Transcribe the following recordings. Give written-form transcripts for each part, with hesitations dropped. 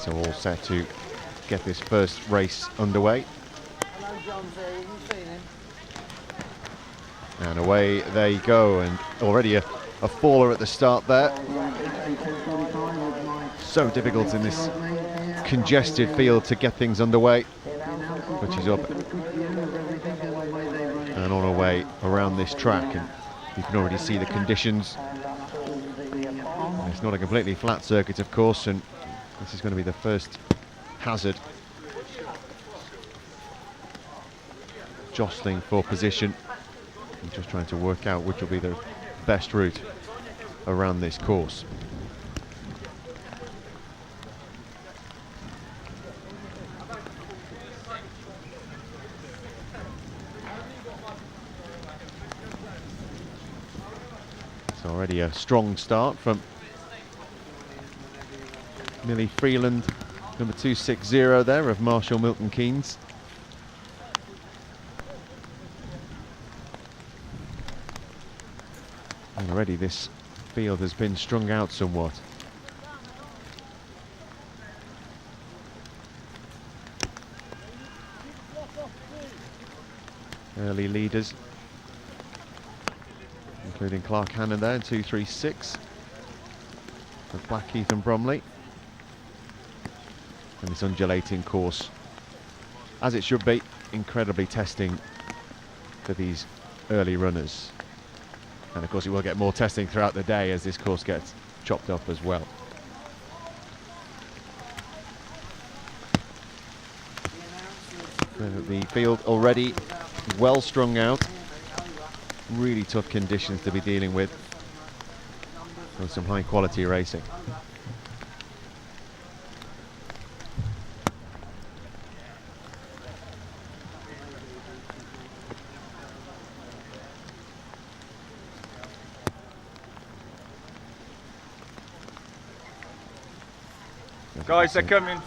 So all set to get this first race underway. And away they go, and already a faller at the start there. So difficult in this congested field to get things underway. But she's up and on her way around this track, and you can already see the conditions. It's not a completely flat circuit, of course, and this is going to be the first hazard. Jostling for position. I'm just trying to work out which will be the best route around this course. It's already a strong start from Millie Freeland, number 260 there of Marshall Milton Keynes. And already this field has been strung out somewhat. Early leaders, including Clark Hannon there in 236 of Blackheath and Bromley. And this undulating course, as it should be, incredibly testing for these early runners. And of course it will get more testing throughout the day as this course gets chopped up as well. The field already well strung out. Really tough conditions to be dealing with some high quality racing. Guys, they're coming.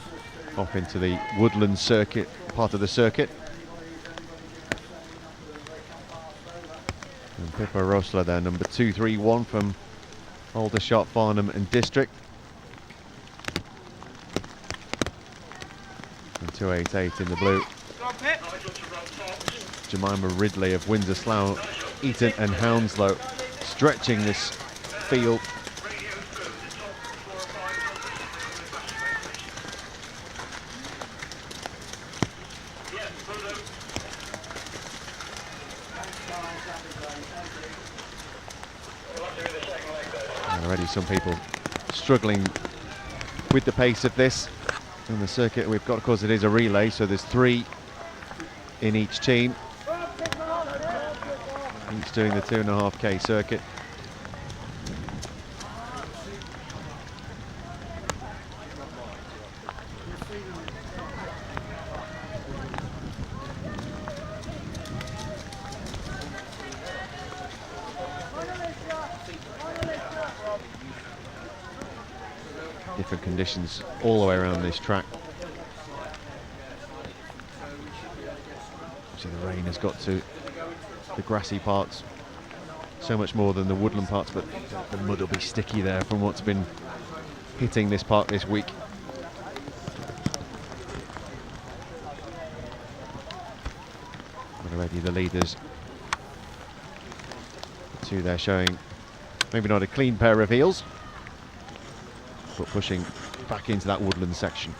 Off into the woodland circuit, part of the circuit. And Pippa Rosler there, number 231 from Aldershot, Farnham and District. And 288 in the blue. Jemima Ridley of Windsor Slough, Eton and Hounslow stretching this field. Already some people struggling with the pace of this in the circuit we've got. Of course, it is a relay, so there's 3 in each team, each doing the 2.5k circuit. Different conditions all the way around this track. See, the rain has got to the grassy parts so much more than the woodland parts, but the mud will be sticky there from what's been hitting this park this week. But already the leaders, the 2 there showing maybe not a clean pair of heels, but pushing back into that woodland section.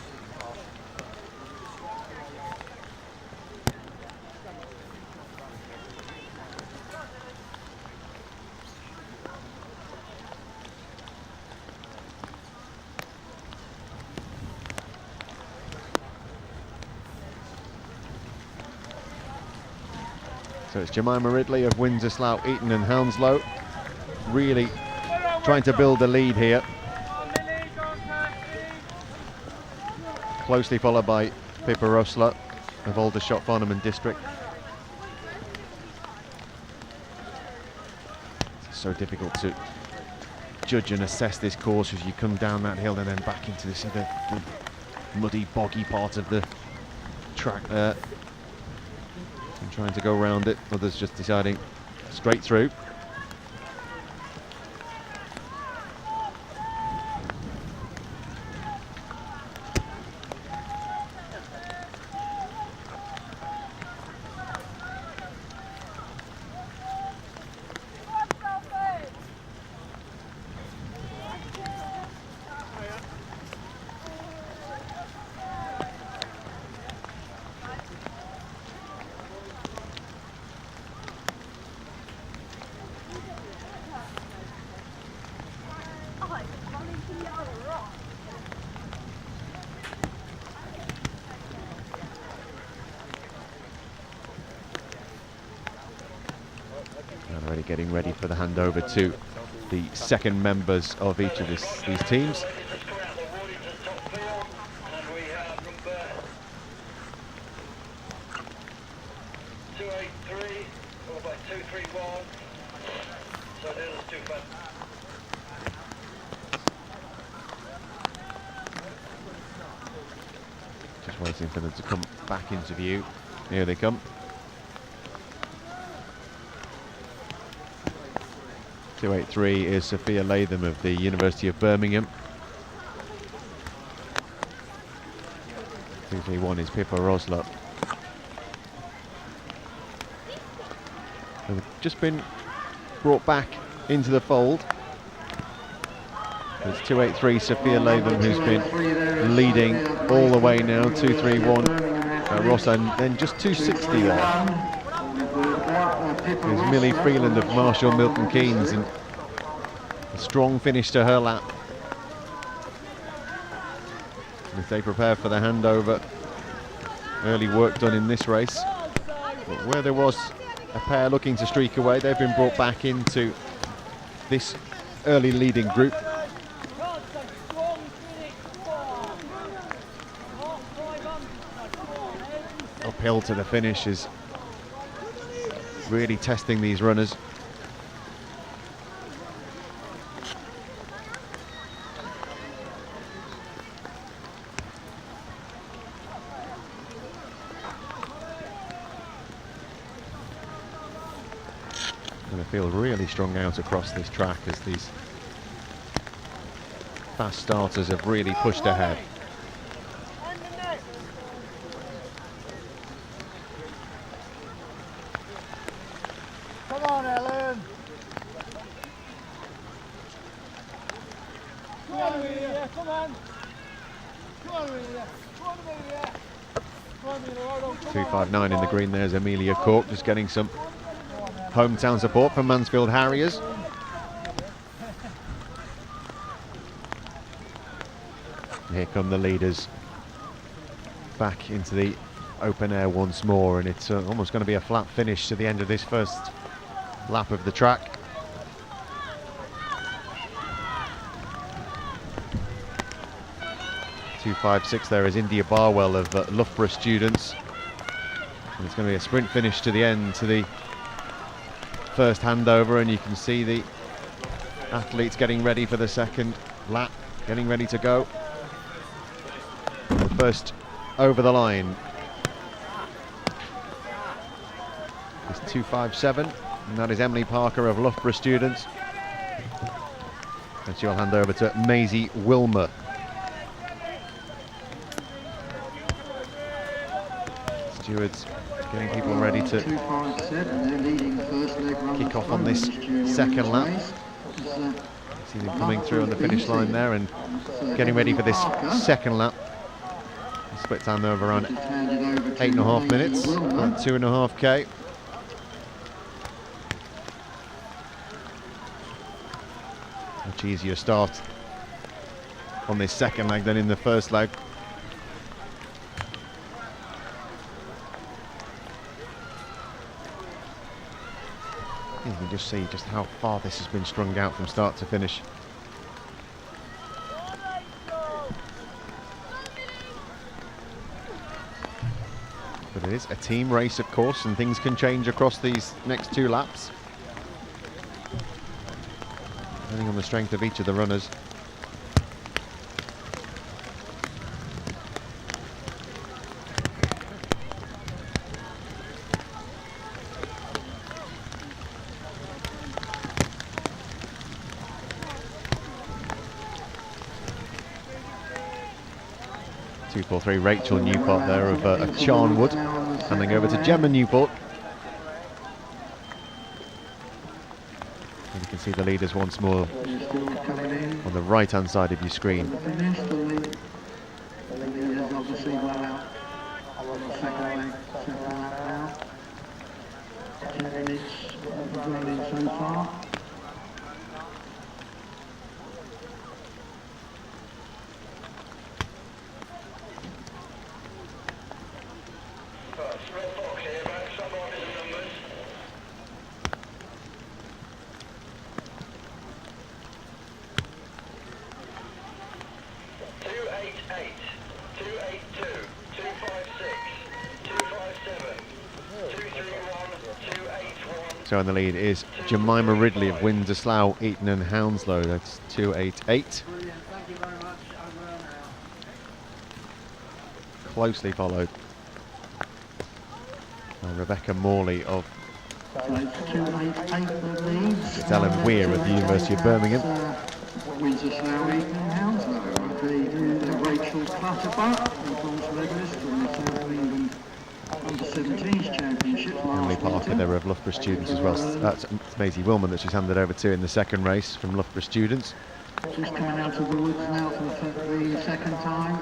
So it's Jemima Ridley of Windsor Slough, Eton and Hounslow really trying to build the lead here. Closely followed by Pippa Rosler of Aldershot, Farnham and District. It's so difficult to judge and assess this course as you come down that hill and then back into the muddy, boggy part of the track there. And trying to go around it, others just deciding straight through. getting ready for the handover to the second members of each of these teams. Just waiting for them to come back into view. Here they come. 283 is Sophia Latham of the University of Birmingham. 231 is Pippa Rosler. They've just been brought back into the fold. It's 283 Sophia Latham who's been leading all the way now. 231 Ross, and then just 260 there. There's Millie Freeland of Marshall Milton Keynes, and a strong finish to her lap as they prepare for the handover. Early work done in this race, but where there was a pair looking to streak away, they've been brought back into this early leading group. Uphill to the finish is really testing these runners. Going to feel really strung out across this track as these fast starters have really pushed ahead. Come on, Ellen. Come on, Amelia. Come on. Come on, Amelia. Come on, Amelia. Come on, Amelia. 259 in the green. There's Amelia Cork, just getting some hometown support from Mansfield Harriers. Here come the leaders back into the open air once more, and it's almost going to be a flat finish to the end of this first lap of the track. .256 there is India Barwell of Loughborough Students, and it's going to be a sprint finish to the end to the first handover, and you can see the athletes getting ready for the second lap, getting ready to go. First over the line is 257, and that is Emily Parker of Loughborough Students, and she'll hand over to Maisie Wilmer. Stewards getting people ready to kick off on this second lap. See them coming through on the finish line there and getting ready for this second lap. Split time of around 8.5 minutes, about 2.5k. Much easier start on this second leg than in the first leg. You can just see just how far this has been strung out from start to finish. But it is a team race, of course, and things can change across these next two laps, depending on the strength of each of the runners. .243 Rachel Newport there of Charnwood, handing over to Gemma Newport. And you can see the leaders once more on the right hand side of your screen. 282, 256, 257, 231, 281. So in the lead is Jemima Ridley of Windsor, Slough, Eton and Hounslow. That's 288. Brilliant, thank you very much. Over and out. Closely followed by Rebecca Morley of It's Ellen Weir of the University of Birmingham. Windsor, Slough, Eton and Hounslow. Rachel Clutterbuck, the bronze medalist from the South of England Under-17s Championship. Emily Parker, they were of Loughborough students as well. That's Maisie Willman that she's handed over to in the second race from Loughborough students. Just coming out of the woods now for the second time.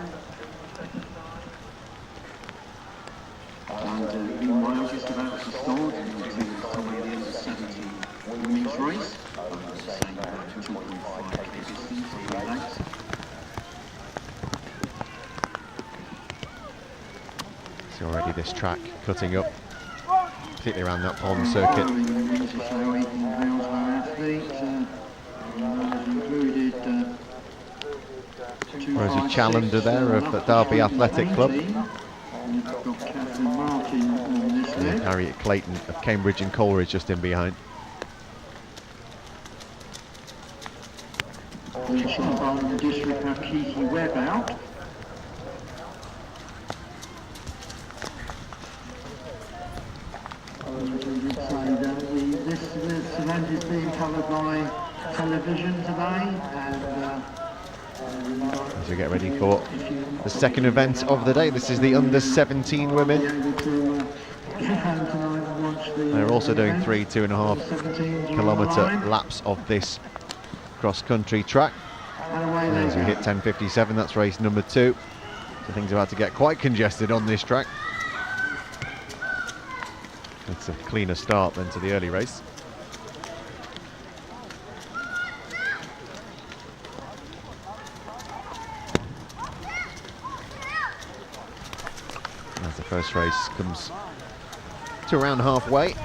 And meanwhile, just about to start into somewhere the under-17 women's race. The same 2.5k distance for the legs. So already this track cutting up, particularly around that pond circuit. Rosie Challenger there of the Derby Athletic Club. And Harriet Clayton of Cambridge and Coleridge just in behind. The district have Kiki Webb out. This event is being covered by television today, and as we get ready for the second event of the day, this is the under-17 women. They're also doing 3 2.5 kilometre laps of this cross-country track. And as we hit 10:57, that's race number 2. So things are about to get quite congested on this track. It's a cleaner start than to the early race. As the first race comes to around halfway.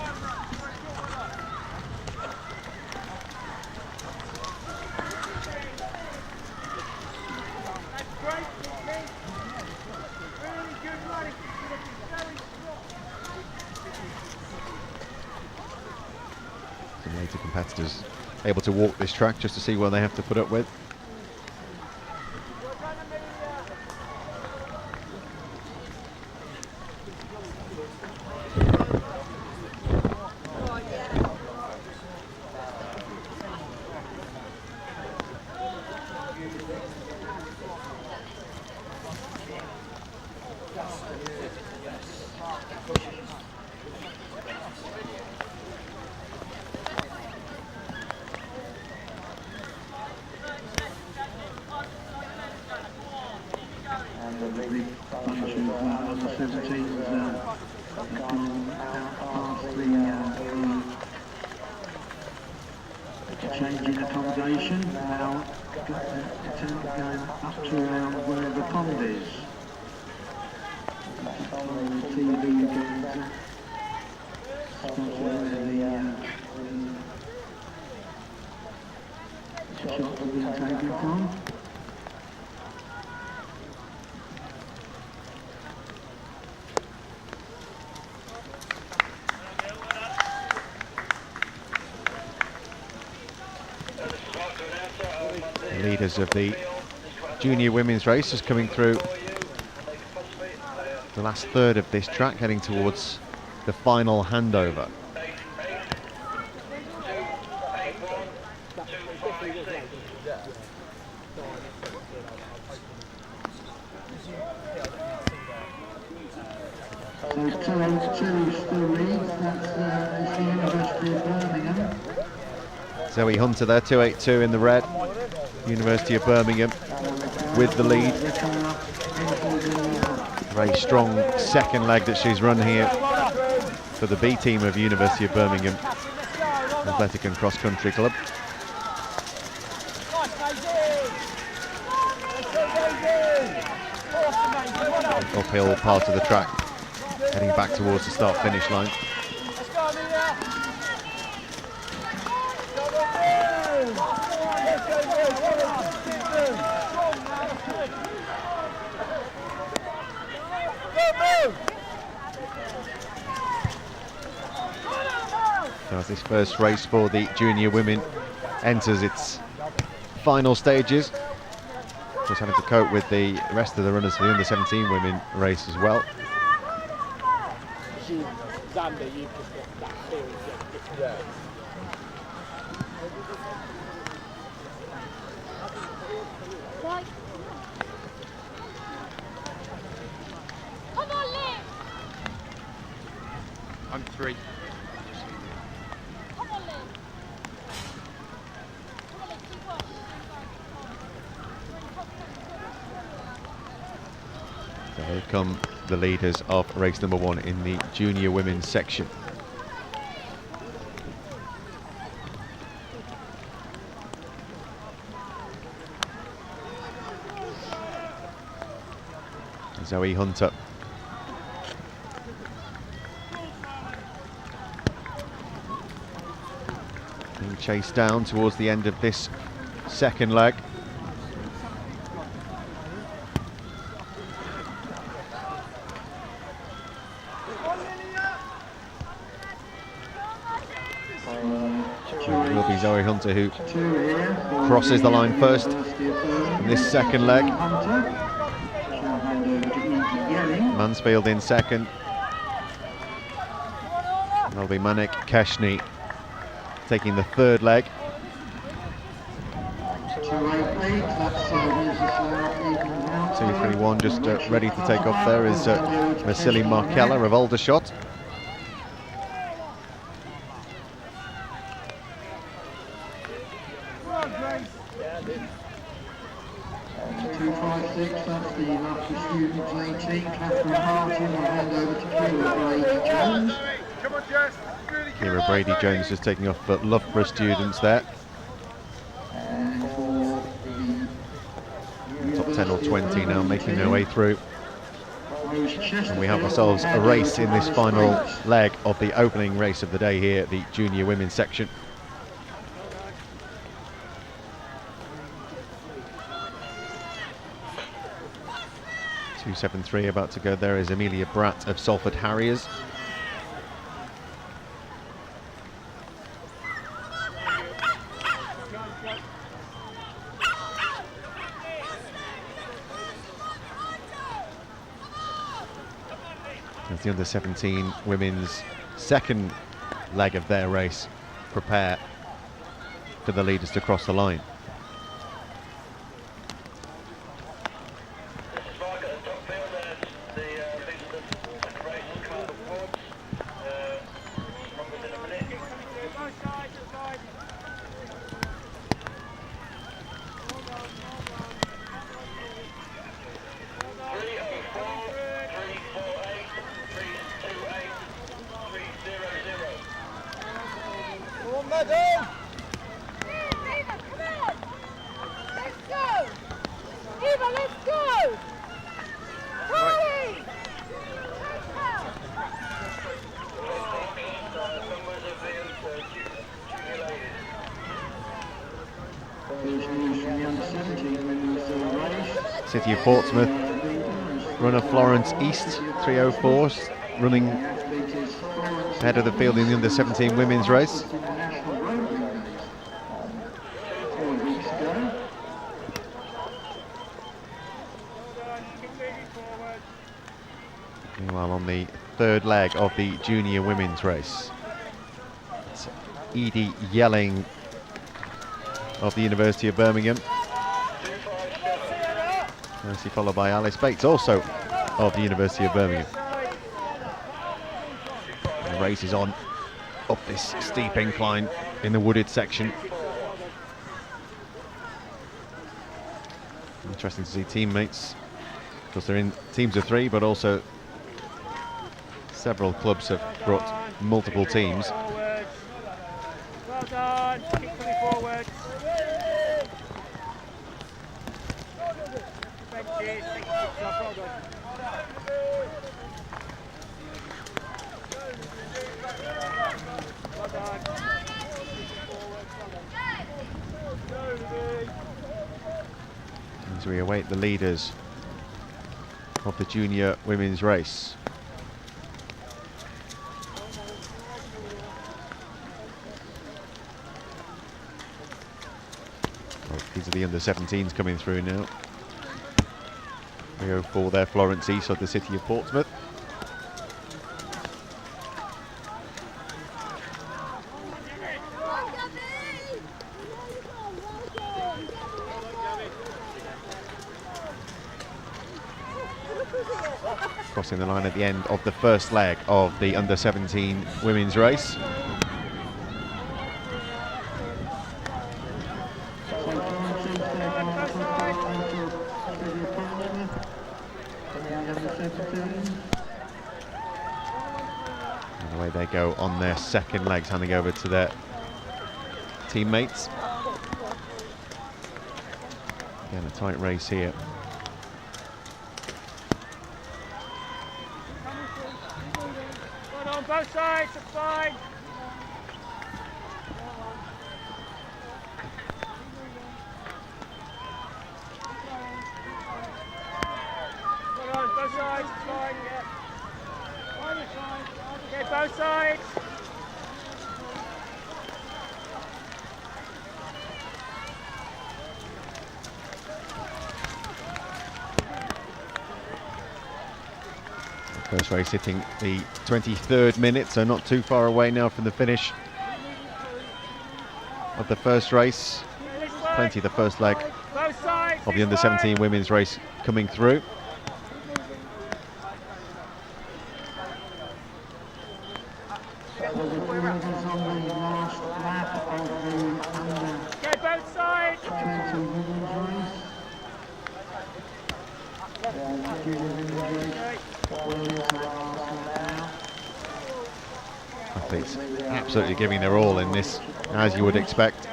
Some later competitors able to walk this track just to see what they have to put up with. Changing accommodation now, going up to around where the pond is. TV going to where the shots are being taken from. Leaders of the junior women's race is coming through the last third of this track, heading towards the final handover. So 202 still leads, that's the University of Birmingham. Zoe Hunter there, 282 in the red. University of Birmingham with the lead. Very strong second leg that she's run here for the B team of University of Birmingham Athletic and Cross Country Club. Uphill part of the track, heading back towards the start-finish line. as this first race for the junior women enters its final stages. Of course, having to cope with the rest of the runners for the under-17 women race as well. Xander, you've just got that feeling. Yeah. Come on, Liv! I'm 3. Come on, Liv! Come on, Liv, keep working. So here come the leaders of race number 1 in the junior women's section. Zoe Hunter. Being chased down towards the end of this second leg. It will be Zoe Hunter who crosses the line first in this second leg. Mansfield in second. That'll be Manik Keshny taking the third leg. 2-3-1 just ready to take off there is Vasily Markella of Aldershot. That's the lucky students 18, Catherine Harton, will hand over to Kira Brady-Jones. Come on, Jess. Really Kira Brady-Jones just taking off for Loughborough students there. And for the Top 10 or 20 now making their way through. And we have ourselves a race in this final leg of the opening race of the day here at the junior women's section. .273 about to go there is Amelia Bratt of Salford Harriers. As the under-17 women's second leg of their race prepare for the leaders to cross the line. City of Portsmouth runner Florence East, 304, running ahead of the field in the under-17 women's race. Meanwhile, on the third leg of the junior women's race, it's Edie Yelling of the University of Birmingham. Nicely followed by Alice Bates, also of the University of Birmingham. And the race is on up this steep incline in the wooded section. Interesting to see teammates, because they're in teams of 3, but also several clubs have brought multiple teams. Well done, keep coming forward. As we await the leaders of the junior women's race. Well, these are the under-17s coming through now. 3:04 there, Florence East of the city of Portsmouth. Crossing the line at the end of the first leg of the under-17 women's race. And away they go on their second legs, handing over to their teammates. Again, a tight race here. On both sides, it's fine. Both sides, it's fine, yeah. Okay, both sides. First race hitting the 23rd minute, so not too far away now from the finish of the first race. Plenty of the first leg of the under-17 women's race coming through. Okay, both sides. Athletes absolutely giving their all in this, as you would expect.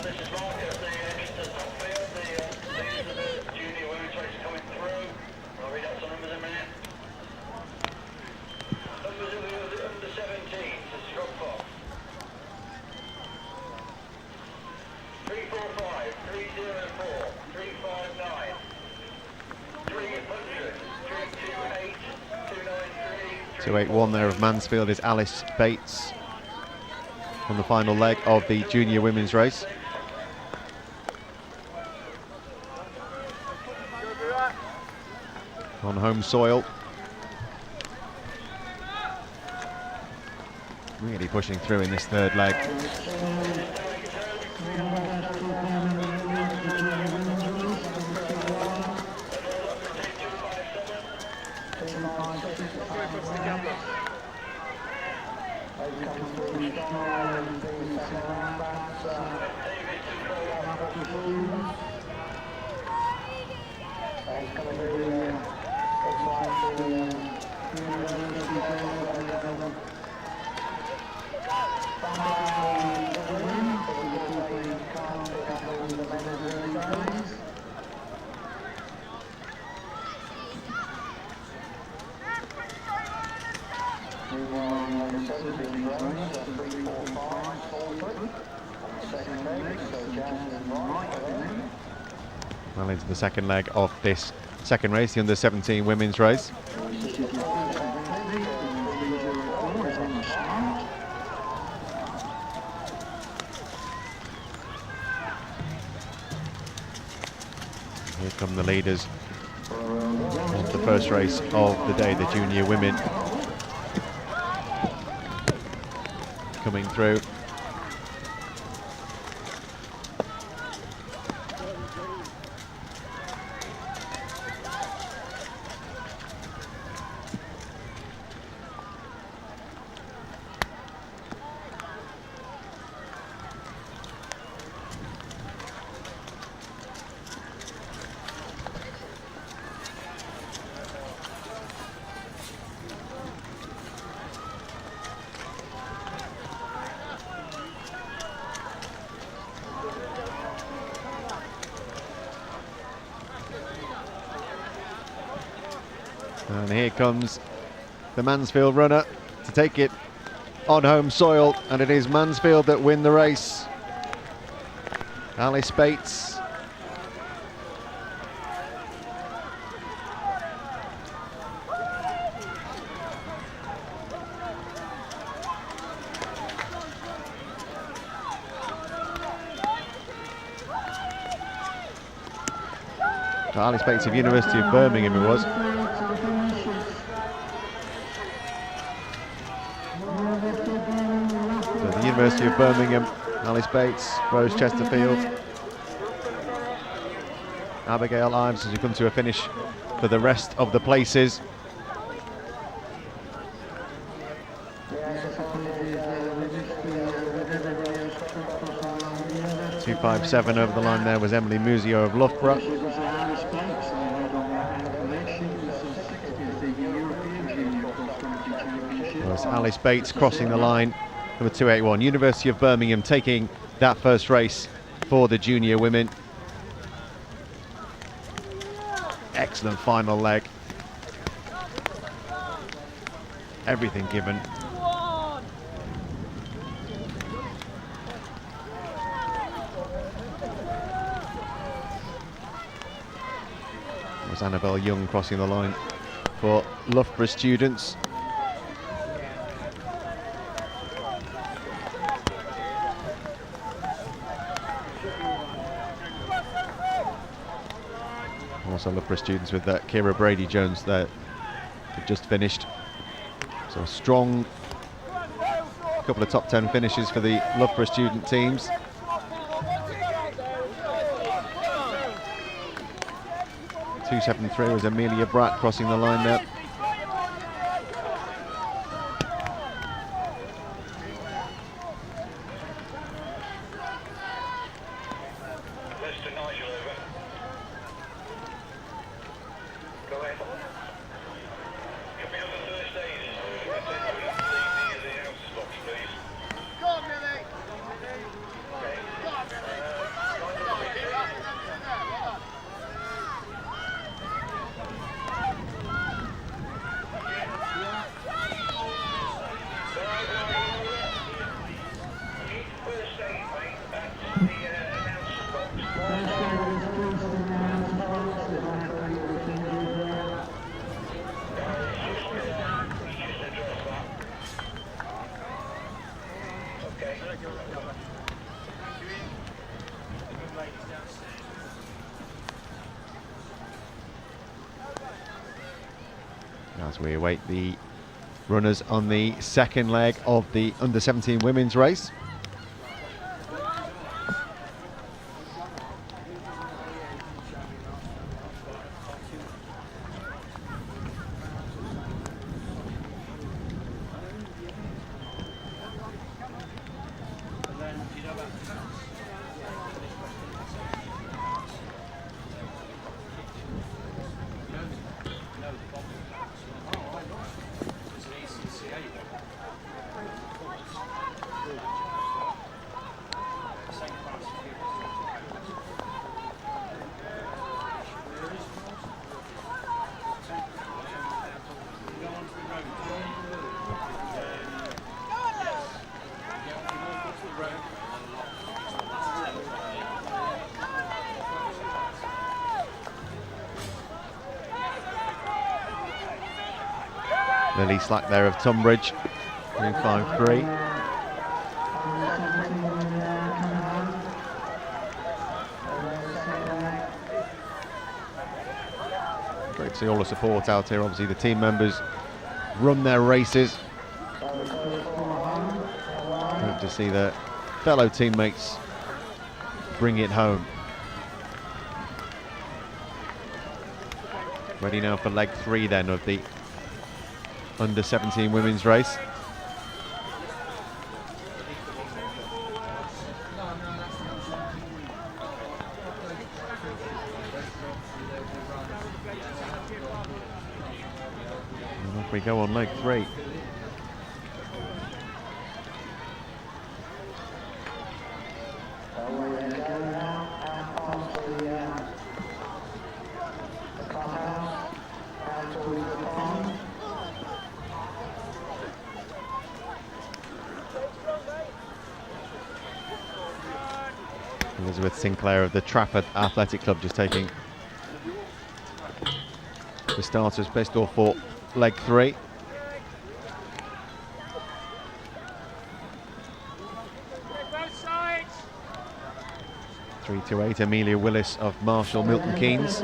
This is Mark at the entrance to the top field. The leaders of the junior women's race are coming through. I'll read out some numbers in a minute. Numbers of the under-17s to drop off. 345, 304, 359, 300, 328, 293, 281 there of Mansfield is Alice Bates on the final leg of the junior women's race. On home soil. Really pushing through in this third leg. Well into the second leg of this second race, the under-17 women's race. Here come the leaders of the first race of the day, the junior women coming through. And here comes the Mansfield runner to take it on home soil, and it is Mansfield that win the race. Alice Bates. Alice Bates of University of Birmingham it was. So the University of Birmingham, Alice Bates, Rose Chesterfield, Abigail Ives as we come to a finish for the rest of the places. .257 over the line there was Emily Musio of Loughborough. Was Alice Bates crossing the line, number 281. University of Birmingham taking that first race for the junior women. Excellent final leg. Everything given. Was Annabelle Young crossing the line for Loughborough students. Also Loughborough students with Kira Brady-Jones there, who just finished. So a strong couple of top 10 finishes for the Loughborough student teams. .273 was Amelia Bratt crossing the line there. As we await the runners on the second leg of the under-17 women's race. Lily Slack there of Tunbridge, 3.53. Great to see all the support out here. Obviously the team members run their races. Great to see their fellow teammates bring it home. Ready now for leg 3 then of the under-17 women's race. And off we go on leg 3. Elizabeth Sinclair of the Trafford Athletic Club just taking the starters pistol for leg 3. Both sides. 3-8, Amelia Willis of Marshall Milton Keynes.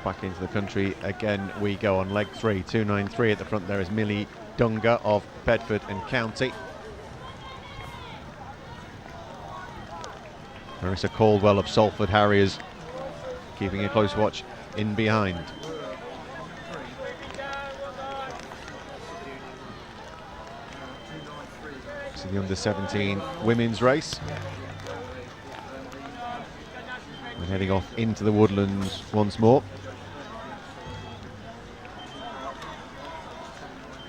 Back into the country again we go on leg 3. 293 at the front. There is Millie Dunga of Bedford and County. Marissa Caldwell of Salford Harriers keeping a close watch in behind. So the under-17 women's race. We're heading off into the woodlands once more.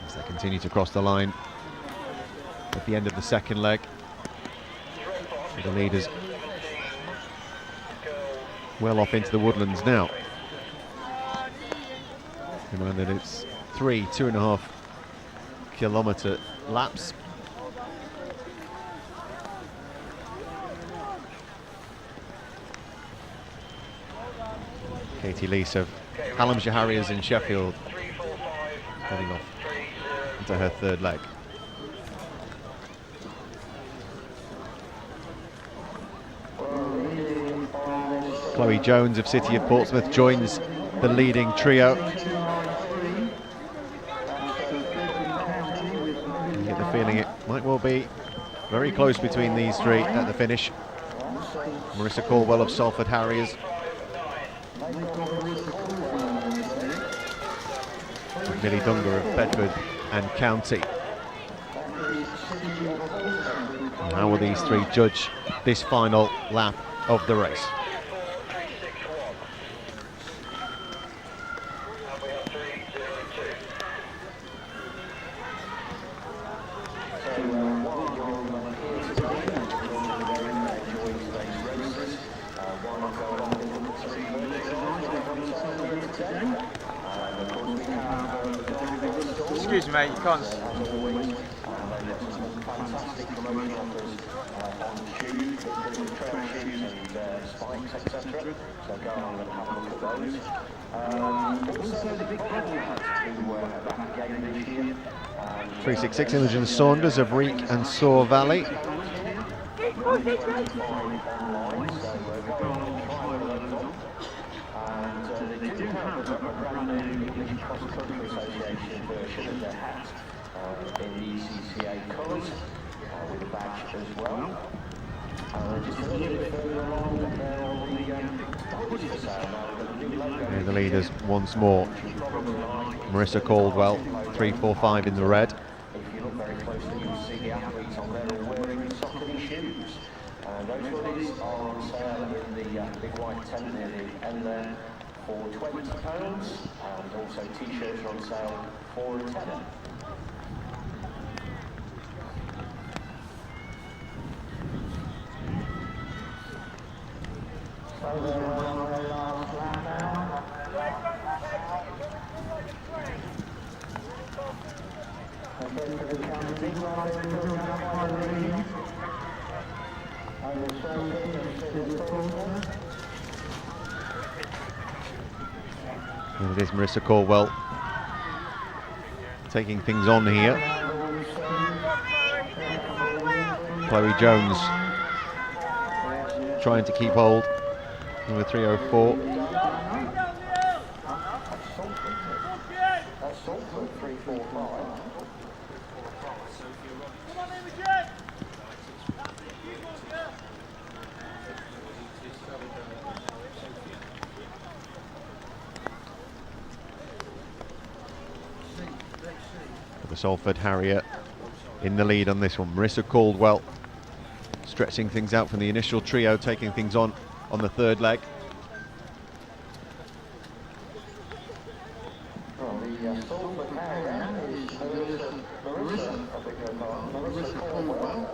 As they continue to cross the line at the end of the second leg. The leaders well off into the woodlands now. Remember that it's 3 2.5 kilometre laps. Katie Lease of Hallamshire Harriers in Sheffield heading off into her third leg. Chloe Jones of City of Portsmouth joins the leading trio. You get the feeling it might well be very close between these three at the finish. Marissa Caldwell of Salford Harriers, Millie Dunga of Bedford and County. And how will these three judge this final lap of the race? Excuse me, mate, you can't. Also the big problem back again this year. 366 Imogen Saunders of Reek and Soar Valley. They do have a brand new Cross Country Association version of their hat in the ECCA colours with a badge as well. Just a little bit further along, they're on the hoodies for sale now. They've got the new logo. Here are the leaders once more. Marissa Caldwell, 345 in the red. If you look very closely, you'll see the athletes on there all wearing Saucony shoes. Those hoodies are on sale in the big white tent near the end there for £20, and also t-shirts are on sale for a tenner. And it is Marissa Caldwell taking things on here. Chloe Jones trying to keep hold. Number 304. The Salford Harrier in the lead on this one. Marissa Caldwell stretching things out from the initial trio, taking things on the third leg. the Salford Harrier is Marissa Caldwell.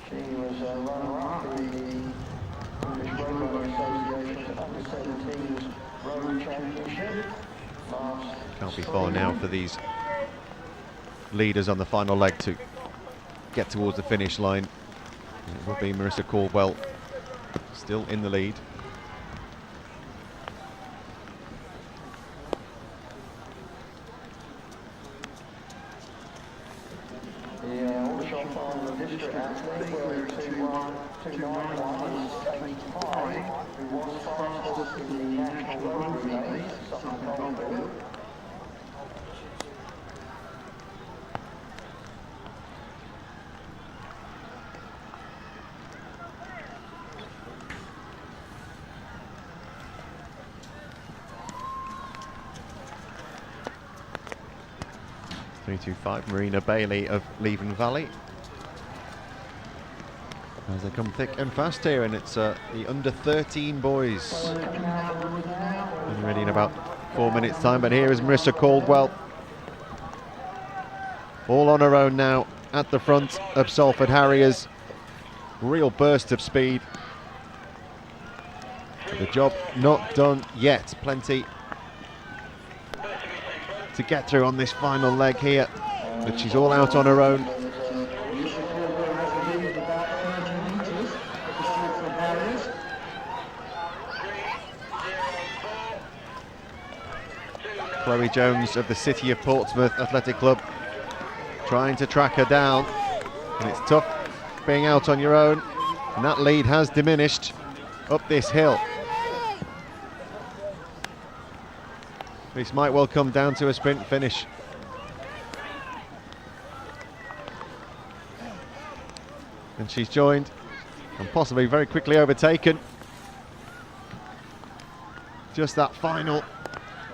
She was a runner-up in the English Road Running Association's Under-17s Road Championship. Can't be far now for these leaders on the final leg to get towards the finish line. It will be Marissa Caldwell still in the lead. The district athlete, where 2:1:291 is Kate Pye, who was fastest in the national road relay, Sutton Coldfield. Marina Bailey of Leven Valley. As they come thick and fast here, and it's the under 13 boys. And ready in about 4 minutes time, but here is Marissa Caldwell. All on her own now at the front of Salford Harriers. Real burst of speed. The job not done yet. Plenty to get through on this final leg here, but she's all out on her own. Chloe Jones of the City of Portsmouth Athletic Club trying to track her down, and it's tough being out on your own, and that lead has diminished up this hill. This might well come down to a sprint finish. And she's joined and possibly very quickly overtaken. Just that final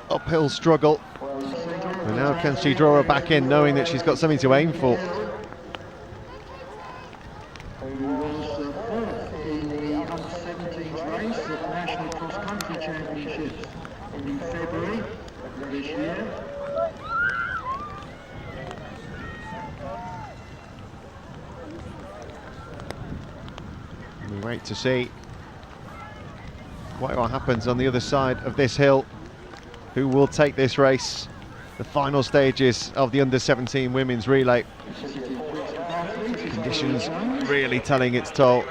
uphill struggle. And now can she draw her back in, knowing that she's got something to aim for? Who was fourth in the under-17s race at the National Cross Country Championships in February of this year. We wait to see what happens on the other side of this hill. Who will take this race? The final stages of the under-17 women's relay. Conditions really telling its toll.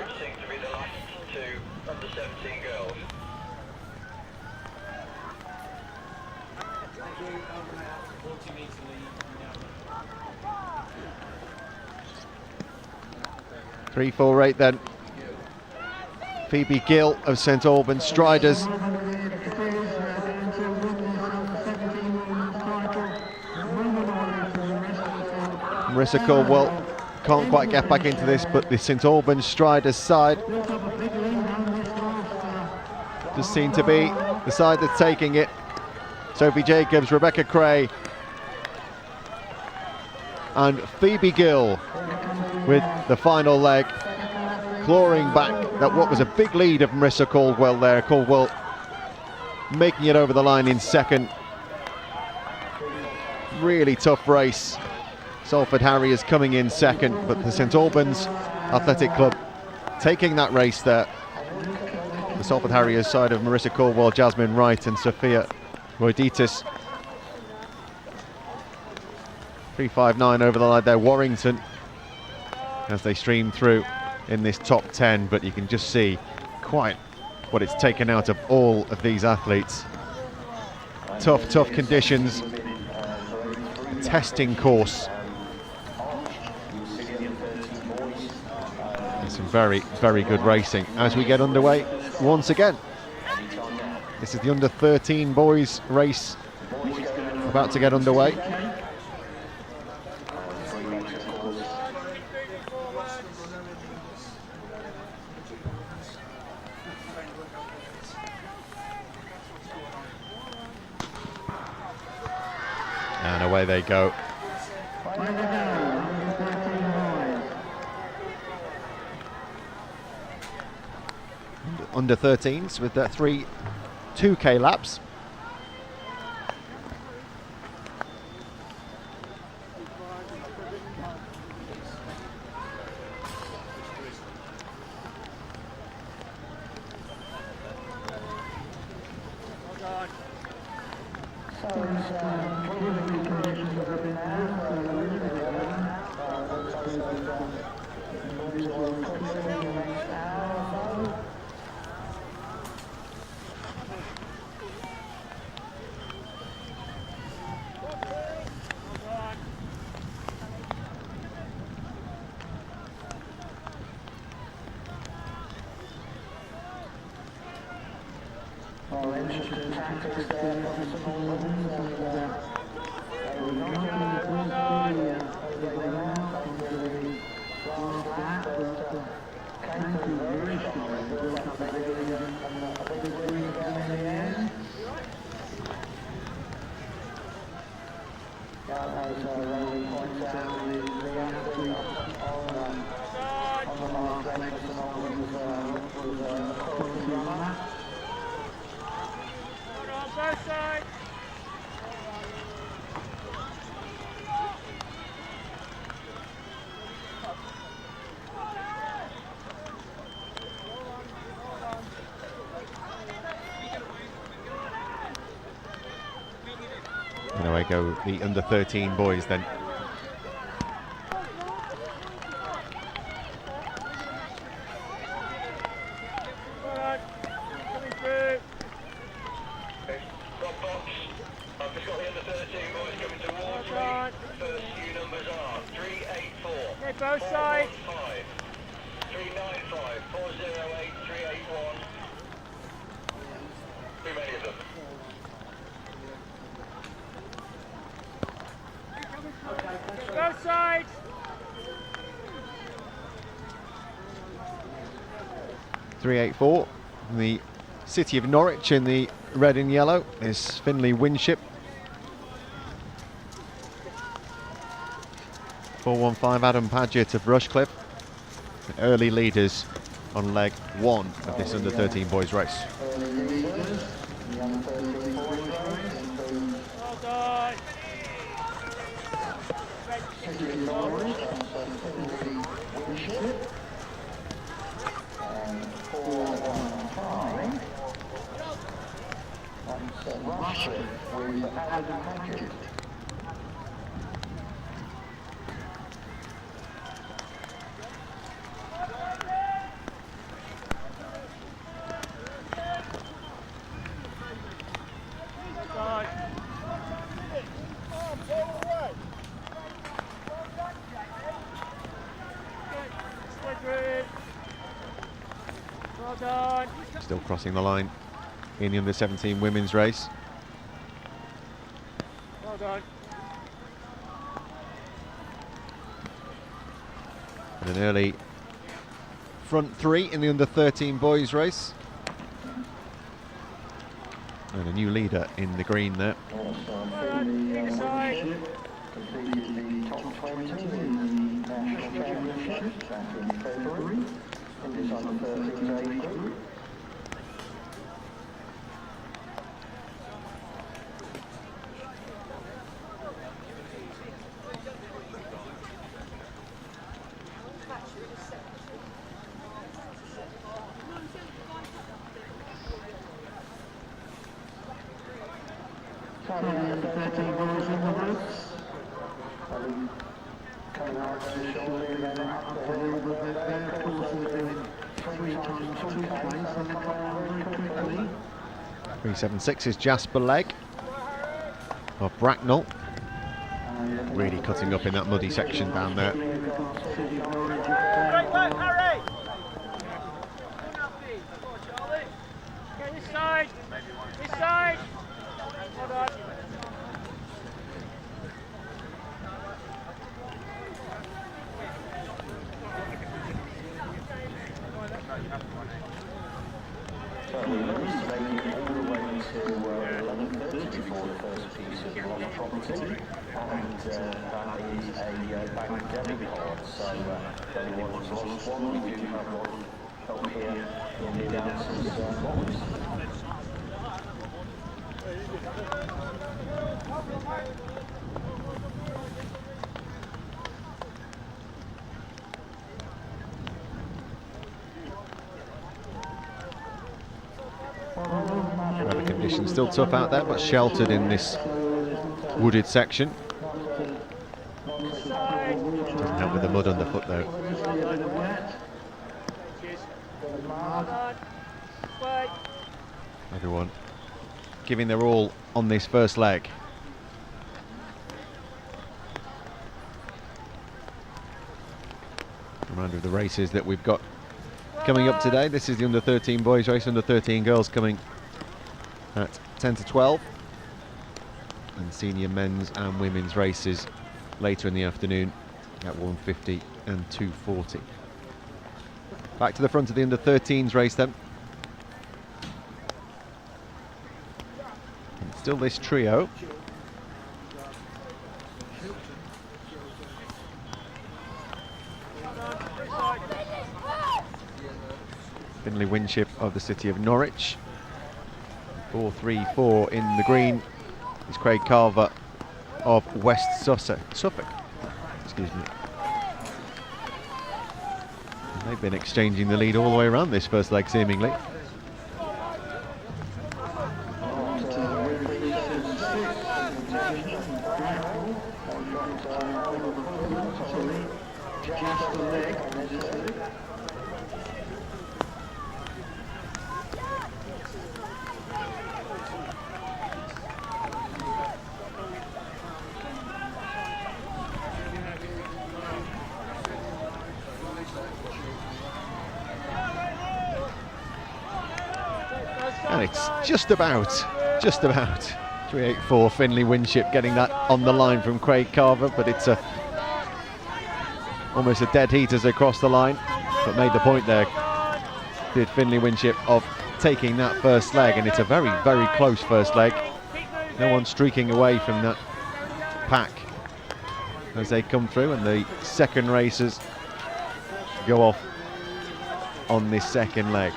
Three, 4, 8 then. Phoebe Gill of St Albans Striders. Marissa Caldwell can't quite get back into this, but the St Albans Striders side does seem to be the side that's taking it. Sophie Jacobs, Rebecca Cray and Phoebe Gill with the final leg, clawing back that what was a big lead of Marissa Caldwell there. Caldwell making it over the line in second. Really tough race. Salford Harriers coming in second, but the St Albans Athletic Club taking that race there. The Salford Harriers side of Marissa Caldwell, Jasmine Wright and Sophia Roiditis. 3:59 over the line there, Warrington, as they stream through in this top 10, but you can just see quite what it's taken out of all of these athletes. Tough conditions, testing course. And some very good racing as we get underway once again. This is the under 13 boys race about to get underway. And away they go. Under 13s with their 3 2K laps. And away go the under 13 boys then. Both sides. 395, 408, 381. Too many of them. Both sides. .384 from the City of Norwich in the red and yellow is Finley Winship. 415 Adam Paget of Rushcliffe. The early leaders on leg one of this under 13 boys race. Well done. Well done. Still crossing the line in the under 17 women's race. Well done. And an early front three in the under 13 boys race. And a new leader in the green there. Either side. Completed the top 20 in the national championships back in February in this under 13s age group. Coming out to shortly and then up the hill, but they're of course doing 3 times 2Ks and they're coming out very quickly. 376 is Jasper Legg of Bracknell. Really cutting up in that muddy section down there. Great work, Harry. Okay, this side. This side. Well done. So we're making all the way to 11:30 for the first piece of lost property, and that is a bank debit card. So anyone's lost one, we do have one up here in the announcers box. Weather conditions still tough out there, but sheltered in this wooded section. Doesn't help with the mud underfoot though. Hold on. Wait. Everyone giving their all on this first leg. Reminder of the races that we've got coming up today. This is the under 13 boys race, under 13 girls coming at 10 to 12, and senior men's and women's races later in the afternoon at 1:50 and 2:40. Back to the front of the under 13s race then. And still this trio. Finley Winship of the city of Norwich. 4-3-4 in the green is Craig Carver of West Suffolk. Excuse me. And they've been exchanging the lead all the way around this first leg seemingly. And it's just about 384 Finley Winship getting that on the line from Craig Carver, but it's almost a dead heat as they cross the line, but made the point there, did Finley Winship, of taking that first leg, and it's a very, very close first leg. No one streaking away from that pack as they come through, and the second racers go off on this second leg.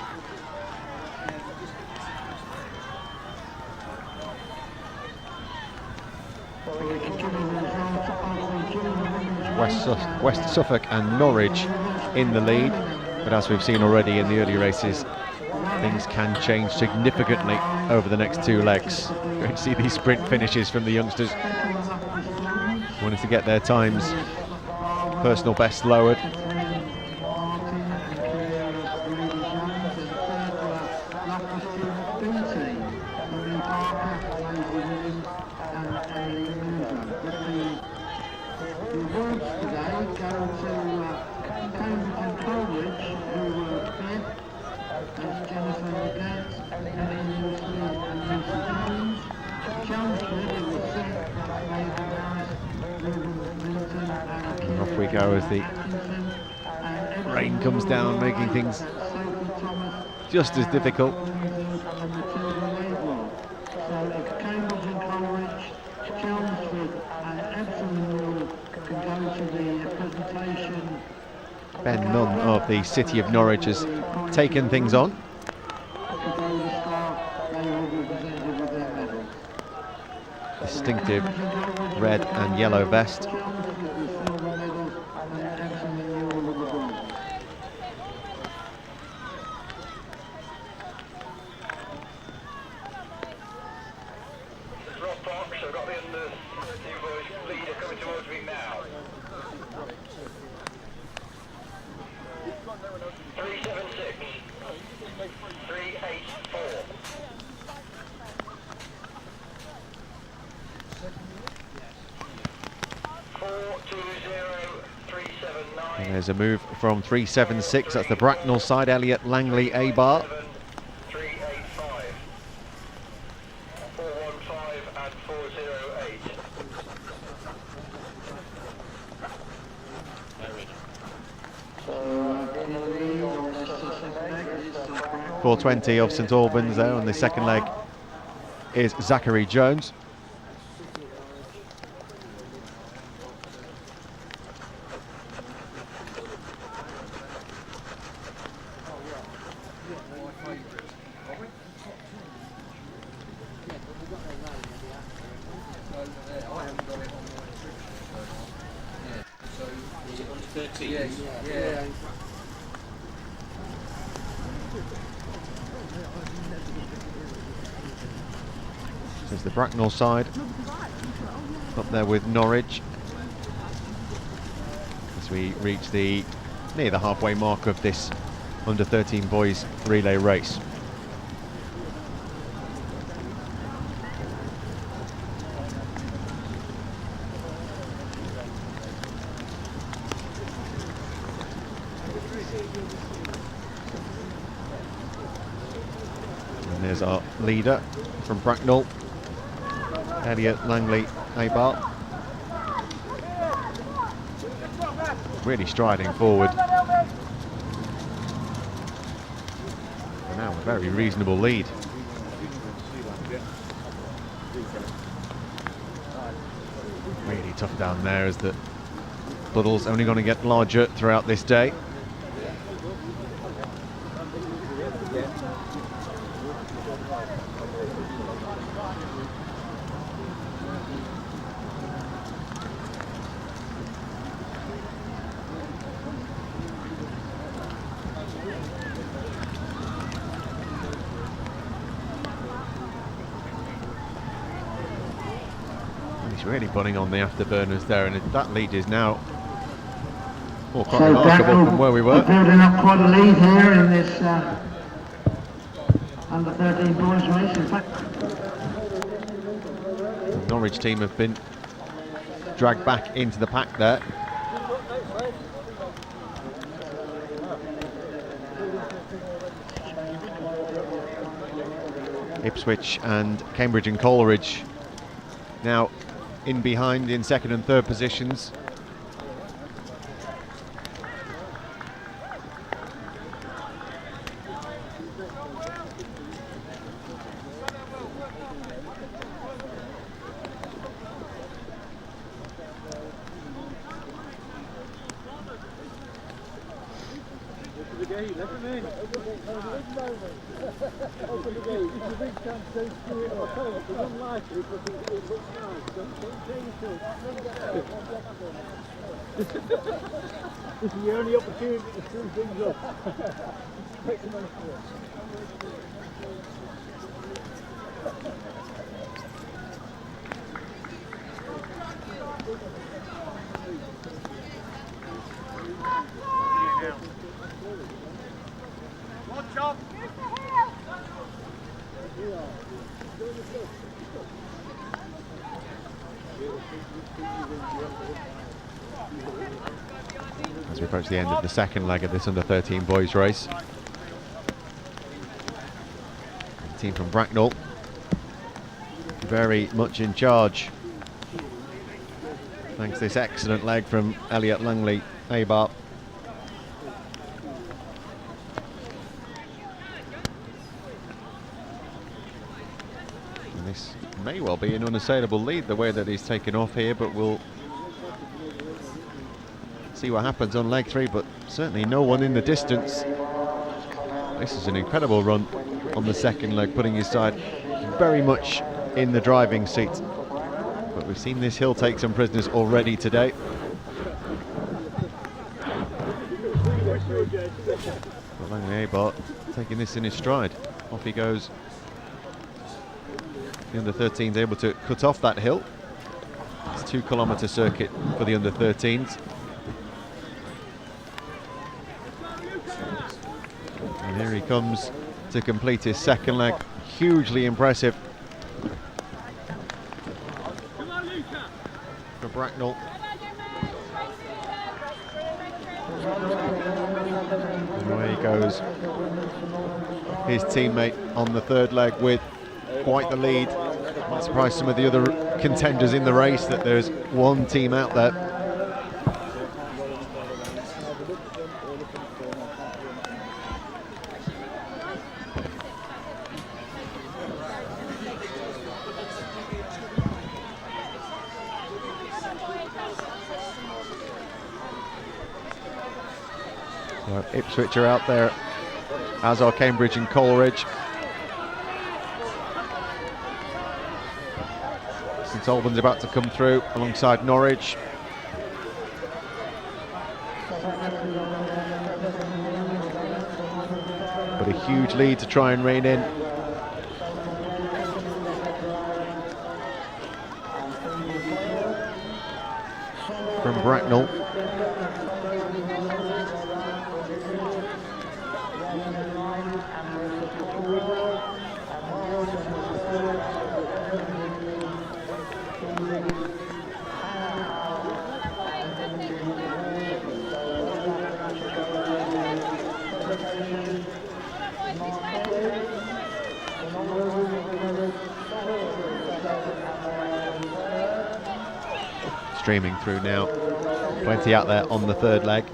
West Suffolk and Norwich in the lead, but as we've seen already in the early races, things can change significantly over the next two legs. Great to see these sprint finishes from the youngsters, wanting to get their times, personal best lowered. And off we go as the rain comes down, making things just as difficult. Ben Nunn of the city of Norwich has taken things on. Distinctive red and yellow vest. I've got the under 13 boys leader coming towards me now. 376. 384. And there's a move from 376, that's the Bracknell side, Elliot Langley A-bar. 385. 415 and 408. 420 of St Albans there, and the second leg is Zachary Jones. There's the Bracknell side. up there with Norwich as we reach near the halfway mark of this under 13 boys relay race. And there's our leader from Bracknell, Elliot Langley Abar. Really striding forward. And now a very reasonable lead. Really tough down there as the puddle's only going to get larger throughout this day. He's really putting on the afterburners there, and that lead is now quite remarkable from where we were. Building up quite a lead here in this under 13 boys race. In fact, The Norwich team have been dragged back into the pack there. Ipswich and Cambridge and Coleridge now in behind in second and third positions. This is the only opportunity to screw things up. Take some money for it. As we approach the end of the second leg of this under 13 boys race. The team from Bracknell very much in charge, thanks to this excellent leg from Elliot Langley Abar. And this may well be an unassailable lead the way that he's taken off here, but we'll see what happens on leg 3, but certainly no one in the distance. This is an incredible run on the second leg, putting his side very much in the driving seat. But we've seen this hill take some prisoners already today. But Langley Abar taking this in his stride. Off he goes. The under 13s able to cut off that hill. It's a 2 kilometre circuit for the under 13s. And here he comes to complete his second leg. Hugely impressive for Bracknell. And away he goes. His teammate on the third leg with quite the lead. Might surprise some of the other contenders in the race that there's one team out there. So Ipswich are out there, as are Cambridge and Coleridge. St Albans about to come through alongside Norwich. But a huge lead to try and rein in. from Bracknell. Streaming through now, plenty out there on the third leg.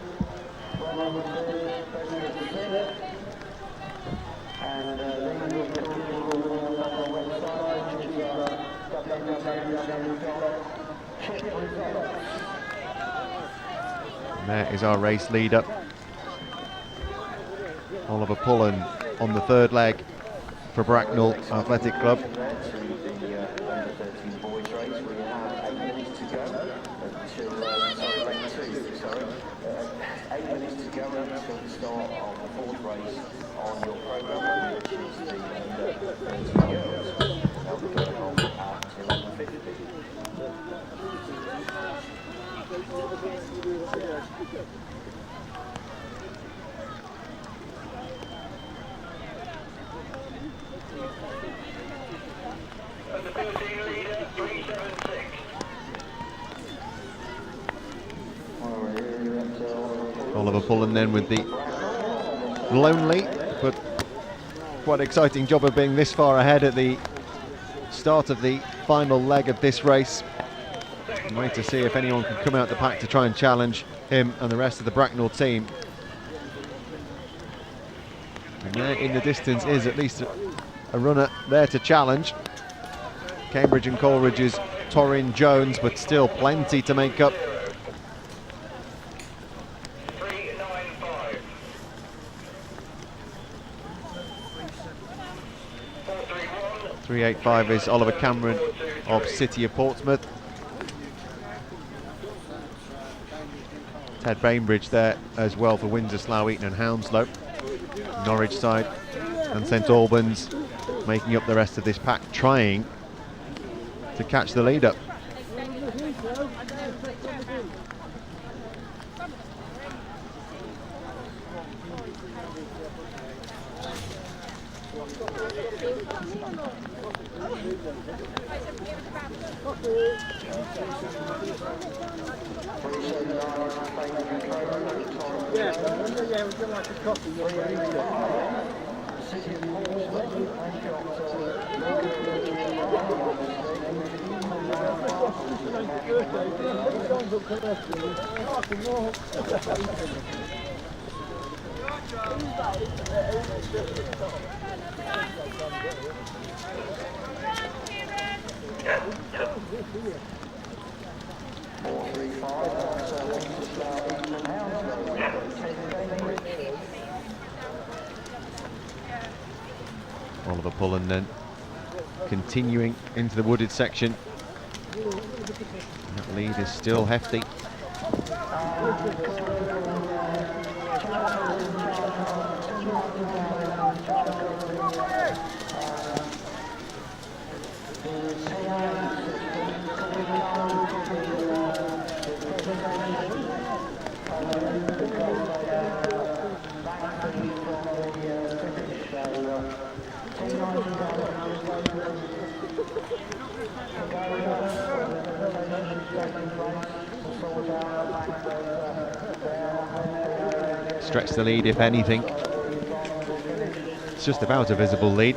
And there is our race leader, Oliver Pullen, on the third leg for Bracknell Athletic Club. And the 13 leader, 376. Oliver Pullen then with the lonely but quite exciting job of being this far ahead at the start of the final leg of this race. Wait to see if anyone can come out the pack to try and challenge him and the rest of the Bracknell team. And there in the distance is at least a runner there to challenge. Cambridge and Coleridge's Torrin Jones, but still plenty to make up. 395. 431. 385 is Oliver Cameron of City of Portsmouth. Ted Bainbridge there as well for Windsor, Slough, Eton and Hounslow. Norwich side and St Albans making up the rest of this pack, trying to catch the lead up. Yeah, would you like a coffee? Oliver Pullen then continuing into the wooded section. That lead is still hefty. Stretch the lead if anything. It's just about a visible lead.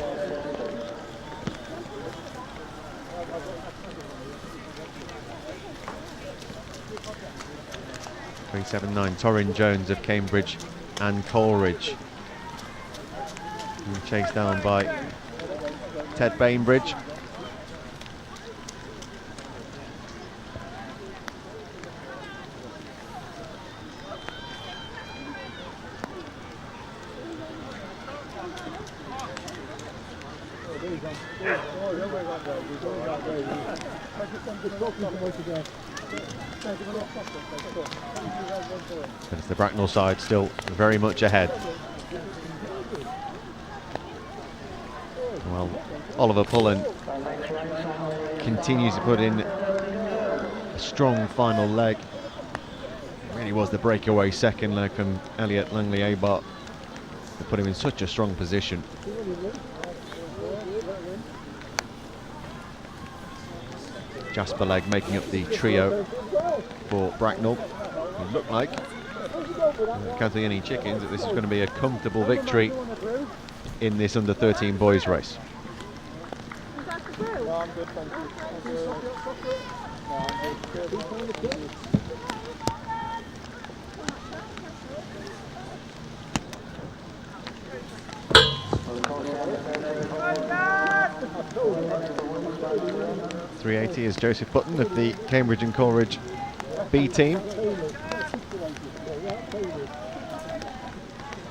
.379 Torrin Jones of Cambridge and Coleridge. And chased down by Ted Bainbridge. But it's the Bracknell side still very much ahead. Well, Oliver Pullen continues to put in a strong final leg Really was the breakaway second leg from Elliot Langley-Abart to put him in such a strong position. Jasper Legg making up the trio for Bracknell. It looked like, counting any chickens, that this is going to be a comfortable victory in this under-13 boys race. .380 is Joseph Button of the Cambridge and Coleridge B team.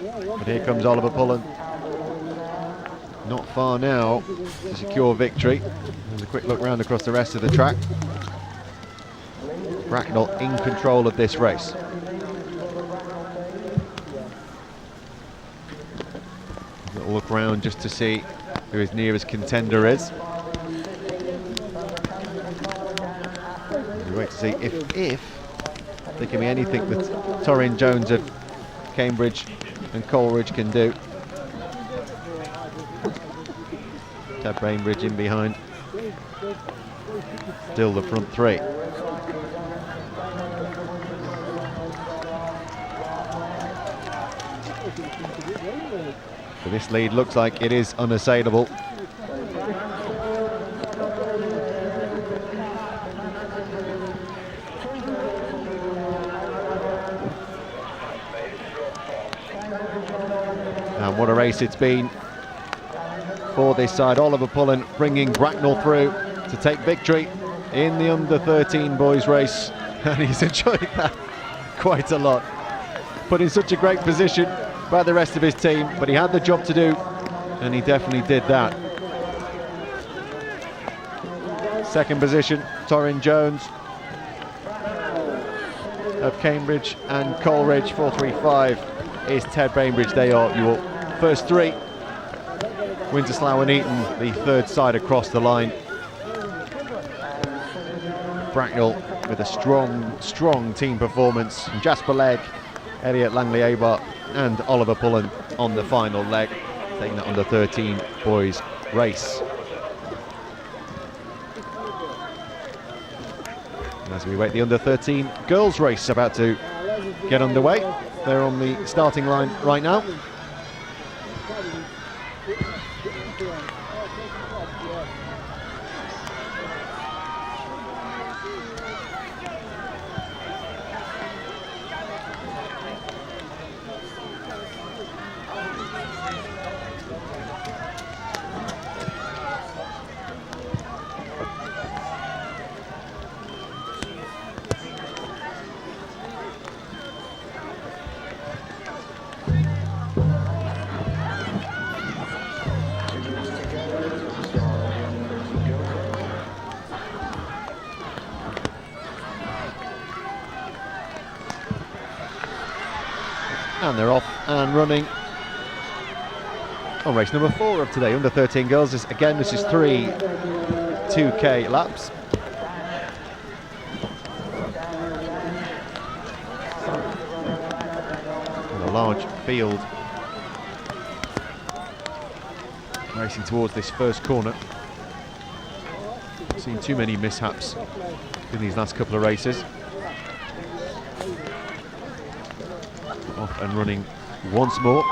But here comes Oliver Pullen. Not far now to secure victory. There's a quick look round across the rest of the track. Bracknell in control of this race. A little look round just to see who his nearest contender is. We wait to see if there can be anything that Torrin Jones of Cambridge and Coleridge can do. Ted Bainbridge in behind. Still the front three. So this lead looks like it is unassailable. And what a race it's been for this side. Oliver Pullen bringing Bracknell through to take victory in the under-13 boys race, and he's enjoyed that quite a lot. Put in such a great position by the rest of his team, but he had the job to do, and he definitely did that. Second position, Torrin Jones of Cambridge and Coleridge. 4.35 is Ted Bainbridge. They are your first three. Windsor Slough and Eton, the third side across the line. Bracknell with a strong team performance. And Jasper Legg, Elliot Langley-Abart and Oliver Pullen on the final leg, taking that under-13 boys race. And as we wait, the under-13 girls race about to get underway. They're on the starting line right now. And they're off and running on race number 4 of today, under 13 girls. This is 3 2K laps. And a large field racing towards this first corner. I've seen too many mishaps in these last couple of races. Off and running once more.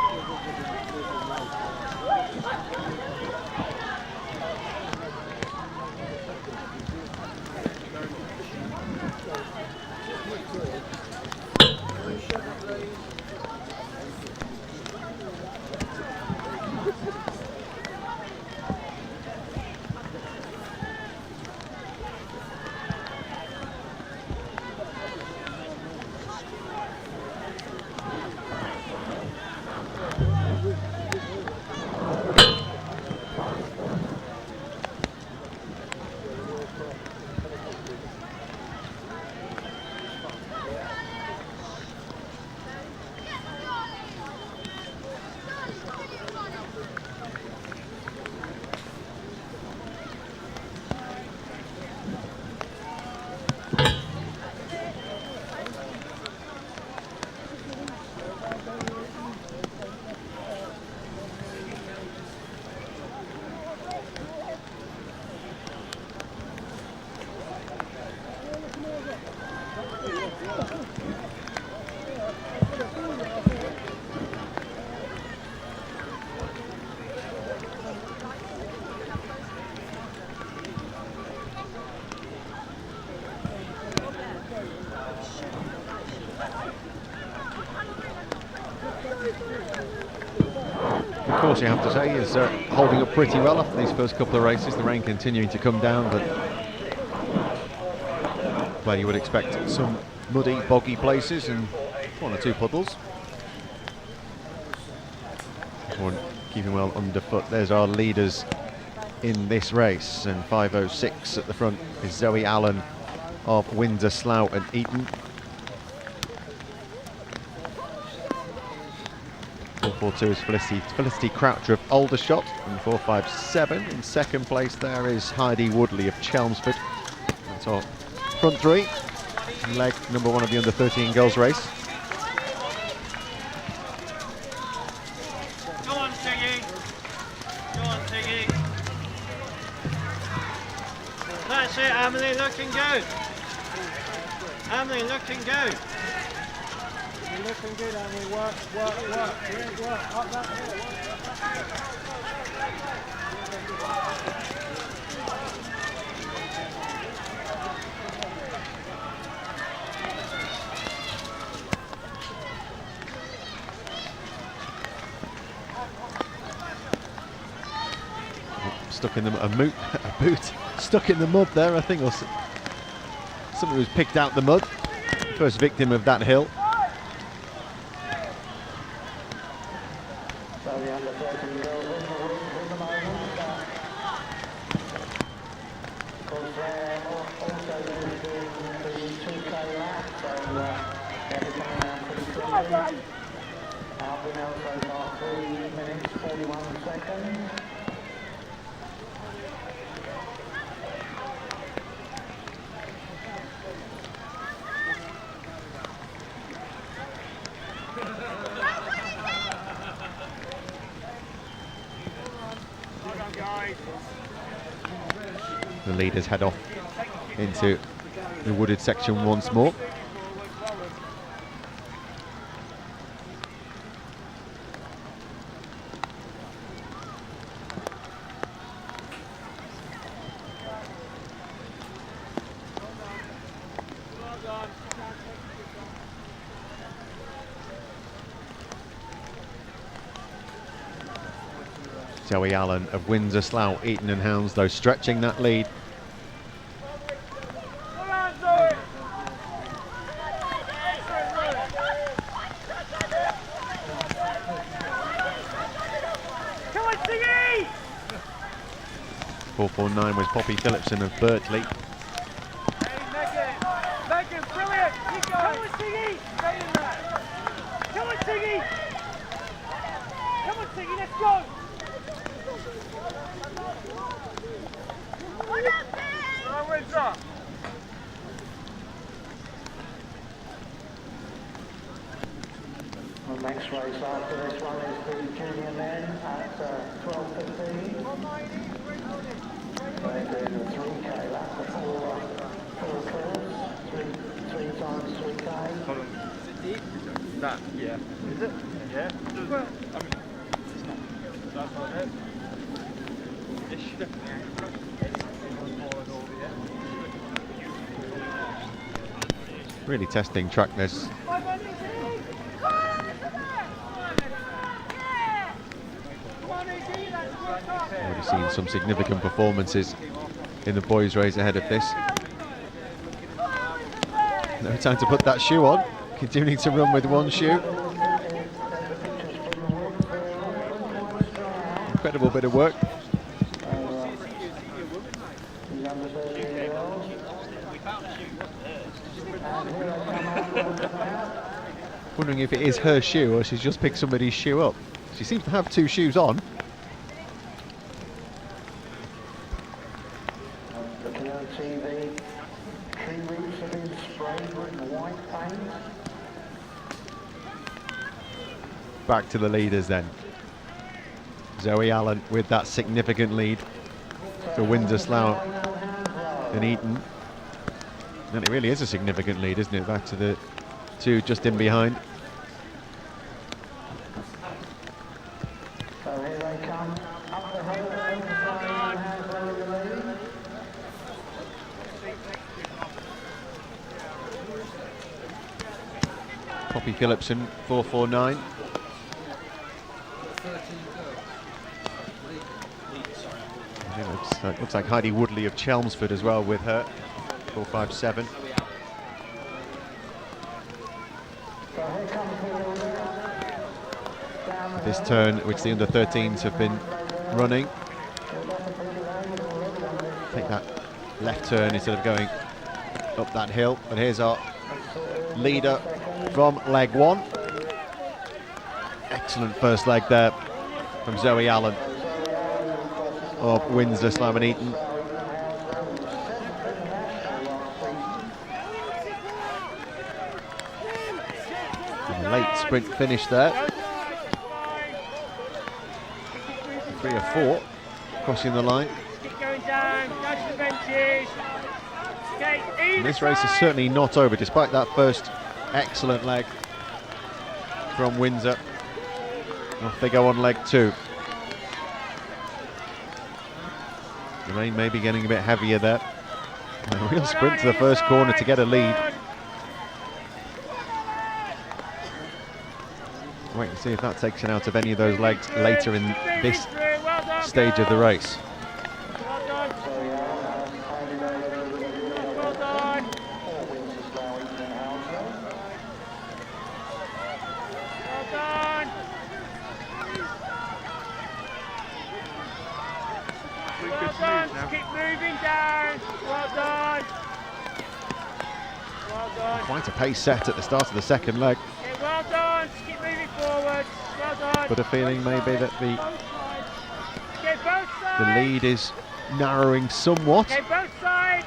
course, you have to say, is holding up pretty well after these first couple of races. The rain continuing to come down, but where you would expect some muddy, boggy places and one or two puddles. One keeping well underfoot. There's our leaders in this race, and 5:06 at the front is Zoe Allen of Windsor, Slough and Eton. 4:42 is Felicity Croucher of Aldershot, and 4:57 in second place there is Heidi Woodley of Chelmsford. That's our front three, leg number one of the under-13 girls race. Go on, Tiggy. Go on, Tiggy. That's it, Emily, looking good. Emily, looking good. You're looking good, Emily. Work. Great work. Up that hill. Stuck in a boot stuck in the mud there, I think, or something was picked out the mud. First victim of that hill. So the under-13 girls in the wings at the moment. Because they're also doing the 2K lap, so they'll be coming around pretty quickly. We know so far 3 minutes 41 seconds. The leaders head off into the wooded section once more. Zoe Allen of Windsor, Slough, Eton and Hounslow stretching that lead. Come on, Tiggy! 4:49 was Poppy Phillipson of Berkeley. Hey, Megan, brilliant! Keep going! Come on, Tiggy! Stay in there! Come on, Tiggy! Come on, Tiggy, let's go! Windsor! The next race after this one is the junior men at 12:15. They're doing a 3K lap for four curves, three times 3K. Hold on. Is it deep? That, yeah. Is it? Yeah. Well, I mean, it's not. That's not it. It should have Really testing trackness. Already seen some significant performances in the boys' race ahead of this. No time to put that shoe on. Continuing to run with one shoe. Incredible bit of work. Wondering if it is her shoe or she's just picked somebody's shoe up. She seems to have two shoes on. Looking on TV, tree roots have been sprayed with white paint. Back to the leaders then. Zoe Allen with that significant lead for Windsor, Slough and Eton. And it really is a significant lead, isn't it? Back to the two just in behind. So here they come up the hill, Hounslow in the lead. Poppy Phillipson, 4:49. So it looks like Heidi Woodley of Chelmsford as well with her, 4.57. This turn, which the under-13s have been running. Take that left turn instead of going up that hill. But here's our leader from leg one. Excellent first leg there from Zoe Allen of Windsor, Slough and Eton. And a late sprint finish there. 3 or 4 crossing the line. Keep going down, go to the benches. Okay, And this race is certainly not over, despite that first excellent leg from Windsor. Off they go on leg 2. The rain may be getting a bit heavier there. A real sprint to the first corner to get a lead. Wait and see if that takes it out of any of those legs later in this stage of the race. Well done. Well done. Well done. Well done. Just keep moving down. Well done. Well done. Quite a pace set at the start of the second leg, Okay, well done. Just keep moving forward. Well done. but a feeling maybe that Okay, both sides. the lead is narrowing somewhat. Okay, both sides.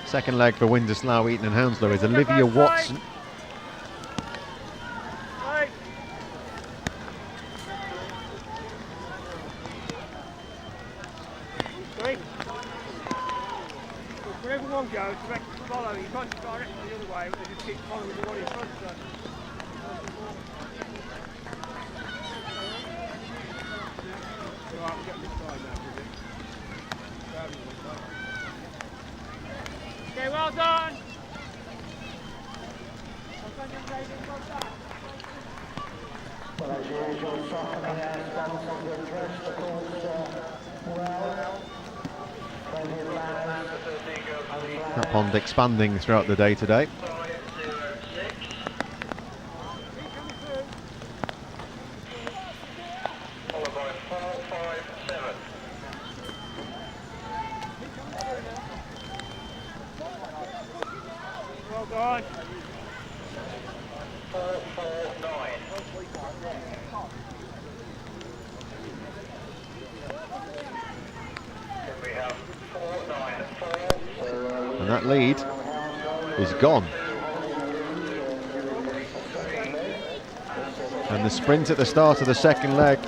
Second leg for Windsor, Slough, Eton and Hounslow is Olivia Watson. Right. Three. Wherever one goes, direct follow. You can't direct the other way, but they just keep following the one in front. So. Right, we'll get this side now, is it? Okay, well done. Well, as usual, Saucony has sponsored the dress, of course, well. Plenty of lads. That pond expanding throughout the day today. Followed by 457. Well done. 449. Then we have 494. And that lead is gone. And the sprint at the start of the second leg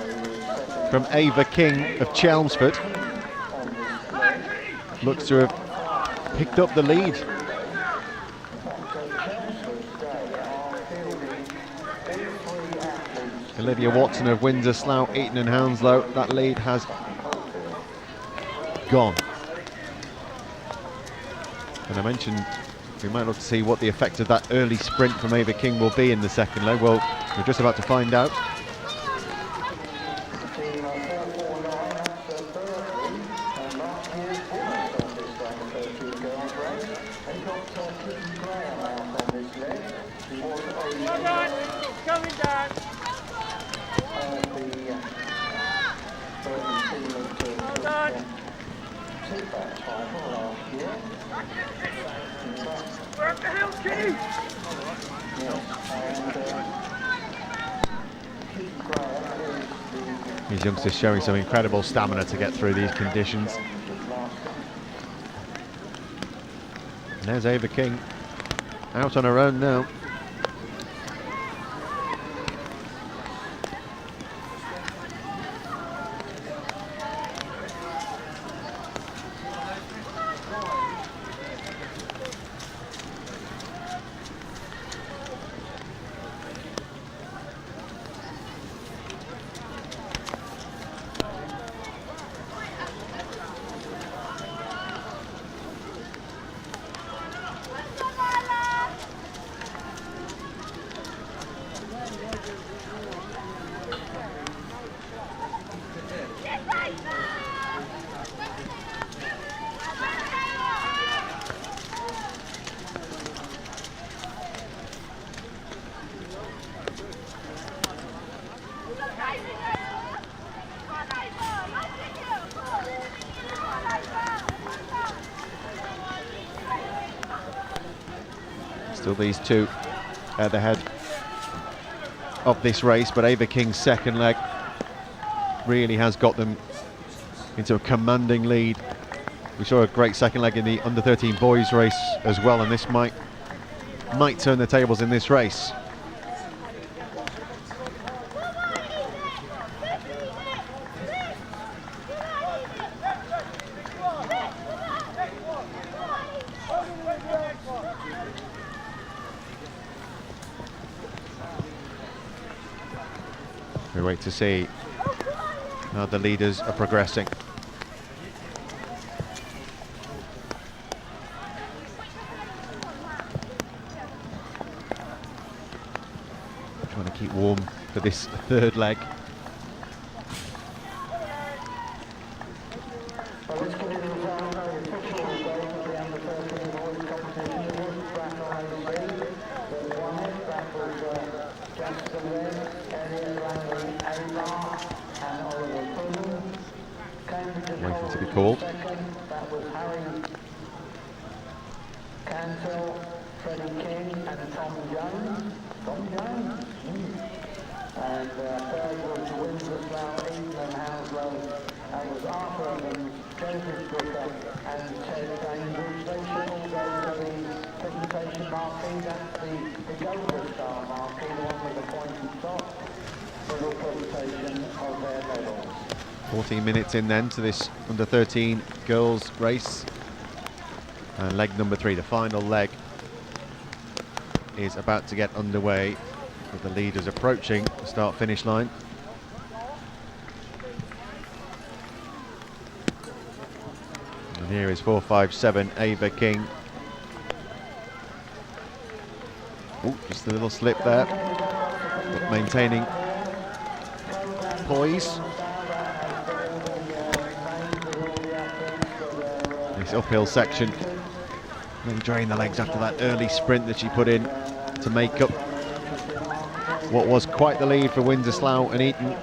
from Ava King of Chelmsford looks to have picked up the lead. Olivia Watson of Windsor, Slough, Eton and Hounslow, that lead has gone. And I mentioned we might look to see what the effect of that early sprint from Ava King will be in the second leg. Well, we're just about to find out. Well done. It's coming down. Well done. Work the hill, Kitty. These youngsters showing some incredible stamina to get through these conditions. And there's Ava King out on her own now. Still these two at the head of this race, but Ava King's second leg really has got them into a commanding lead. We saw a great second leg in the under-13 boys race as well, and this might turn the tables in this race. We wait to see how the leaders are progressing. Trying to keep warm for this third leg. Waiting to be called. That was Harry Cantor, Freddie King and Tom Jones. Tom Jones? And third was Windsor Slough, England, Hounslow. That was Arthur Evans, Joseph Brooker and Ted Bainbridge. They should all go to the presentation marquee. That's the Gold Star marquee, the one with the pointed top, for the presentation of their medals. 14 minutes in then to this under-13 girls race. And leg number 3, the final leg, is about to get underway with the leaders approaching the start-finish line. And here is 4.57 Ava King. Oh, just a little slip there, but maintaining poise. This uphill section, then drain the legs after that early sprint that she put in to make up what was quite the lead for Windsor, Slough and Eton.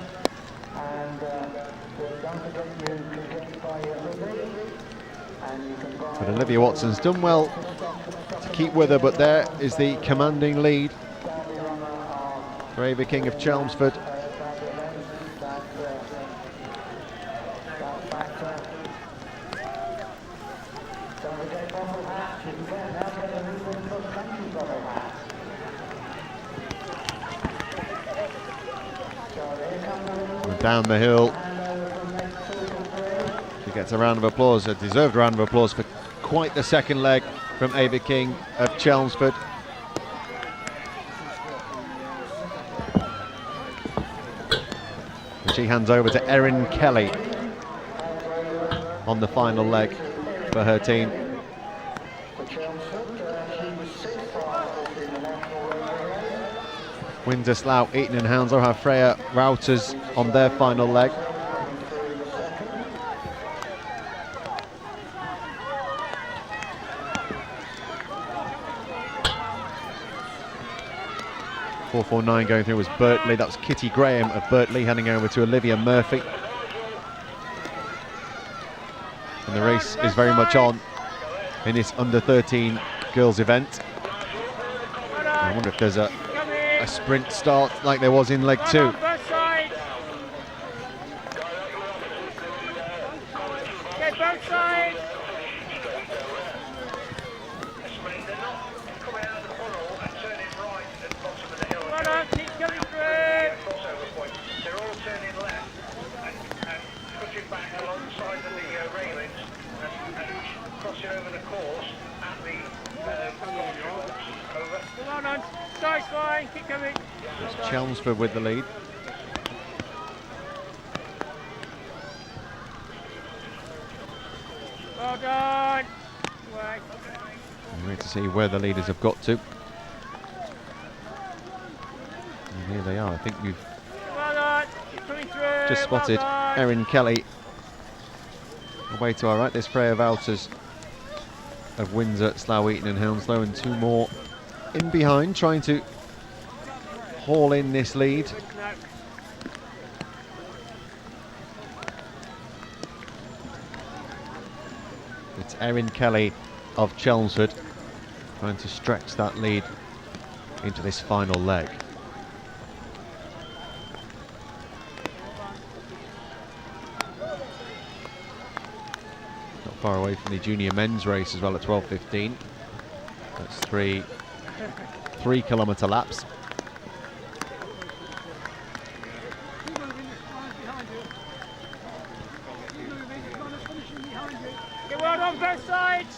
But Olivia Watson's done well to keep with her, but there is the commanding lead for Ava King of Chelmsford. Down the hill, she gets a round of applause, a deserved round of applause for quite the second leg from Ava King of Chelmsford. And she hands over to Erin Kelly on the final leg for her team. Windsor, Slough, Eton and Hounslow have Freya Routers on their final leg. .449 going through was Bertley. That was Kitty Graham of Bertley handing over to Olivia Murphy. And the race is very much on in this under-13 girls event. I wonder if there's a sprint start like there was in leg 2. Get both sides. Well done, keep coming through. They're all turning left and pushing back alongside the railings and crossing over the course at the over. Come on, side's fine, keep coming. It's Chelmsford with the lead. Well done. Right. We wait to see where the leaders have got to. And here they are. I think we've Well done. Keep coming through. just spotted Well done. Erin Kelly away to our right. There's Freya Wouters of Windsor, Slough, Eton and Hounslow, and two more in behind trying to haul in this lead. No. It's Erin Kelly of Chelmsford trying to stretch that lead into this final leg. Not far away from the junior men's race as well at 12:15. That's three 3-kilometre laps. Get well on both sides.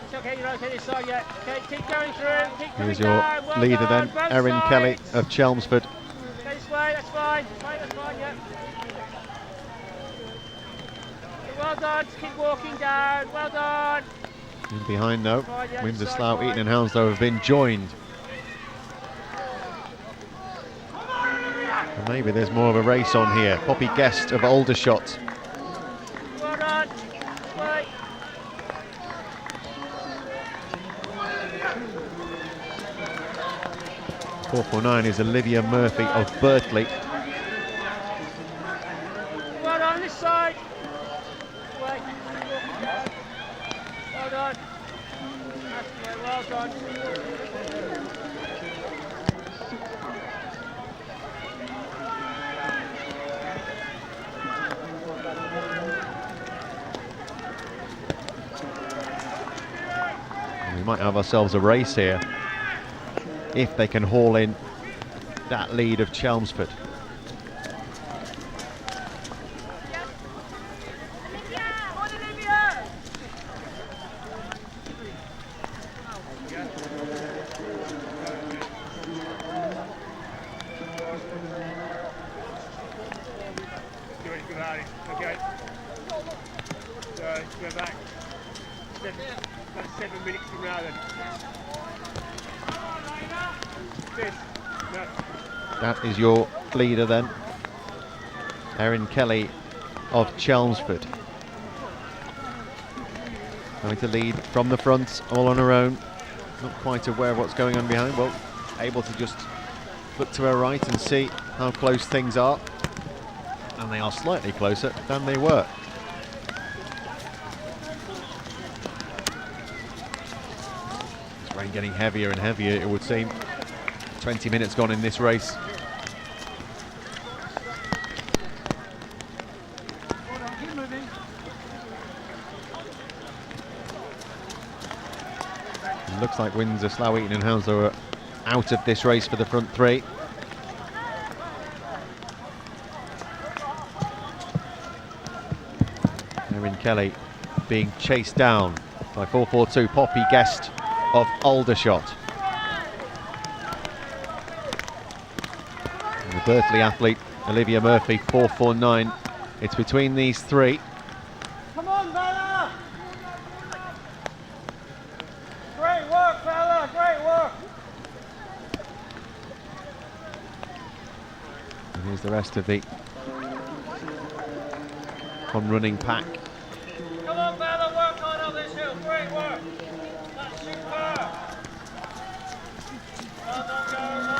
It's okay, you're okay this side yet. Okay, keep going through. Keep coming Here's your down. Well leader done, then, both Erin Kelly sides. of Chelmsford. Okay, this way, that's fine. That's fine, yeah. Well done, just keep walking down. Well done. In behind now, Fine, yeah, Windsor, side, Slough, fine. Eton and Hounslow have been joined. And maybe there's more of a race on here. Poppy Guest of Aldershot. Well done. This way. .449 is Olivia Murphy of Berkeley. Well done, this side. This way. Well done. That's the way, well done. We might have ourselves a race here if they can haul in that lead of Chelmsford. Okay. So, go back. That's 7 minutes from now then. This. No. That is your leader then, Erin Kelly of Chelmsford. Going to lead from the front, all on her own. Not quite aware of what's going on behind. Well, able to just look to her right and see how close things are. And they are slightly closer than they were. It's rain getting heavier and heavier, it would seem. 20 minutes gone in this race. It looks like Windsor, Slough, Eton and Hounslow are out of this race for the front three. Erin Kelly being chased down by 442 Poppy Guest of Aldershot. And the Berkeley athlete Olivia Murphy 449. It's between these three. Come on, Bella! Great work, Bella! Great work! And here's the rest of the on-running pack. Come on, Bella, work hard up this hill. Great work. That's superb. Well done, girls.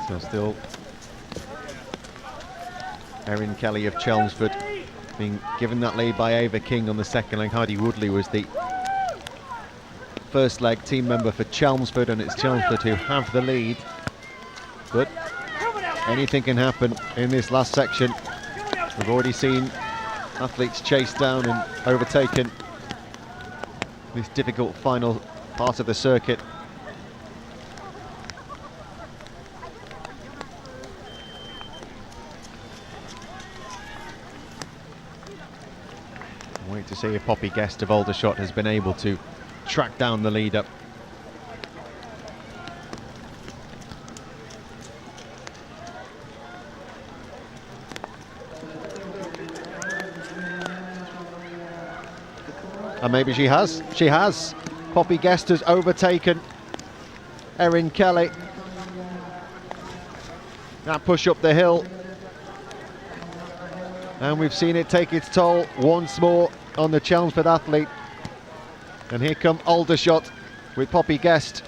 So still Erin Kelly of Chelmsford being given that lead by Ava King on the second leg. Heidi Woodley was the first leg team member for Chelmsford, and it's Chelmsford who have the lead. But anything can happen in this last section. We've already seen athletes chased down and overtaken this difficult final part of the circuit. Wait to see if Poppy Guest of Aldershot has been able to track down the leader. And maybe she has. She has. Poppy Guest has overtaken Erin Kelly. That push up the hill And we've seen it take its toll once more on the Chelmsford athlete. And here come Aldershot with Poppy Guest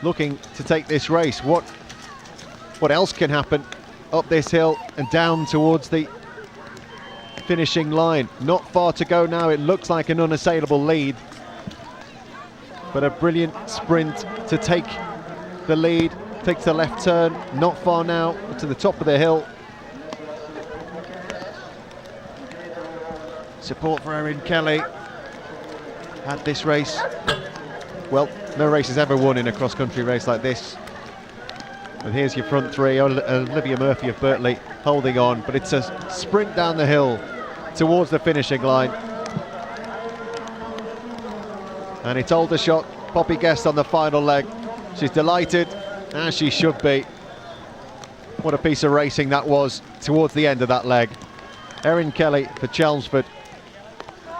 looking to take this race. What else can happen up this hill and down towards the finishing line? Not far to go now. It looks like an unassailable lead, but a brilliant sprint to take the lead. Takes the left turn, not far now to the top of the hill. Support for Erin Kelly. Had this race, well, no race has ever won in a cross-country race like this. And here's your front three. Olivia Murphy of Birtley holding on, but it's a sprint down the hill towards the finishing line. And it's Aldershot, Poppy Guest on the final leg. She's delighted, as she should be. What a piece of racing that was towards the end of that leg. Erin Kelly for Chelmsford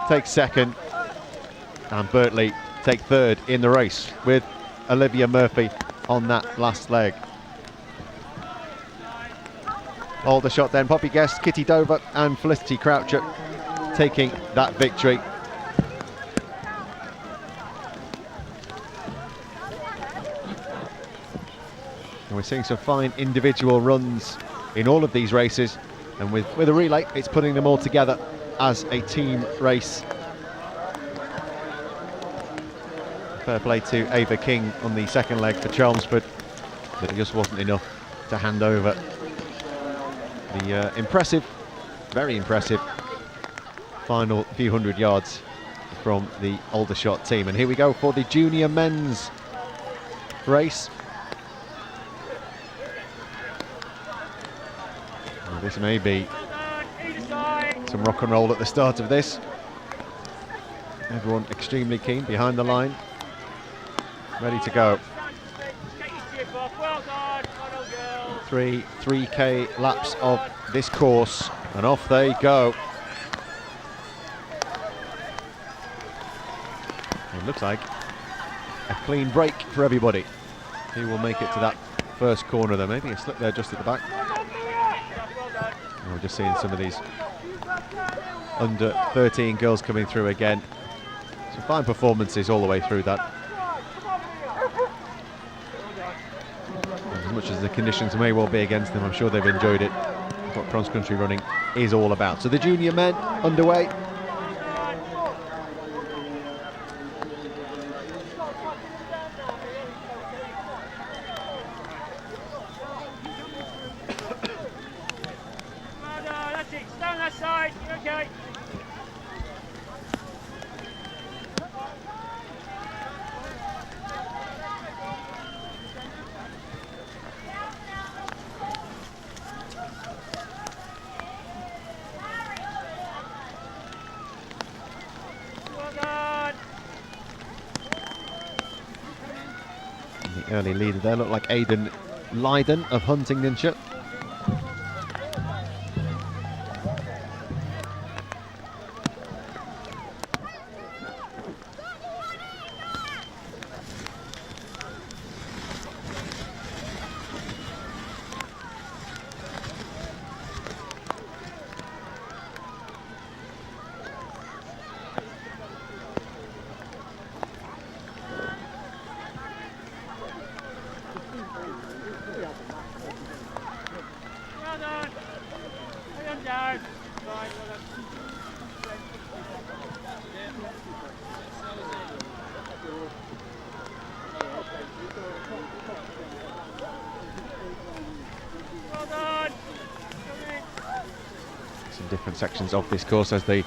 takes second, and Birtley take third in the race, with Olivia Murphy on that last leg. Aldershot then, Poppy Guest, Kitty Dover and Felicity Croucher taking that victory. And we're seeing some fine individual runs in all of these races, and with a relay, it's putting them all together as a team race. Fair play to Ava King on the second leg for Chelmsford, but it just wasn't enough to hand over the impressive, very impressive final few hundred yards from the Aldershot team. And here we go for the junior men's race. Well, this may be some rock and roll at the start of this. Everyone extremely keen behind the line, ready to go. 3K laps of this course, and off they go. It looks like a clean break for everybody. Who will make it to that first corner there? Maybe a slip there just at the back. And we're just seeing some of these under 13 girls coming through again. Some fine performances all the way through that. As much as the conditions may well be against them, I'm sure they've enjoyed it. What cross-country running is all about. So the junior men underway. That's it, stay on that side, you're okay. The early leader there looked like Aidan Lydon of Huntingdonshire. Well done. Hang on down. Right, well done. Well done. Some different sections of this course as they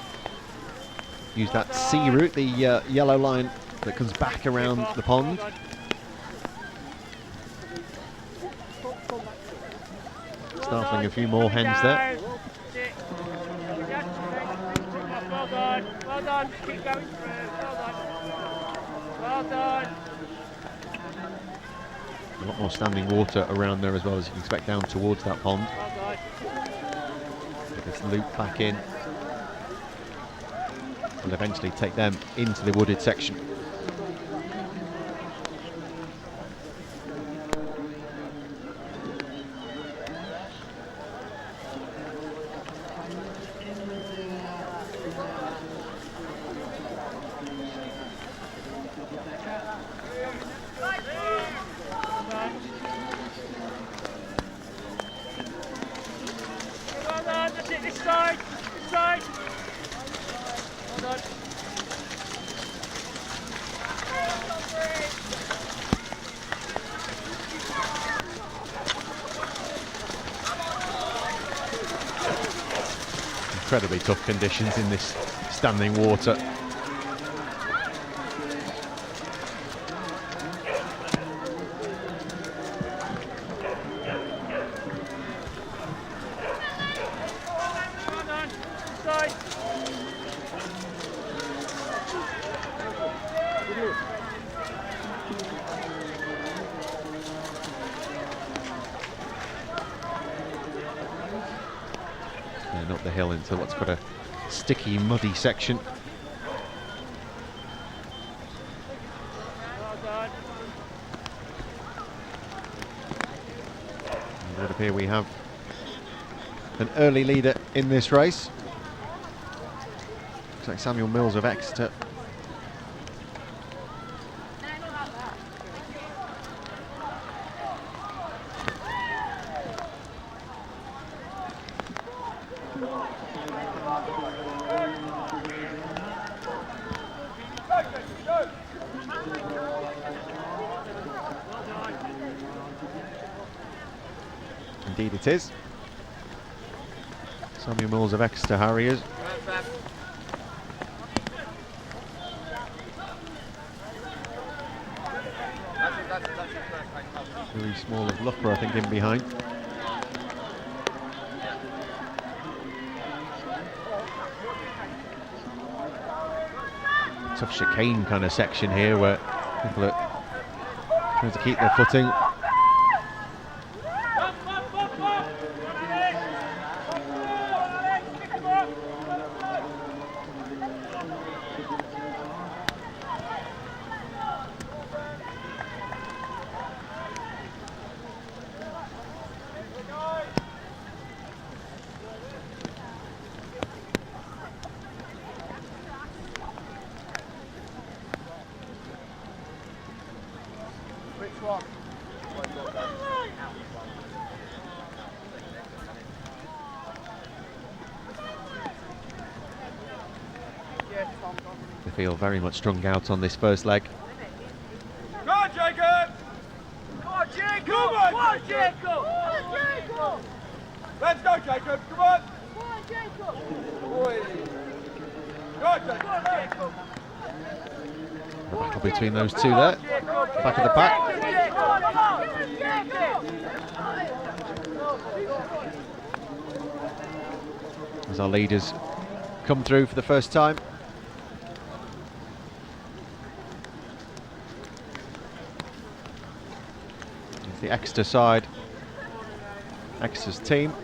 use that C route, the yellow line that comes back around the pond. Startling a few more hens there. Well done. Well done. Keep going through. Well done. Well done. A lot more standing water around there as well, as you can expect down towards that pond. Well done. Get this loop back in. And eventually take them into the wooded section. incredibly tough conditions in this standing water. And up the hill into what's got a sticky, muddy section. It would appear we have an early leader in this race. Looks like Samuel Mills of Exeter. Indeed it is. Samuel Mills of Exeter Harriers. Very small of Loughborough, I think, in behind. Tough chicane kind of section here where people are trying to keep their footing. They feel very much strung out on this first leg. Go on, Jacob! Come on, Jacob! Come on, Jacob! Come on, Jacob! Let's go, Jacob! Come on! Come on, Jacob! Boy. Go on, Jacob! The battle between those two there. Back of the pack. As our leaders come through for the first time. It's the Exeter side. Exeter's team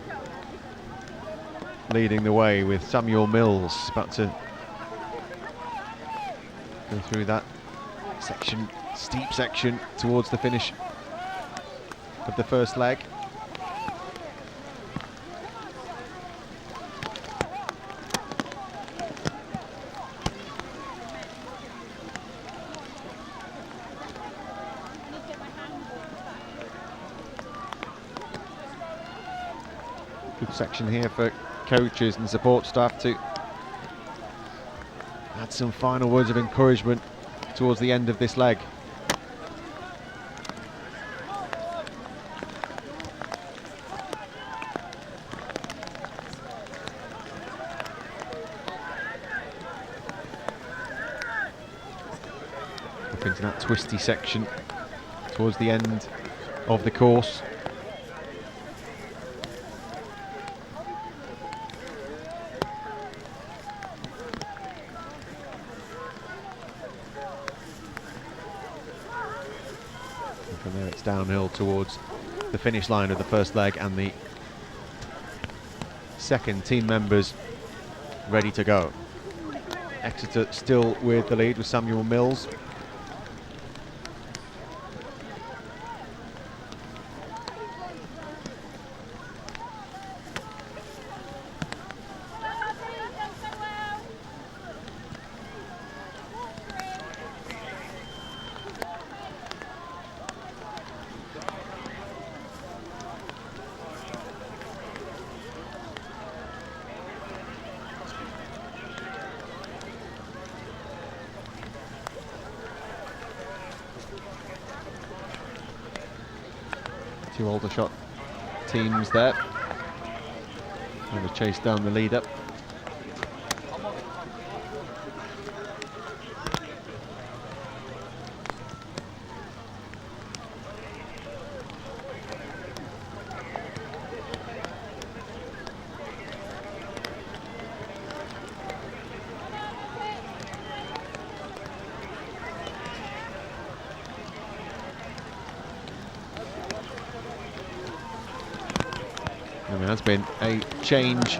leading the way with Samuel Mills about to go through that section, steep section towards the finish of the first leg. Good section here for coaches and support staff to add some final words of encouragement towards the end of this leg. Up into that twisty section towards the end of the course. From there it's downhill towards the finish line of the first leg, and the second team members ready to go. Exeter still with the lead with Samuel Mills. Two Aldershot teams there. Trying to chase down the leader. And there has been a change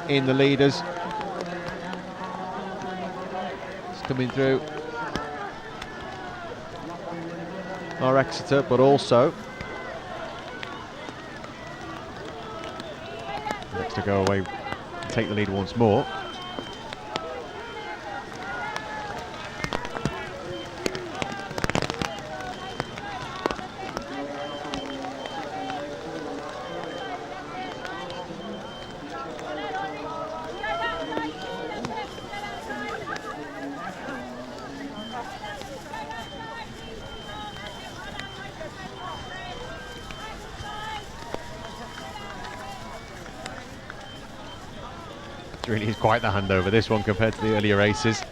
in the leaders. It's coming through our Exeter, but also next to go away and take the lead once more. Really is quite the handover, this one, compared to the earlier races.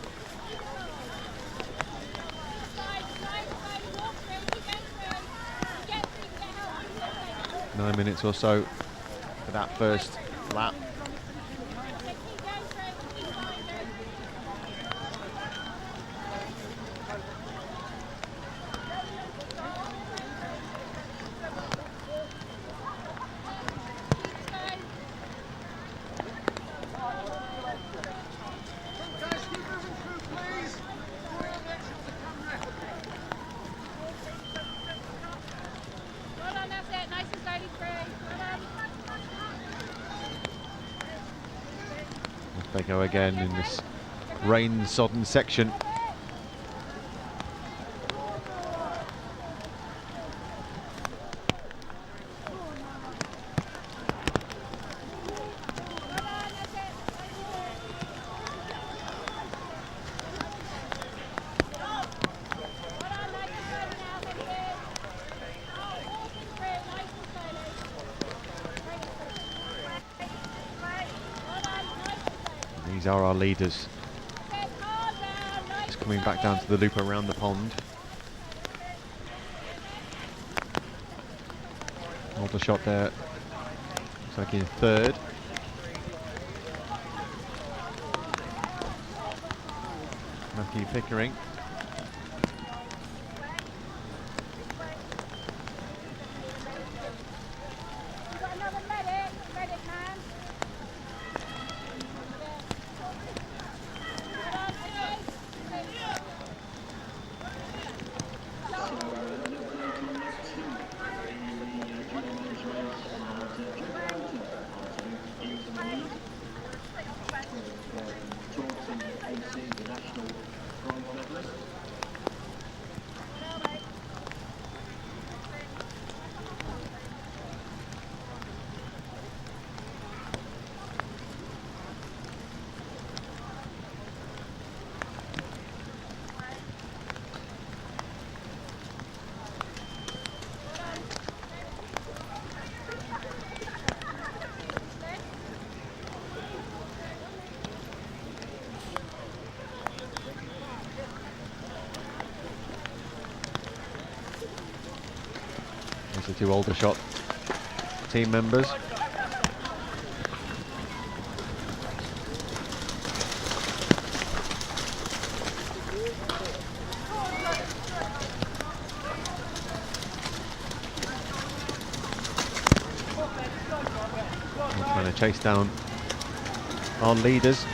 Nine minutes or so for that first lap. They go again in this rain-sodden section. These are our leaders. Just coming back down to the loop around the pond. Aldershot there, looks like in third. Matthew Pickering. The two Aldershot team members. We're trying to chase down our leaders.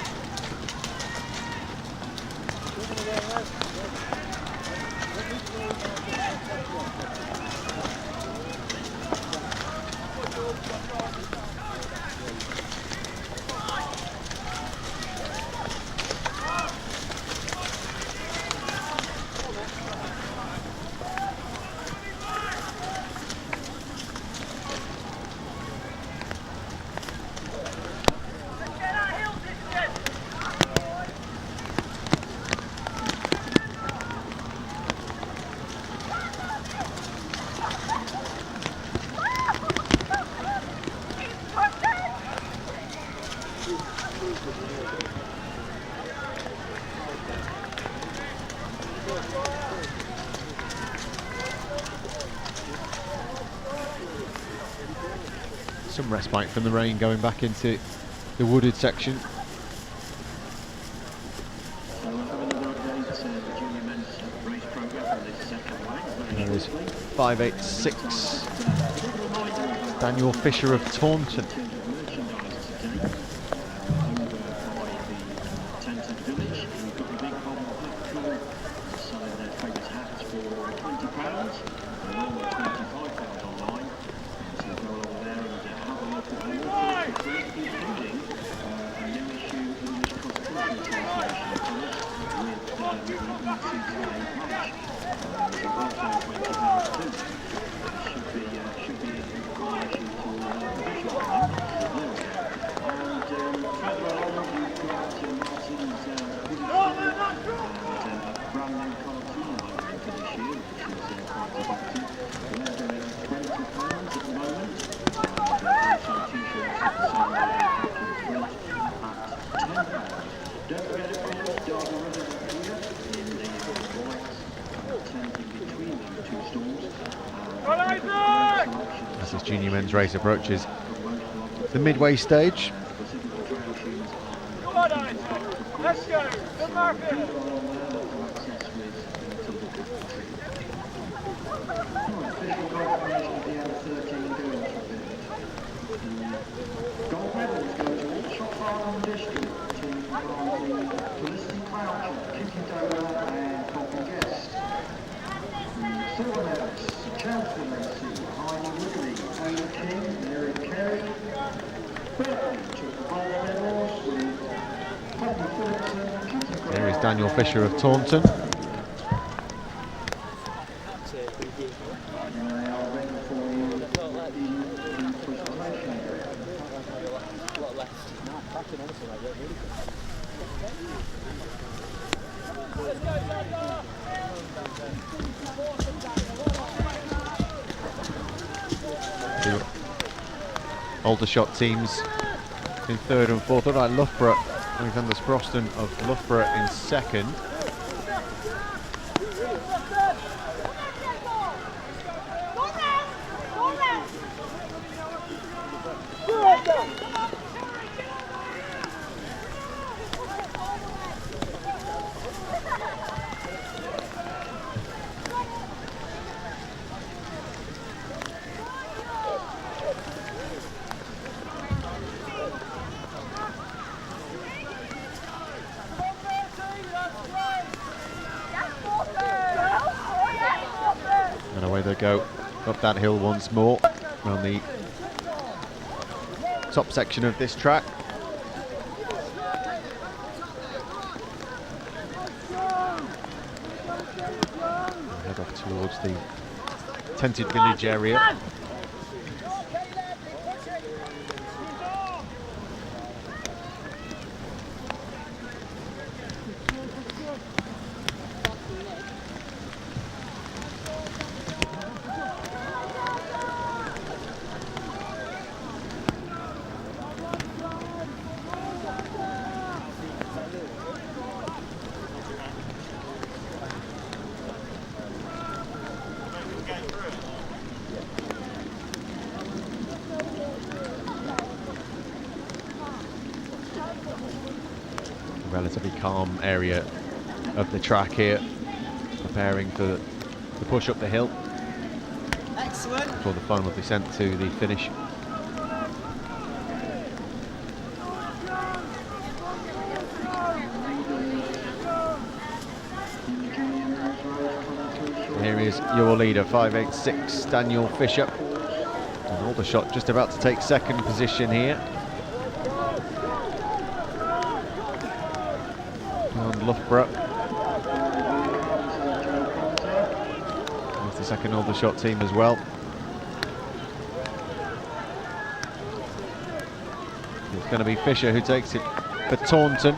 Some respite from the rain going back into the wooded section. There is 586 Daniel Fisher of Taunton. As this junior men's race approaches the midway stage. Come on, let's go. Good market. Gold medals go to Ultra Farm District to Felicity Crouch, Kiki Dola and Colton Guest. Silver medals, Chelsea Lacey, Heidi Woodley, Taylor King, Mary Carey. Berkeley took the gold medals with Poppy Phillipson, Kitty Brown. There is Daniel Fisher of Taunton. The older shot teams in third and fourth. All right, Loughborough, Alexander Sproston of Loughborough in second. And away they go up that hill once more around the top section of this track. Head off towards the tented village area. Relatively calm area of the track here, preparing for the push up the hill. Excellent. Before the final descent to the finish. Here is your leader, 586, Daniel Fisher. And Aldershot just about to take second position here. And Loughborough with the second Aldershot team as well. It's going to be Fisher who takes it for Taunton.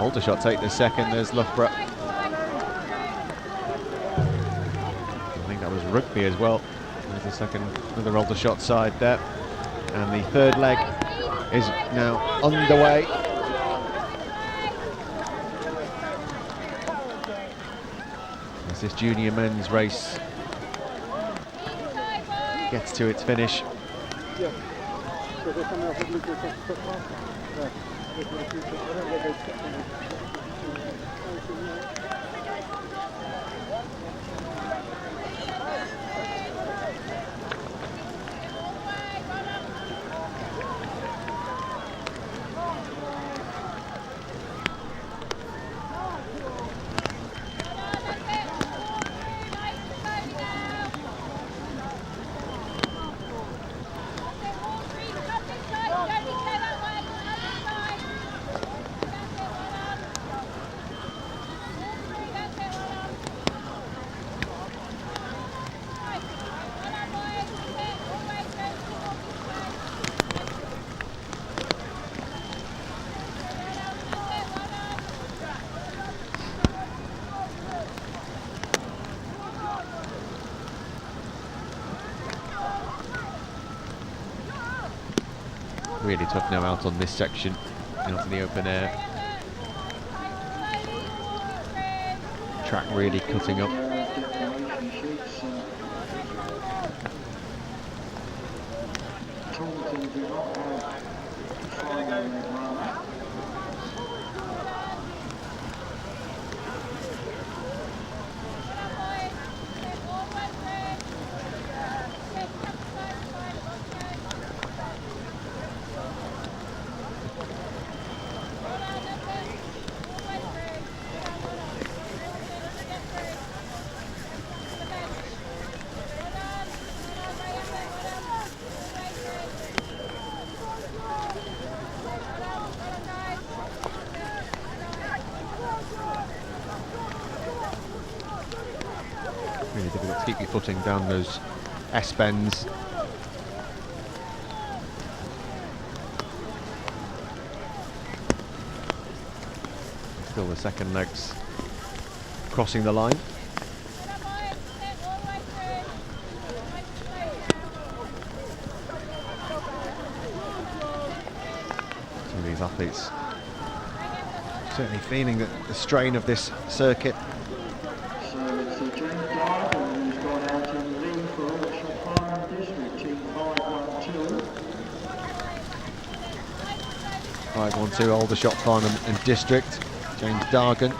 Aldershot take the second, there's Loughborough. I think that was Rugby as well. There's the second, another Aldershot side there. And the third leg is now underway. As this junior men's race gets to its finish. Really tough now out on this section, out in the open air. Track really cutting up. Really difficult to keep your footing down those S-bends. Still the second legs crossing the line. Some of these athletes certainly feeling the strain of this circuit. Five 1-2 Aldershot Farm and District. James Dargan.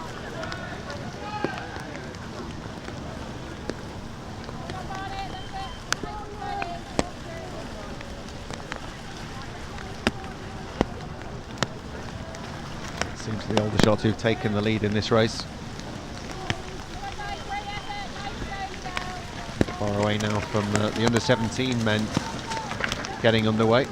It seems to the Aldershot who've taken the lead in this race. Far away now from the under-17 men getting underway.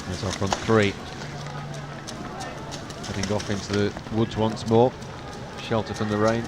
There's our front three. Heading off into the woods once more, shelter from the rain.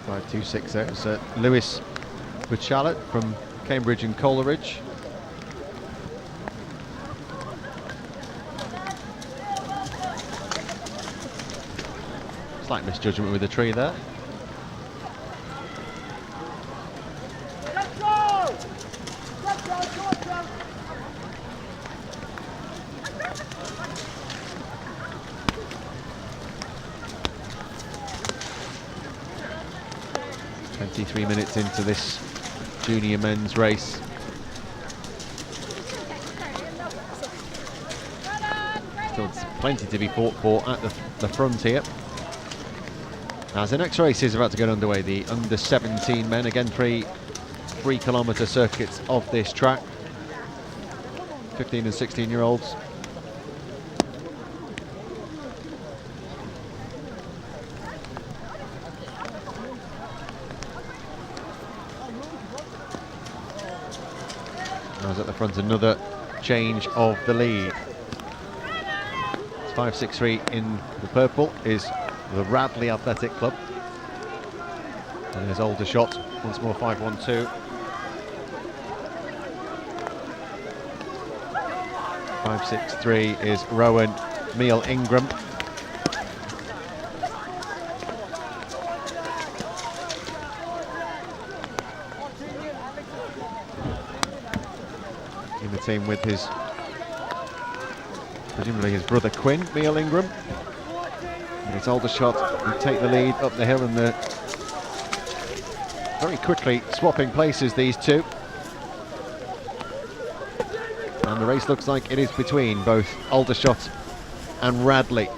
.526 there. It's Lewis Buchalet from Cambridge and Coleridge. Slight misjudgment with the tree there. Let's go! Let's go, let's go! 23 minutes into this junior men's race. Still plenty to be fought for at the front here. As the next race is about to get underway, the under-17 men, again 3 kilometre circuits of this track. 15 and 16-year-olds. As at the front, another change of the lead. It's 563 in the purple is the Radley Athletic Club. And there's Aldershot, once more 512. 563 is Rowan Meal Ingram. in the team with his, presumably his brother Quinn, Neil Ingram. And it's Aldershot who take the lead up the hill, and the very quickly swapping places, these two. And the race looks like it is between both Aldershot and Radley.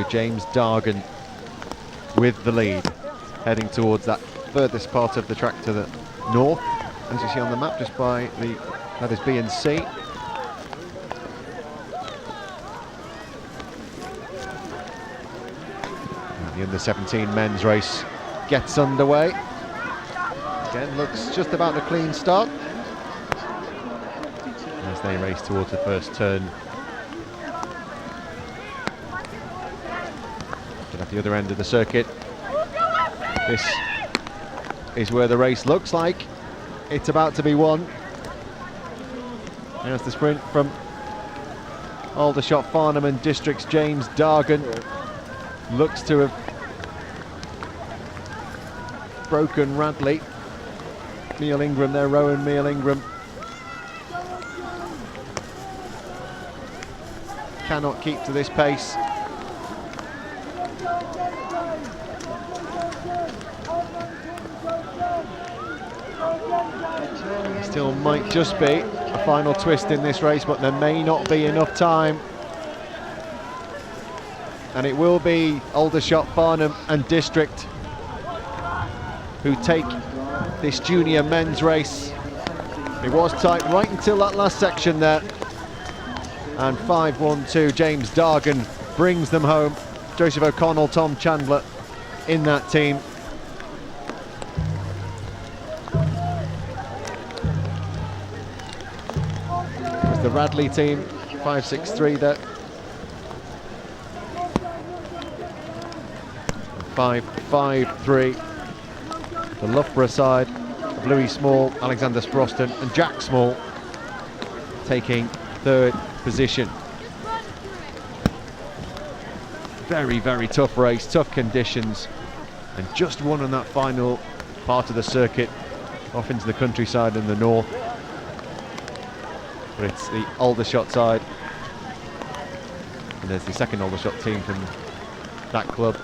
James Dargan with the lead, heading towards that furthest part of the track to the north, as you see on the map, just by the, that is B and C. And the under-17 men's race gets underway. Again, looks just about a clean start as they race towards the first turn. At the other end of the circuit, this is where the race looks like it's about to be won. There's the sprint from Aldershot, Farnham and District's James Dargan. Looks to have broken Radley. Neil Ingram there, Rowan Neil Ingram. Cannot keep to this pace. Still might just be a final twist in this race, but there may not be enough time. And it will be Aldershot, Farnham and District who take this junior men's race. It was tight right until that last section there. And 5-1-2, James Dargan brings them home. Joseph O'Connell, Tom Chandler in that team. The Radley team, 5-6-3 there. 5-5-3. The Loughborough side of Louis Small, Alexander Sproston and Jack Small taking third position. Very, very tough race, tough conditions, and just won on that final part of the circuit off into the countryside in the north. But it's the Aldershot side, and there's the second Aldershot team from that club,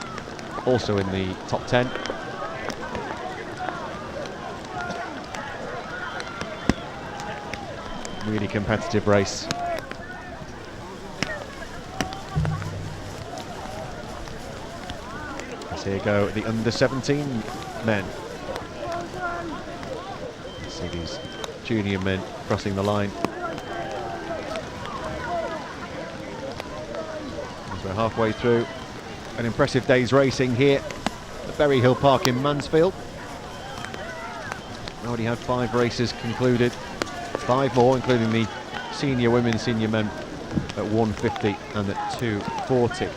also in the top 10. Really competitive race. As here go the under-17 men. See these junior men crossing the line. We're halfway through an impressive day's racing here at Berry Hill Park in Mansfield. Already had 5 races concluded, 5 more including the senior women, senior men at 150 and at 240.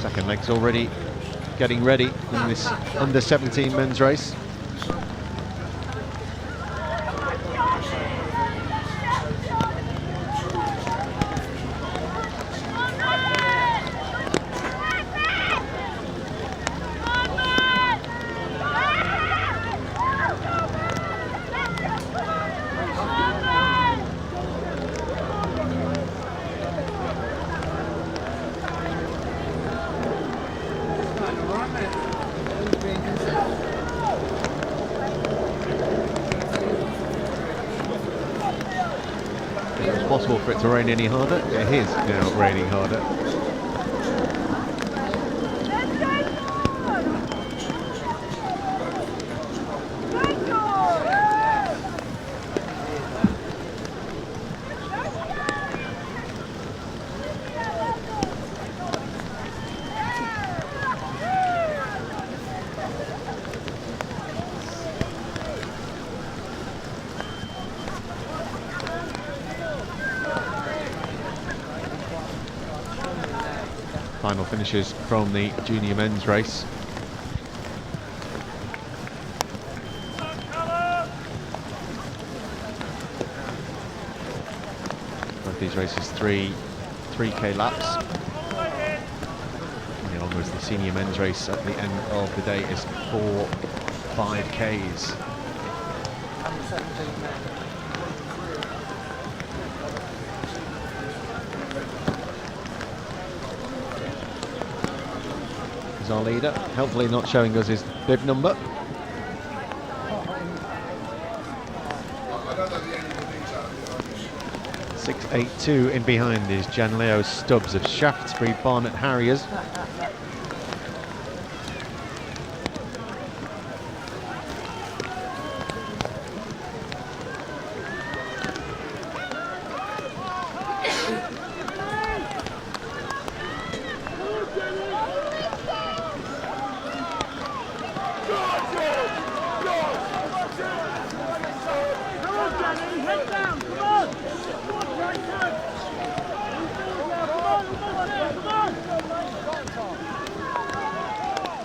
Second leg's already getting ready in this under 17 men's race. It's possible for it to rain any harder. It is now raining harder. Final finishes from the junior men's race. Both these races 3K laps. And along with the senior men's race at the end of the day is 4 5Ks. Our leader, helpfully not showing us his bib number. .682 in behind is Janleo Stubbs of Shaftesbury Barnet Harriers.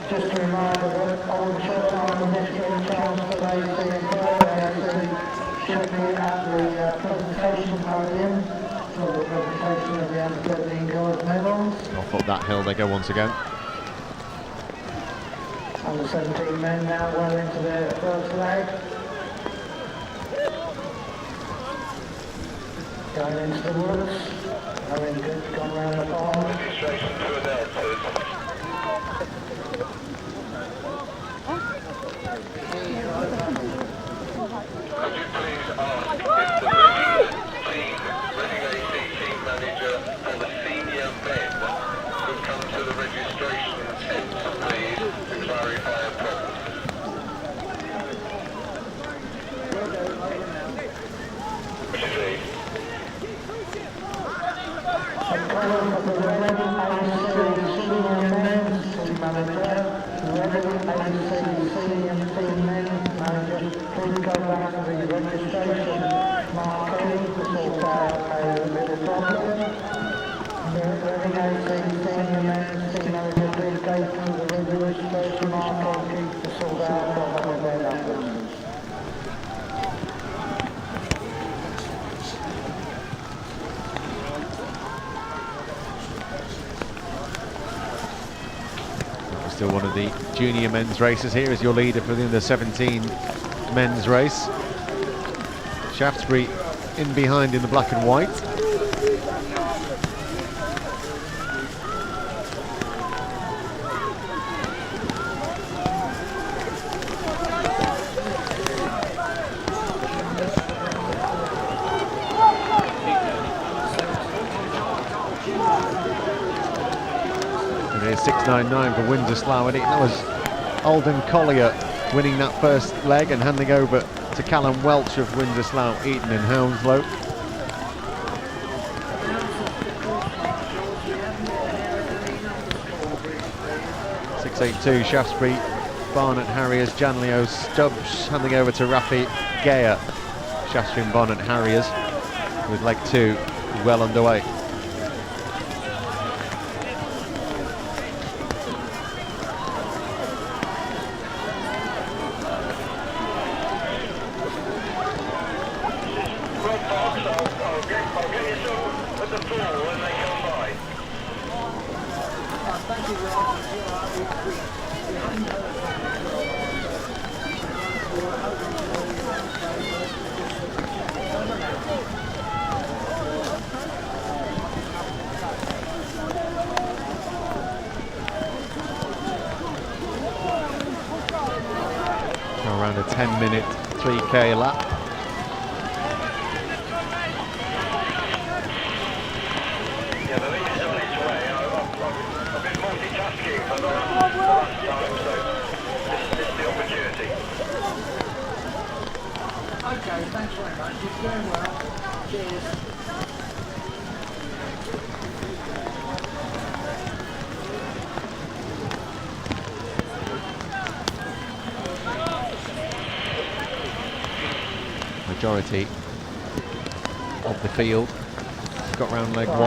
Just a reminder that on short time the next game chance for racing and should be at the presentation podium for the presentation of the under-13 gold medals. Off up that hill they go once again. Under-17 men now well into their first leg. Going into the woods, having good gone round the pond. Registration to announcers. Could you please ask if the Reading AC team manager and the senior men could come to the registration tent, please, to clarify a problem. Still one of the junior men's races. Here is your leader for the under-17 men's race. Shaftesbury in behind in the black and white. And here's 699 for Windsor Slough, and that was Alden Collier winning that first leg and handing over to Callum Welch of Windsor, Slough, Eton and Hounslow. 6.82 Shaftesbury, Barnet Harriers, Janleo Stubbs handing over to Rafi Geyer. Shaftesbury and Barnet Harriers with leg 2 well underway. Around a 10-minute 3K lap. Yeah, the lead is on its way. I've been multitasking for the last time, so this is the opportunity. Okay, thanks very much. You're doing well. Cheers. Majority of the field got round leg 1.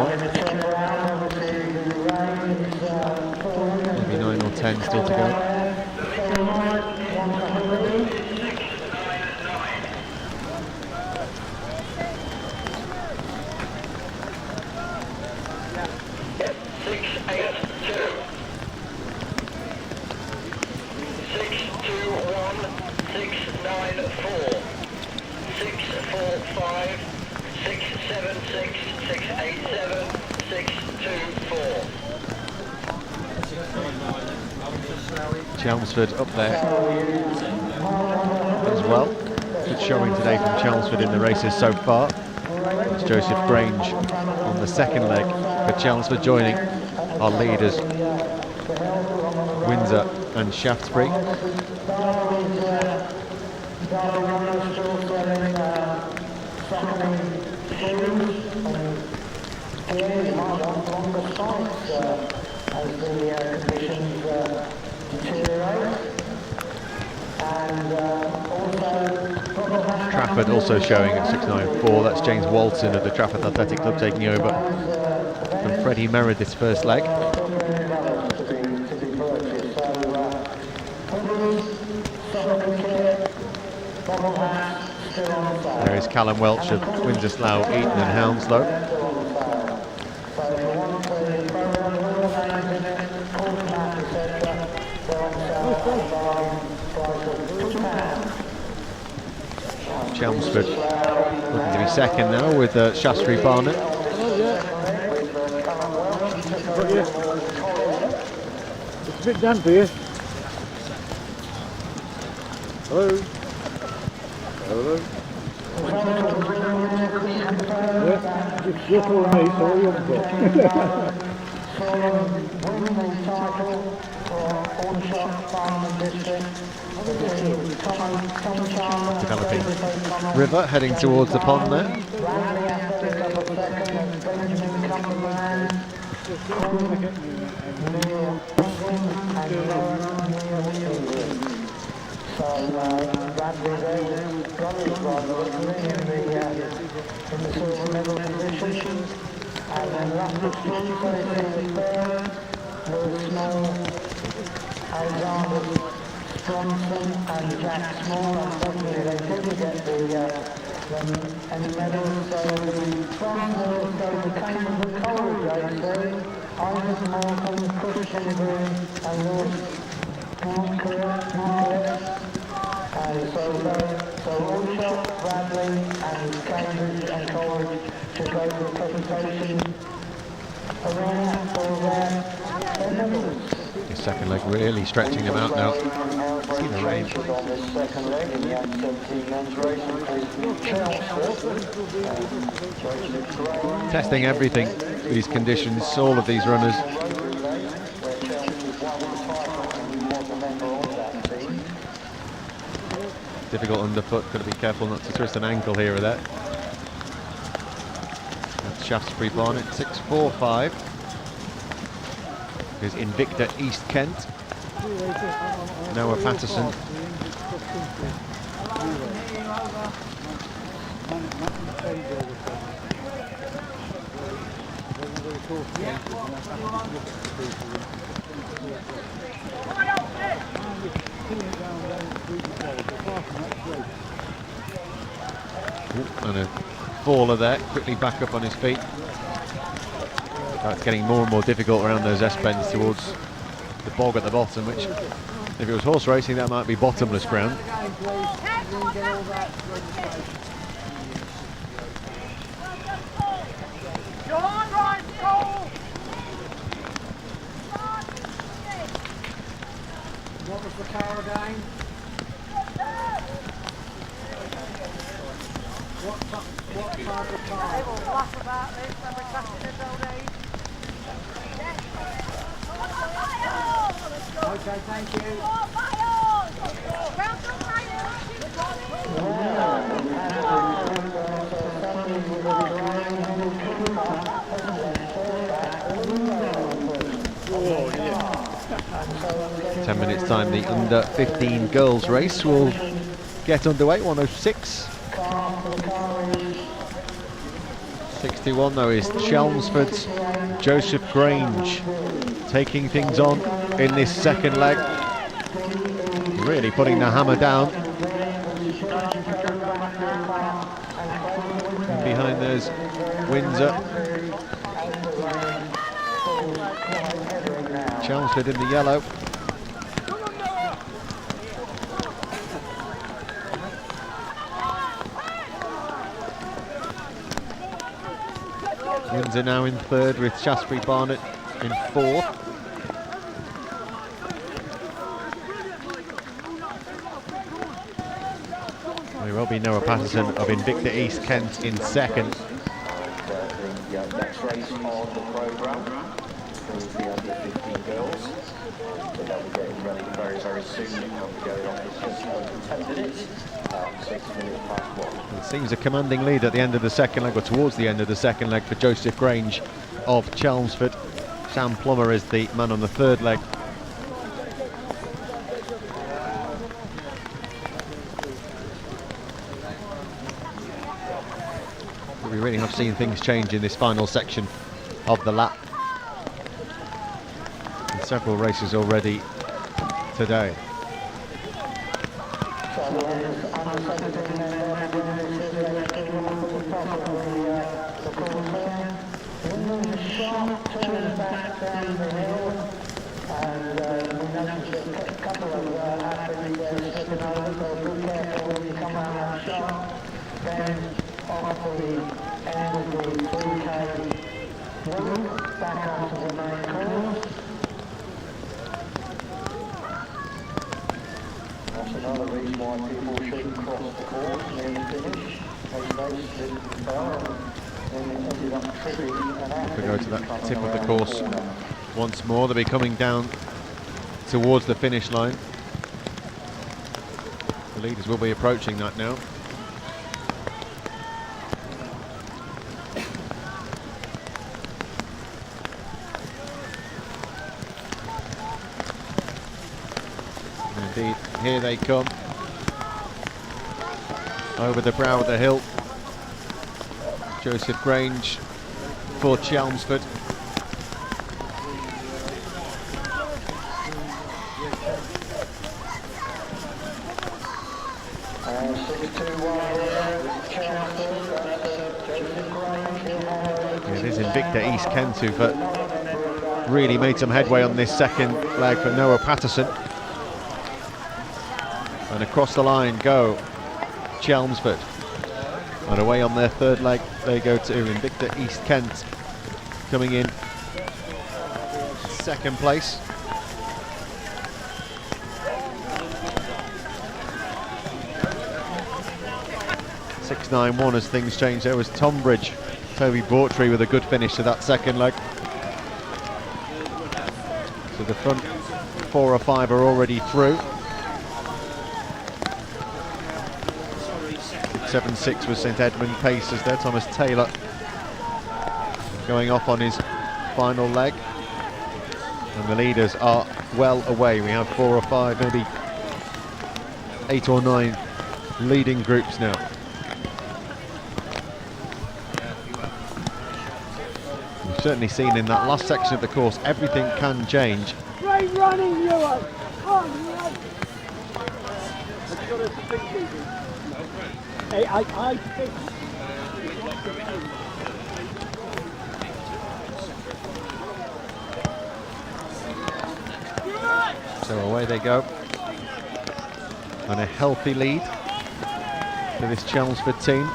Maybe 9 or 10 still to go. Chelmsford up there as well. Good showing today from Chelmsford in the races so far. It's Joseph Grange on the second leg for Chelmsford joining our leaders Windsor and Shaftesbury. As the conditions deteriorate, and also Trafford also showing at 6.94. That's James Walton of the Trafford Athletic Club taking over from Freddie Meredith's first leg. There is Callum Welch of Windsor, Slough, Eton and Hounslow. Chelmsford looking to be second now with Shaftesbury Barnet. It's a bit damp here. Hello? Hello? Yeah, you're calling me, so you haven't got. Developing River heading towards the pond there. Johnson and Jack Small, unfortunately they didn't get any medals, so the bronze medals go to Cambridge College, JC, Isaac Morton, Christian Green and Lewis Moncrief. And so Alshot, Bradley and Cambridge and College should go to a presentation arena for their medals. The second leg really stretching them out now. See the range. Testing everything, these conditions, all of these runners. Difficult underfoot, got to be careful not to twist an ankle here or there. That's Shaftesbury Barnet, 6.45. Is Invicta East Kent. Noah Patterson. And a faller there, quickly back up on his feet. It's getting more and more difficult around those S-bends towards the bog at the bottom, which, if it was horse racing, that might be bottomless ground. What was the car again? What type of car? They will laugh about this when we're catching this old age. Okay, thank you. Oh, yeah. 10 minutes time, the under 15 girls race will get underway. 106. 61 though is Chelmsford's Joseph Grange, taking things on in this second leg, really putting the hammer down. And behind there's Windsor. Chelmsford in the yellow. Windsor now in third with Shaftesbury Barnet in fourth. There will be Noah Patterson of Invicta East Kent in second. The next race on the programme is the under 15 girls. So they'll be getting ready very, very soon. They'll be going off in just over 10 minutes. 6 minutes past 1. It seems a commanding lead at the end of the second leg, or towards the end of the second leg, for Joseph Grange of Chelmsford. Sam Plummer is the man on the third leg. But we really have seen things change in this final section of the lap. And several races already today. That's another reason why people shouldn't cross the course near the finish. They didn't tell and ended up tripping and If we go to that tip of the course once more, they'll be coming down towards the finish line. The leaders will be approaching that now. Indeed, here they come over the brow of the hill. Joseph Grange for Chelmsford. It is Invicta East Kent who've really made some headway on this second leg for Noah Patterson. And across the line go Chelmsford. And away on their third leg they go to Invicta East Kent, coming in second place. .691 as things change. There was Tonbridge, Toby Bortree with a good finish to that second leg. So the front 4 or 5 are already through. 7.6 was St Edmund Pacers there. Thomas Taylor going off on his final leg. And the leaders are well away. We have 4 or 5, maybe 8 or 9 leading groups now. We've certainly seen in that last section of the course, everything can change. Great running, Ewan! I think. So away they go. And a healthy lead for this Chelmsford team.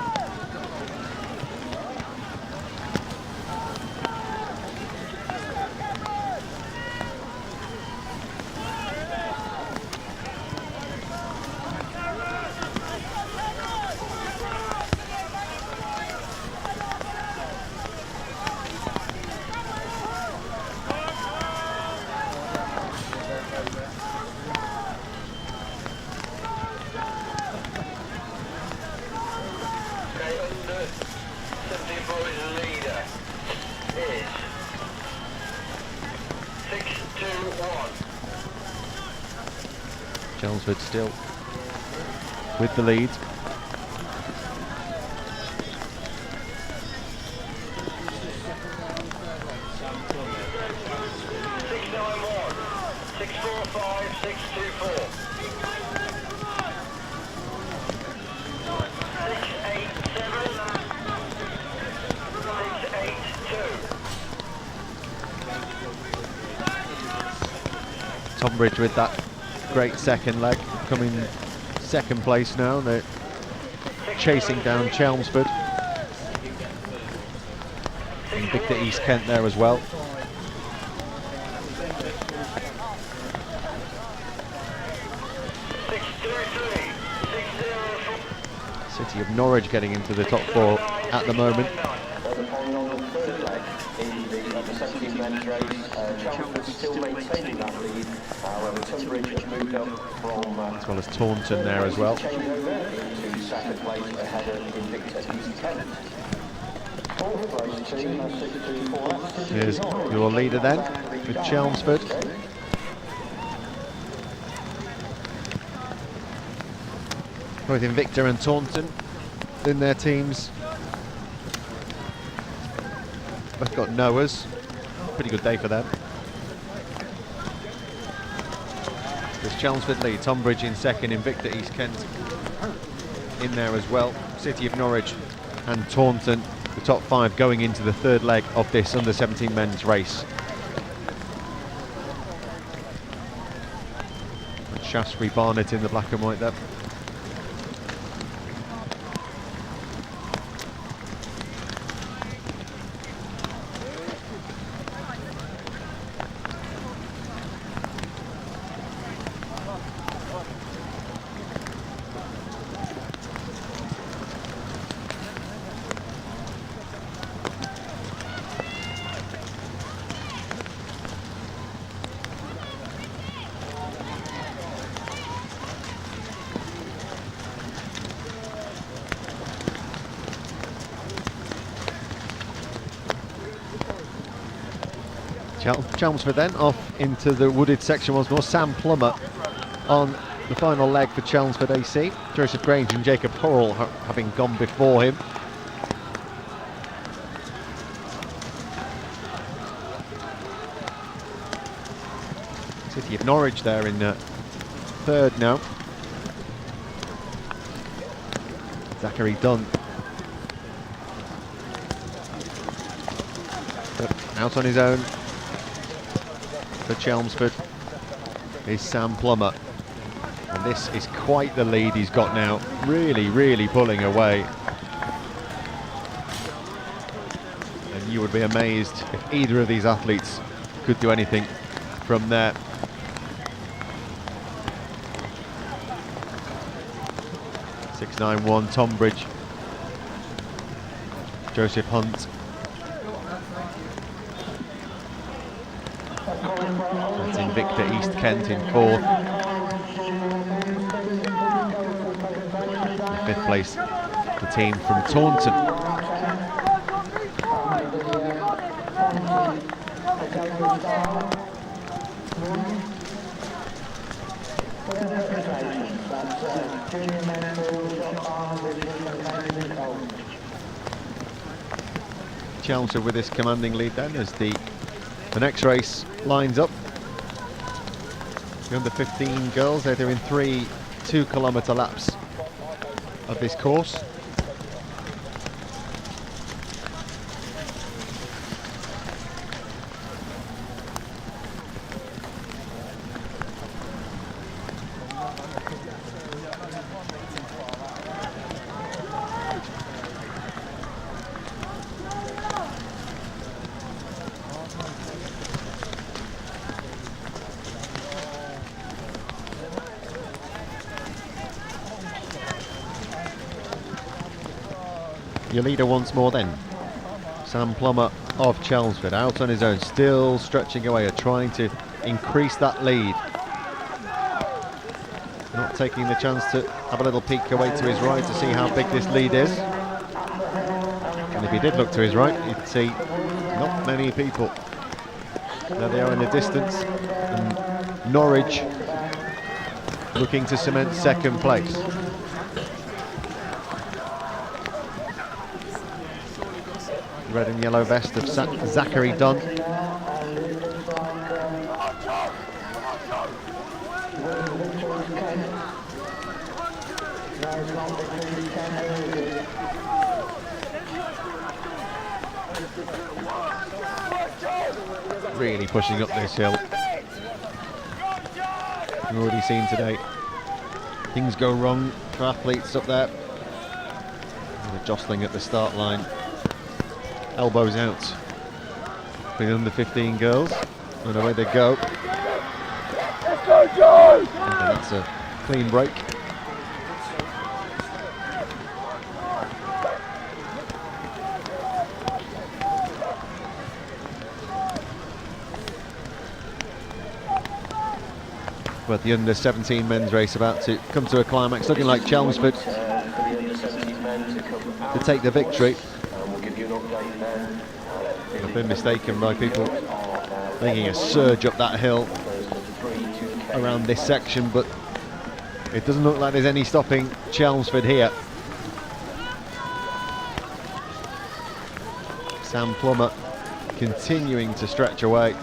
Chelmsford still with the lead. Tonbridge with that great second leg, coming second place now. They're chasing down Chelmsford. And Victor East Kent there as well. City of Norwich getting into the top 4 at the moment. Still maintaining that lead. However, Tonbridge has moved up from as well as Taunton there as well. Into second place ahead of Victor East Kent. Fourth place team has 6-2-4. Here's your leader then with Chelmsford. Both Invicta and Taunton in their teams. Both got Noahs. Pretty good day for them. There's Chelmsford lead, Tonbridge in second, Invicta East Kent in there as well. City of Norwich and Taunton, the top 5 going into the third leg of this under-17 men's race. Shaftesbury Barnet in the black and white there. Chelmsford then off into the wooded section once more. Sam Plummer on the final leg for Chelmsford AC. Joseph Grange and Jacob Hurrell having gone before him. City of Norwich there in third now. Zachary Dunn out on his own. For Chelmsford is Sam Plummer, and this is quite the lead he's got now, really pulling away, and you would be amazed if either of these athletes could do anything from there. .691 Tonbridge, Joseph Hunt. That's Invicta East Kent in fourth. In fifth place, team from Taunton. Chelmsford with this commanding lead then as the next race lines up. The under 15 girls, they're doing 3 2-kilometre laps of this course. Your leader once more then, Sam Plummer of Chelmsford, out on his own, still stretching away, trying to increase that lead. Not taking the chance to have a little peek away to his right to see how big this lead is. And if he did look to his right, you'd see not many people. There they are in the distance, and Norwich looking to cement second place. Red and yellow vest of Zachary Dunn. Really pushing up this hill. We've already seen today things go wrong for athletes up there. They're jostling at the start line. Elbows out for the under 15 girls, and away they go. Let's go, Joe! And that's a clean break. But the under 17 men's race about to come to a climax, looking like Chelmsford to take the victory. I've been mistaken by people making a surge up that hill around this section, but it doesn't look like there's any stopping Chelmsford here. Sam Plummer continuing to stretch away.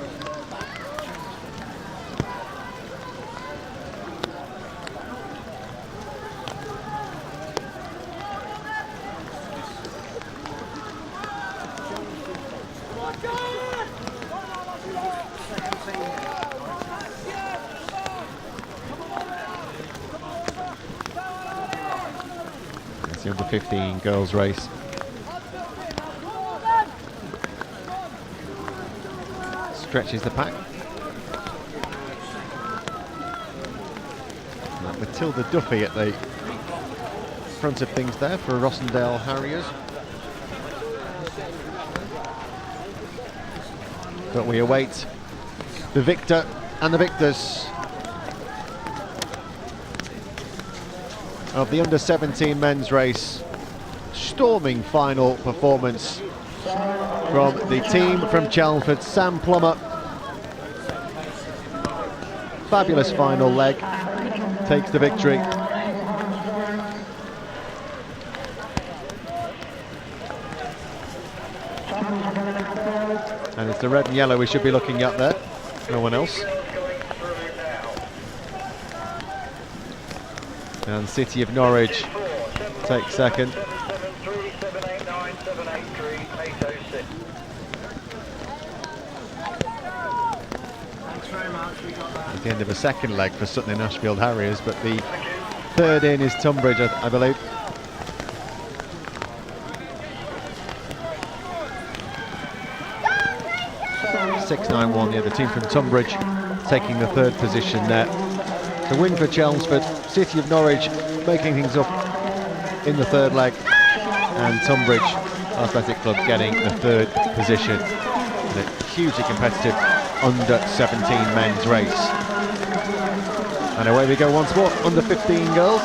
It's the under 15 girls race. Stretches the pack. Matilda Duffy at the front of things there for Rossendale Harriers. But we await the victor and the victors of the under 17 men's race. Storming final performance from the team from Chelmsford. Sam Plummer, fabulous final leg, takes the victory. And it's the red and yellow we should be looking at there, no one else. And City of Norwich takes second. At the end of a second leg for Sutton and Ashfield Harriers, but the third in is Tunbridge, I believe. .691, yeah, the team from Tunbridge taking the third position there. The win for Chelmsford, City of Norwich making things up in the third leg, and Tunbridge Athletic Club getting the third position in a hugely competitive under 17 men's race. And away we go once more, under 15 girls.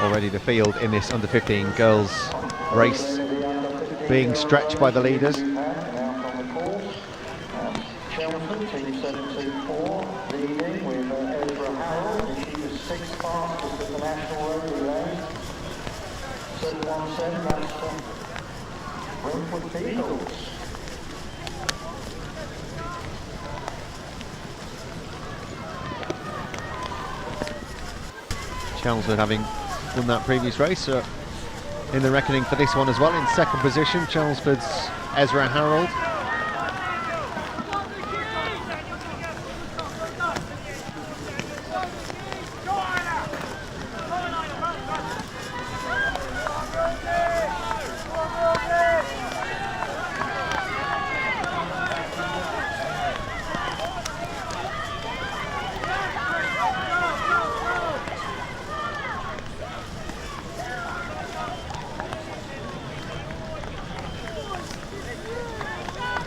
already the field in this under-15 girls race being stretched by the leaders. Chelmsford, team 724, leading with Ezra Harold. She was 6th fastest at the National Road Relay. 717, that's Brentwood Beagles. Chelmsford, having won that previous race, in the reckoning for this one as well. In second position, Chelmsford's Ezra Harold.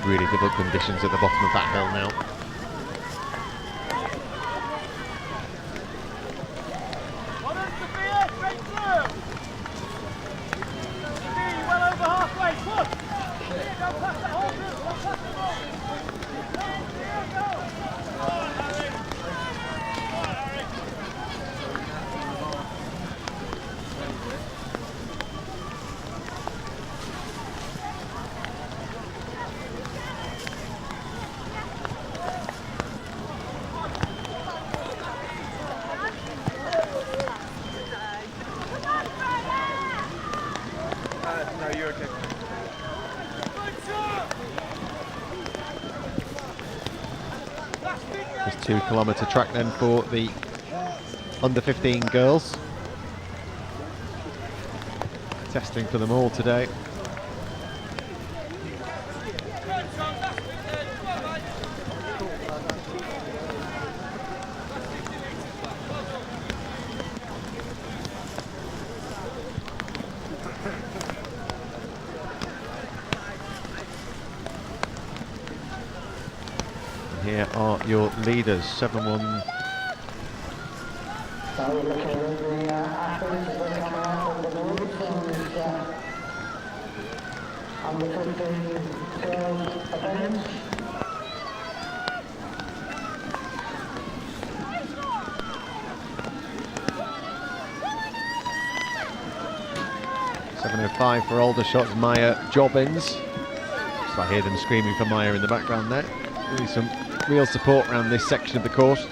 Really difficult conditions at the bottom of that hill now. No, you're okay. This 2-kilometre track then for the under-15 girls. Testing for them all today. Here are your leaders, 7-1. So we're looking at the athletes as they come out of the route from this under-15 girls event. .705 for Aldershot's Maya Jobbins. So I hear them screaming for Maya in the background there. Really some real support around this section of the course.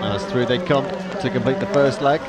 As through they come to complete the first leg.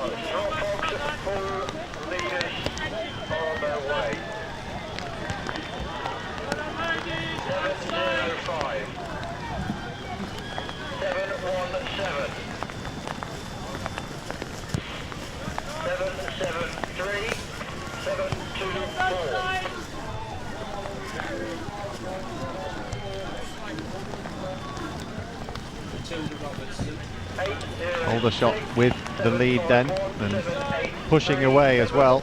Norfolk's full leaders on their way. 705. 717. 773. 724. Aldershot with the lead then, and pushing away as well.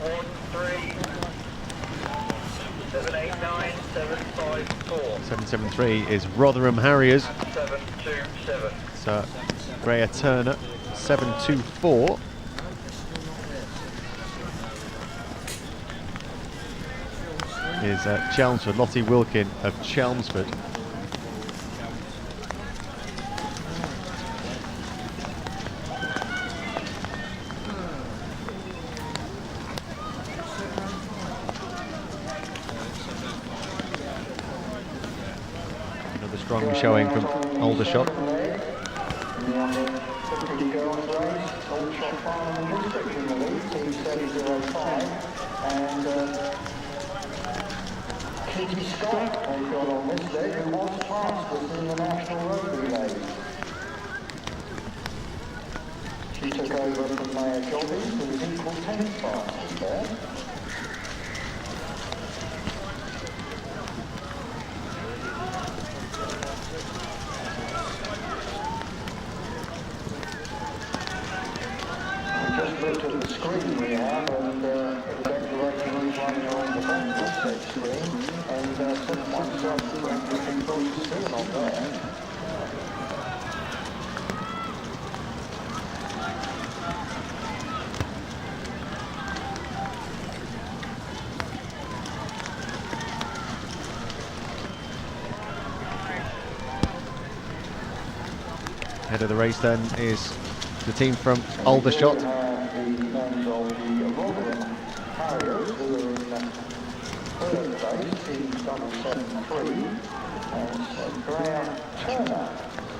773 is Rotherham Harriers. 727. So Graham Turner, 724. Is Chelmsford, Lottie Wilkin of Chelmsford. Another strong showing from Aldershot. Katie Scott has got on this day, who was fastest in the national road relay. She took over from Maya Jobbins, who was equal 10th fastest there. We just looked at the screen we have, and the declaration is running on the back of that screen, and 717 people still not there. Head of the race then is the team from Aldershot. The names of the Rotherham Harriers, who are in third place, team 773, and Graham Turner,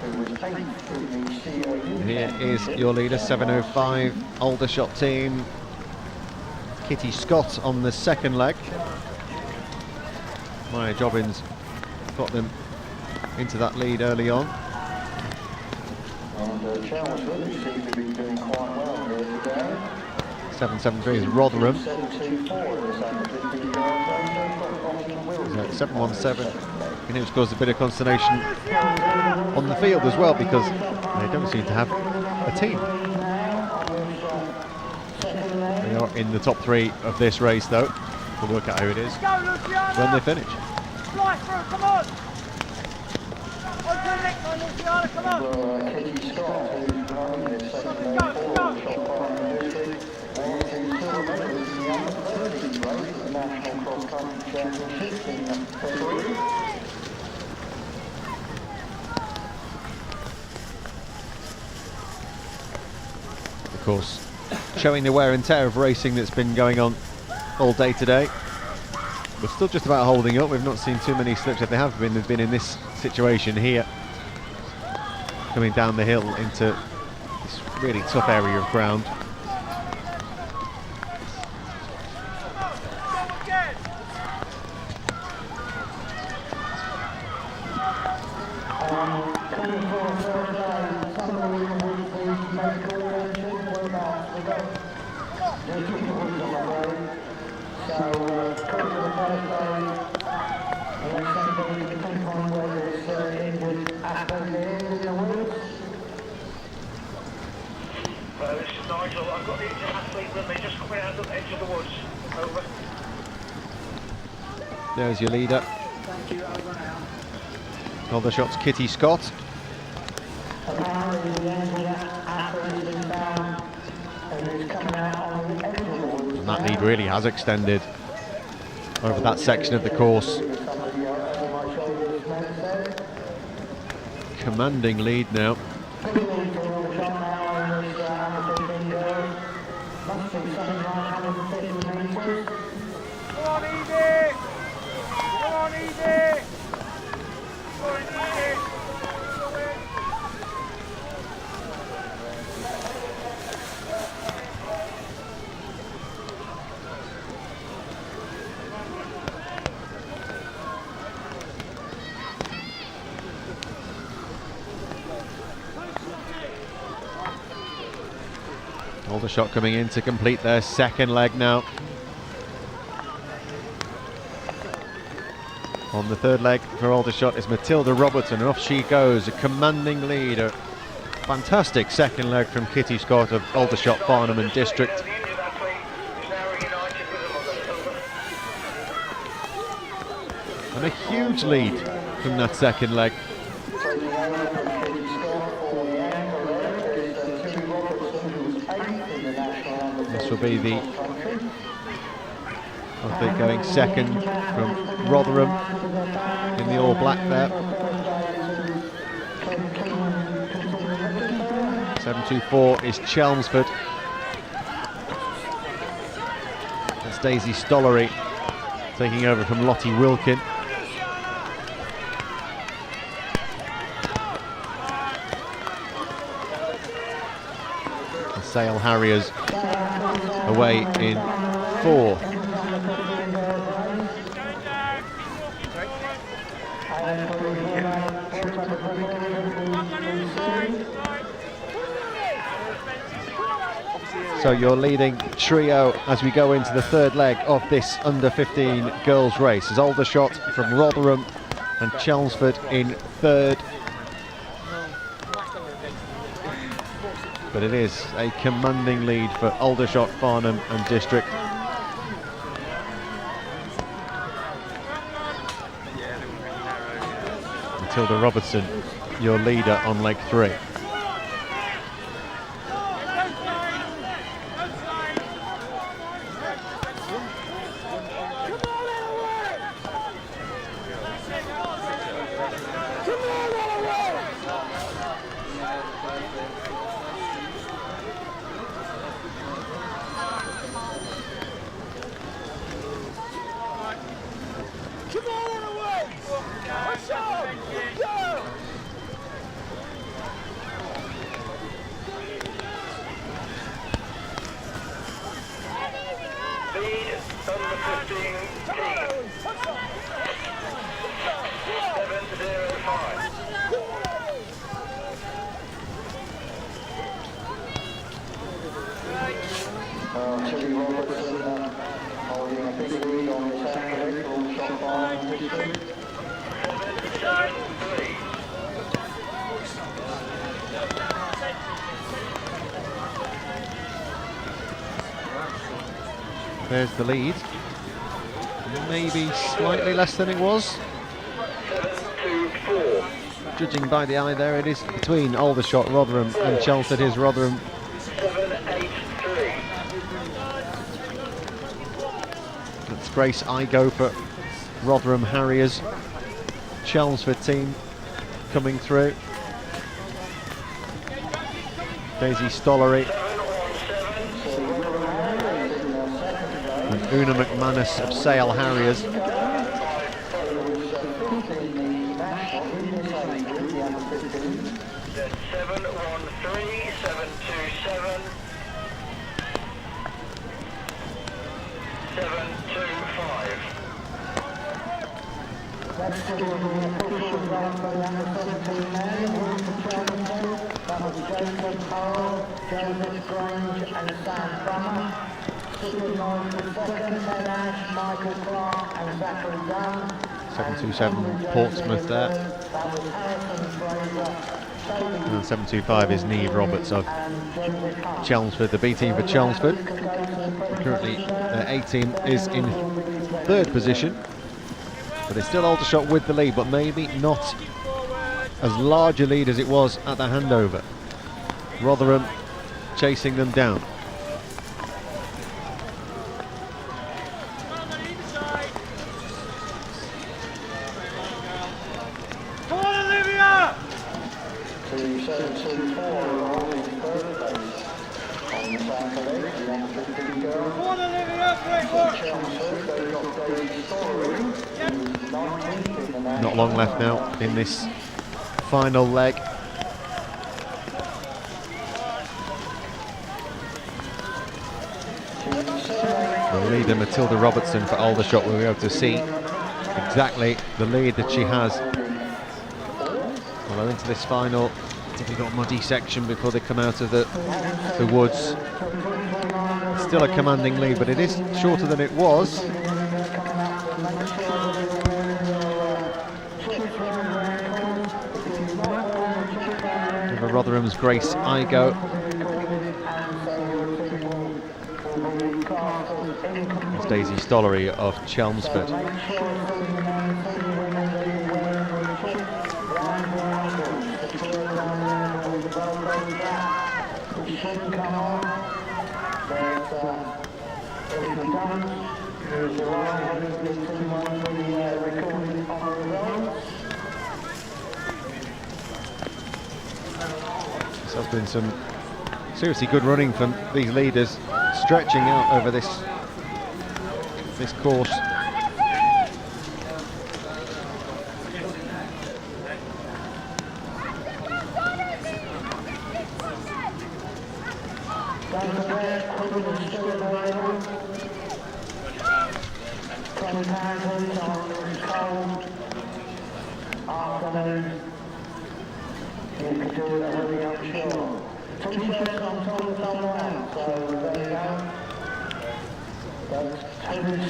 who was 8th in the CO. Here is your leader, 705 Aldershot team. Kitty Scott on the second leg. Maya Jobbins got them into that lead early on. And Chelmsford, who seem to be doing quite well here today. 773 is Rotherham. 724 is the 717. And it's caused a bit of consternation on the field as well, because they don't seem to have a team. They are in the top three of this race though. We'll work out who it is when they finish. Fly through, come on! On to the next one, Luciana, come on! Katie Scott, who's running this second day forward, shot far in the district, and is still members in the under 30 race at the National Cross Country Championships in February. Of course, showing the wear and tear of racing that's been going on all day today. We're still just about holding up. We've not seen too many slips. If they have been, they've been in this situation here, coming down the hill into this really tough area of ground. Coming for a first day, somebody with the medical attention, whereabouts we go. There's just a on the way. So, coming for the first day, unless somebody can think on where there's inward athlete there in the woods. This is Nigel. I've got the athlete with me, just coming out of the edge of the woods. Over. There's your leader. Aldershot's Kitty Scott. Apparently the inward athlete has been found and is coming out on the edge of the woods. And that lead really has extended over that section of the course. Commanding lead now. Come on, Evie! Come on, Evie! Come on, Evie! Aldershot coming in to complete their second leg now. On the third leg for Aldershot is Matilda Robertson, and off she goes, a commanding lead. A fantastic second leg from Kitty Scott of Aldershot, Farnham and District. And a huge lead from that second leg. This will be the going second from Rotherham in the all black there. 7.24 is Chelmsford. That's Daisy Stollery taking over from Lottie Wilkin. The Sale Harriers away in 4. So your leading trio as we go into the third leg of this under-15 girls race is Aldershot from Rotherham and Chelmsford in third. But it is a commanding lead for Aldershot, Farnham and District. Matilda Robertson, your leader on leg 3. There's the lead. Maybe slightly less than it was. Judging by the eye there, it is between Aldershot, Rotherham and Chelmsford. Is Rotherham. That's Grace Igo for Rotherham Harriers. Chelmsford team coming through. Daisy Stollery. And Una McManus of Sale Harriers. Seven 727 Portsmouth there. And 725 is Neve Roberts of Chelmsford, the B team for Chelmsford. Currently their A team is in third position, but it's still Aldershot with the lead, but maybe not as large a lead as it was at the handover. Rotherham chasing them down. Not long left now in this final leg. The leader Matilda Robertson for Aldershot will be able to see exactly the lead that she has. Although into this final difficult muddy section before they come out of the woods. Still a commanding lead, but it is shorter than it was. Over Rotherham's Grace Igo. It's Daisy Stollery of Chelmsford. This has been some seriously good running from these leaders, stretching out over this course.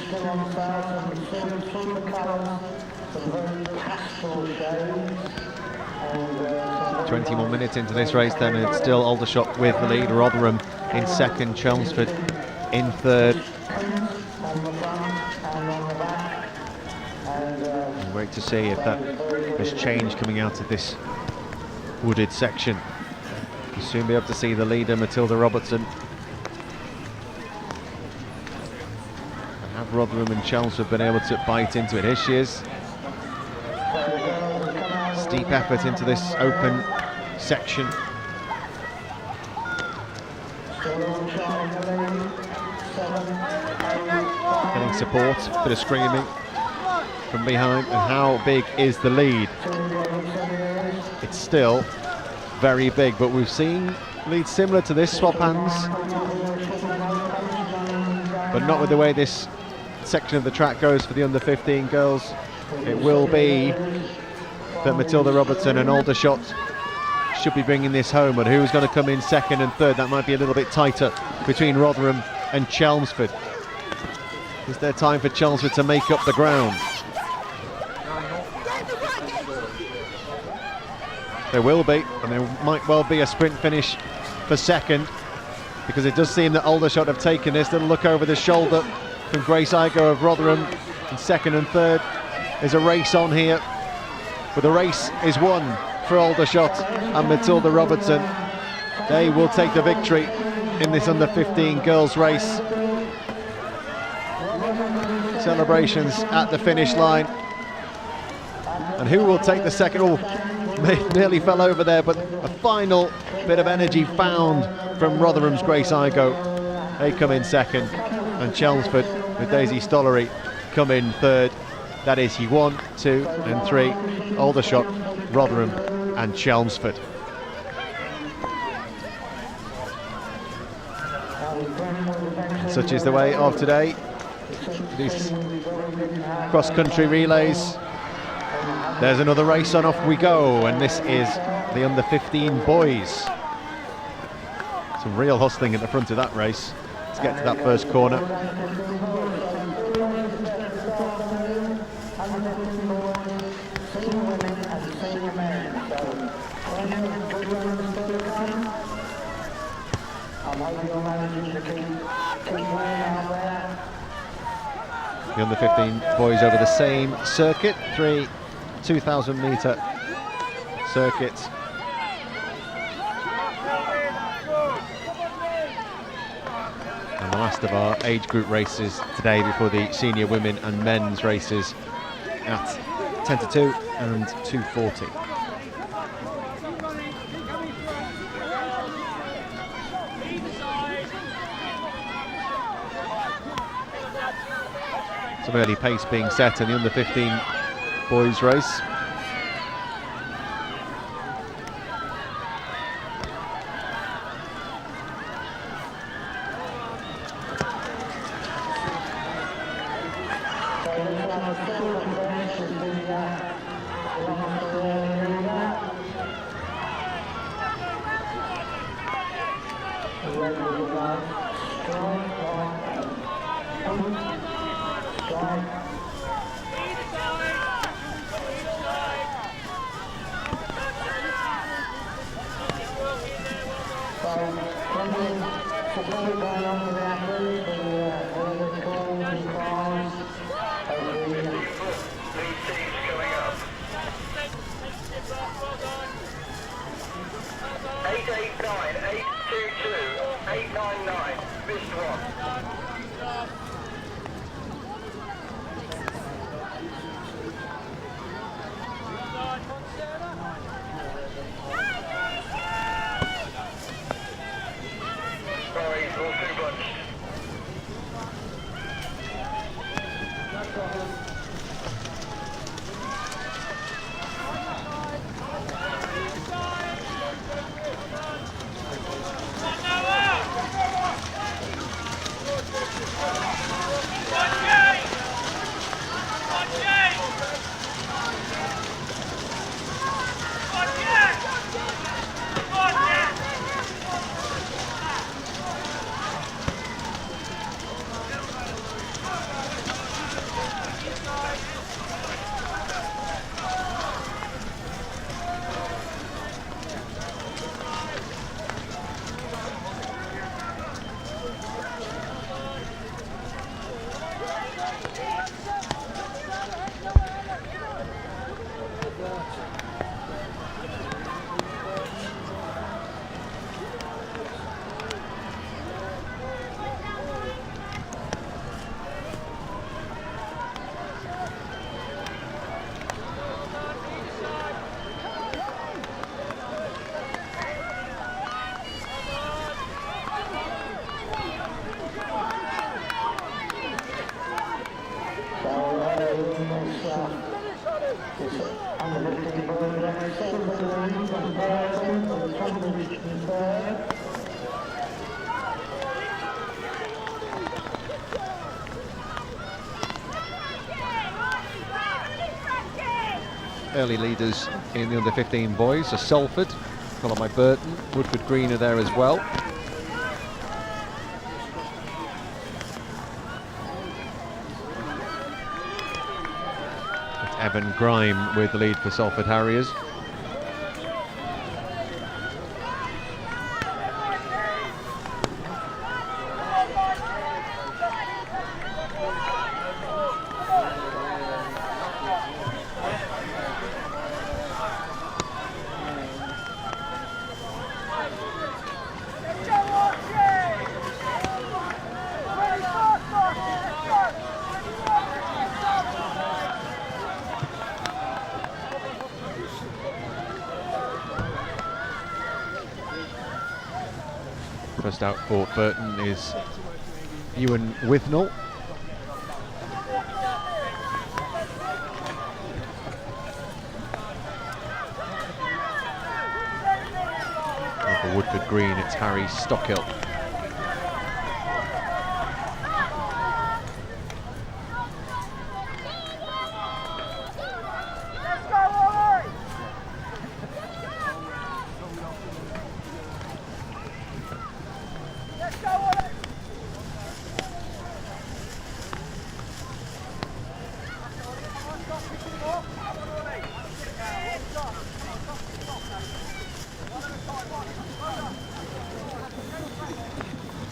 Still on sale, some super colours, some very pastel shades. 20 more minutes into this race then, and it's still Aldershot with the lead, Rotherham in second, Chelmsford in third. And great to see if that has changed coming out of this wooded section. You'll soon be able to see the leader, Matilda Robertson. And have Rotherham and Chelmsford been able to bite into it? Here she is. Steep effort into this open section. Getting support, bit of screaming from behind. And how big is the lead? It's still very big, but we've seen leads similar to this, swap hands, but not with the way this section of the track goes for the under 15 girls. It will be that Matilda Robertson and Aldershot should be bringing this home, and who's going to come in second and third? That might be a little bit tighter between Rotherham and Chelmsford. Is there time for Chelmsford to make up the ground? There will be, and there might well be a sprint finish for second, because it does seem that Aldershot have taken this. Little look over the shoulder from Grace Igo of Rotherham in second and third. There's a race on here, but the race is won for Aldershot and Matilda Robertson. They will take the victory in this under 15 girls race. Celebrations at the finish line. And who will take the second? Oh, nearly fell over there, but a final bit of energy found from Rotherham's Grace Igo. They come in second, and Chelmsford with Daisy Stollery come in third. That is 1, 2 and 3, Aldershot, Rotherham and Chelmsford. Such is the way of today. These cross-country relays. There's another race on, off we go, and this is the under 15 boys. Some real hustling at the front of that race to get to that first corner. The under 15 boys over the same circuit, 3 2,000 metre circuits. And the last of our age group races today before the senior women and men's races at 10 to 2 and 2:40. Some early pace being set in the under 15 boys race. Early leaders in the under-15 boys are Salford, followed by Burton. Woodford Green are there as well. It's Evan Grime with the lead for Salford Harriers. First out for Burton is Ewan Withnell. And for Woodford Green, it's Harry Stockhill.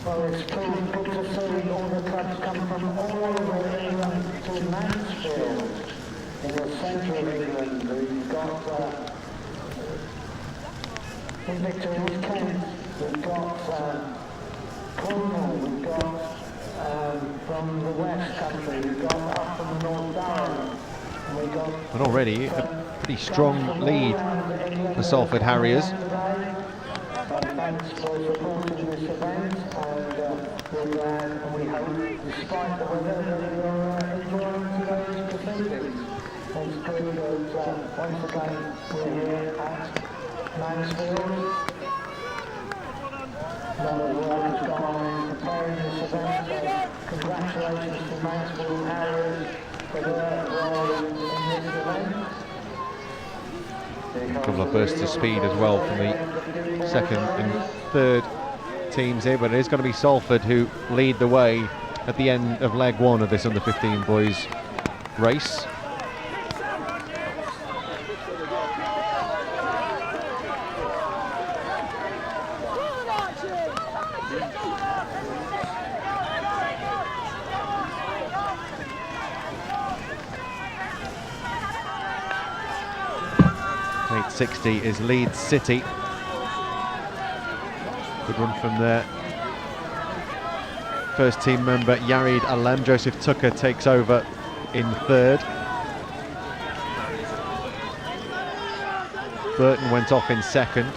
Well, it's pretty good to see all the clubs come from all over England to Mansfield in the centre of England. We've got in Victor East Kent, we've got Cornwall, we've got from the West Country, we've got up from the North Durham, and we've got... And already a pretty strong lead for Salford Harriers. Thanks for supporting this event, and we're glad and we hope, despite the weather, that you're enjoying today's proceedings. It's good that once again we're here at Mansfield. A lot of work has gone on in preparing this event, so congratulations to Mansfield Harriers for their role in this event. A couple of bursts of speed as well from the second and third teams here, but it is going to be Salford who lead the way at the end of leg one of this under-15 boys race. .860 is Leeds City. Good run from there. First team member Yared Alem. Joseph Tucker takes over in third. Burton went off in second.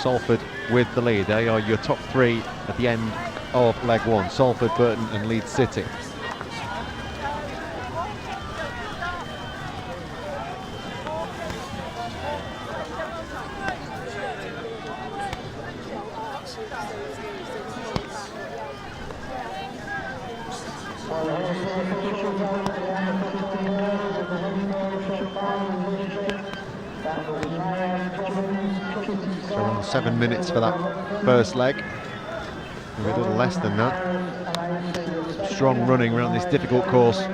Salford with the lead. They are your top three at the end of leg one. Salford, Burton and Leeds City. So around 7 minutes for that first leg. Maybe a little less than that. Strong running around this difficult course.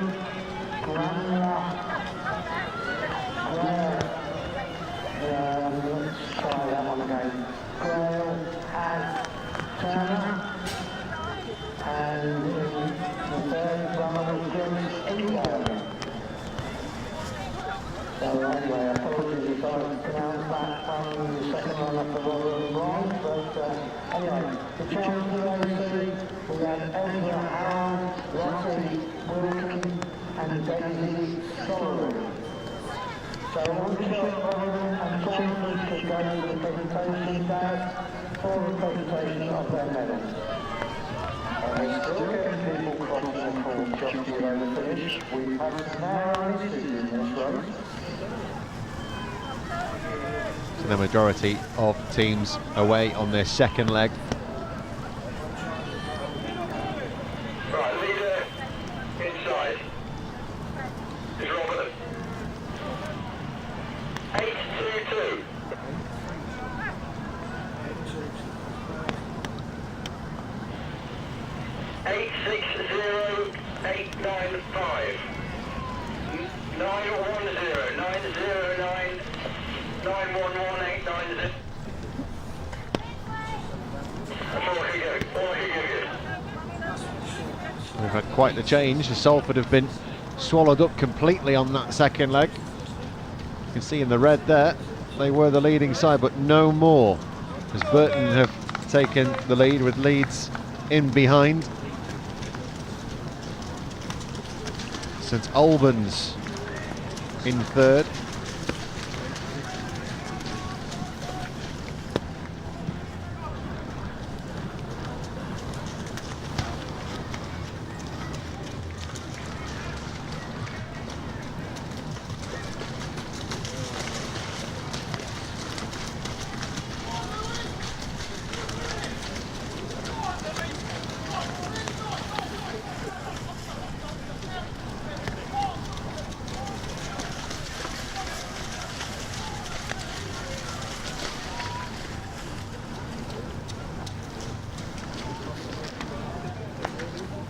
So the majority of teams away on their second leg. Right, leader inside is Robert. 822. 860895. 910 909 911890. That's all I can give you. We've had quite the change. Salford have been swallowed up completely on that second leg. You can see in the red there, they were the leading side, but no more, as Burton have taken the lead with Leeds in behind. St Albans in third.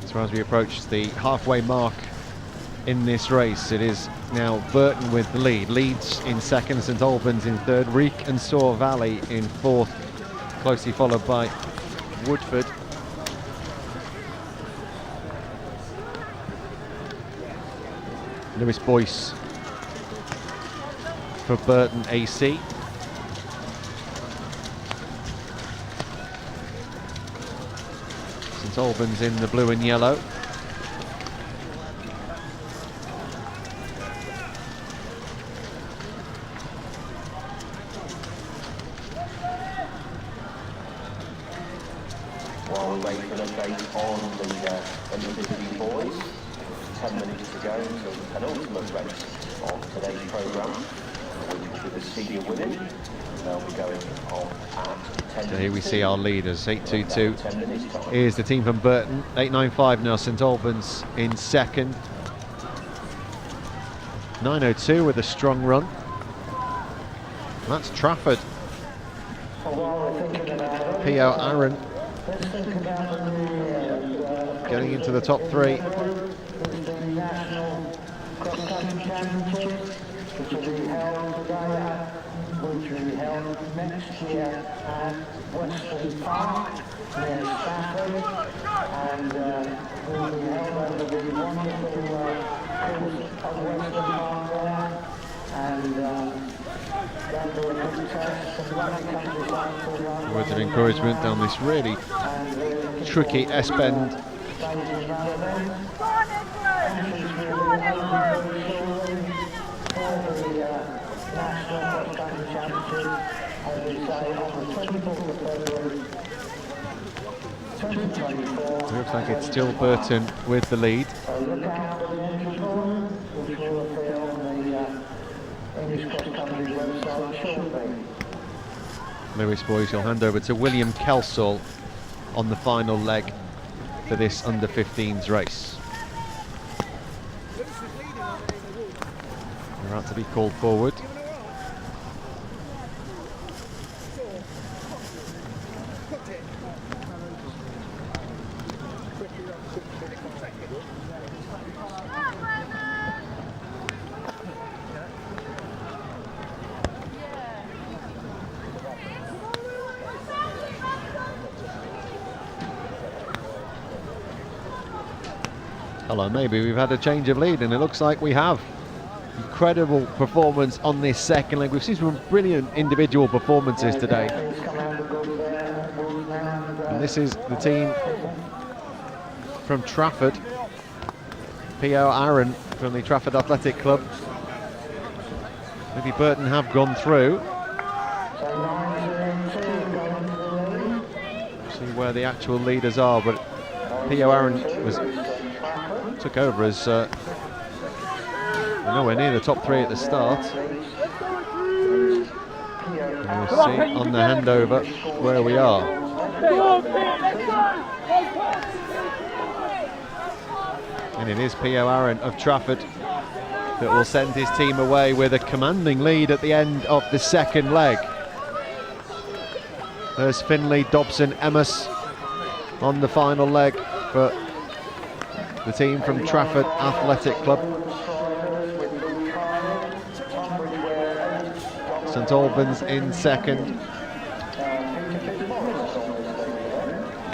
So as we approach the halfway mark in this race, it is now Burton with the lead. Leeds in second, St Albans in third, Reek and Saw Valley in fourth, closely followed by Woodford. Lewis Boyce for Burton AC. St Albans in the blue and yellow. While we wait for an update on the under-15 boys, 10 minutes to go until the penultimate race of today's programme, which will be the senior women. They'll be going on at 10. So here we see our leaders. 822 is the team from Burton. 895 now St Albans in second. 902 with a strong run. That's Trafford P.O. Aaron getting into the top 3. National Cross-Country Championships, which will be held today, which will be held next year at Western Park near Stafford, and will be held over the wonderful course of Western Park there, and that'll be a good test and running countryside for run. Words of encouragement down this really tricky S-bend. Looks like it's still Burton with the lead. Lewis boys, you'll hand over to William Kelsall on the final leg for this under-15s race. They're about to be called forward. Hello, maybe we've had a change of lead, and it looks like we have. Incredible performance on this second leg. We've seen some brilliant individual performances today. And this is the team from Trafford. P.O. Aaron from the Trafford Athletic Club. Maybe Burton have gone through. See where the actual leaders are, but P.O. Aaron took over as nowhere near the top 3 at the start. And we'll see on the handover where we are. And it is P.O. Aaron of Trafford that will send his team away with a commanding lead at the end of the second leg. There's Finlay, Dobson, Emmas on the final leg for the team from Trafford Athletic Club. St Albans in second.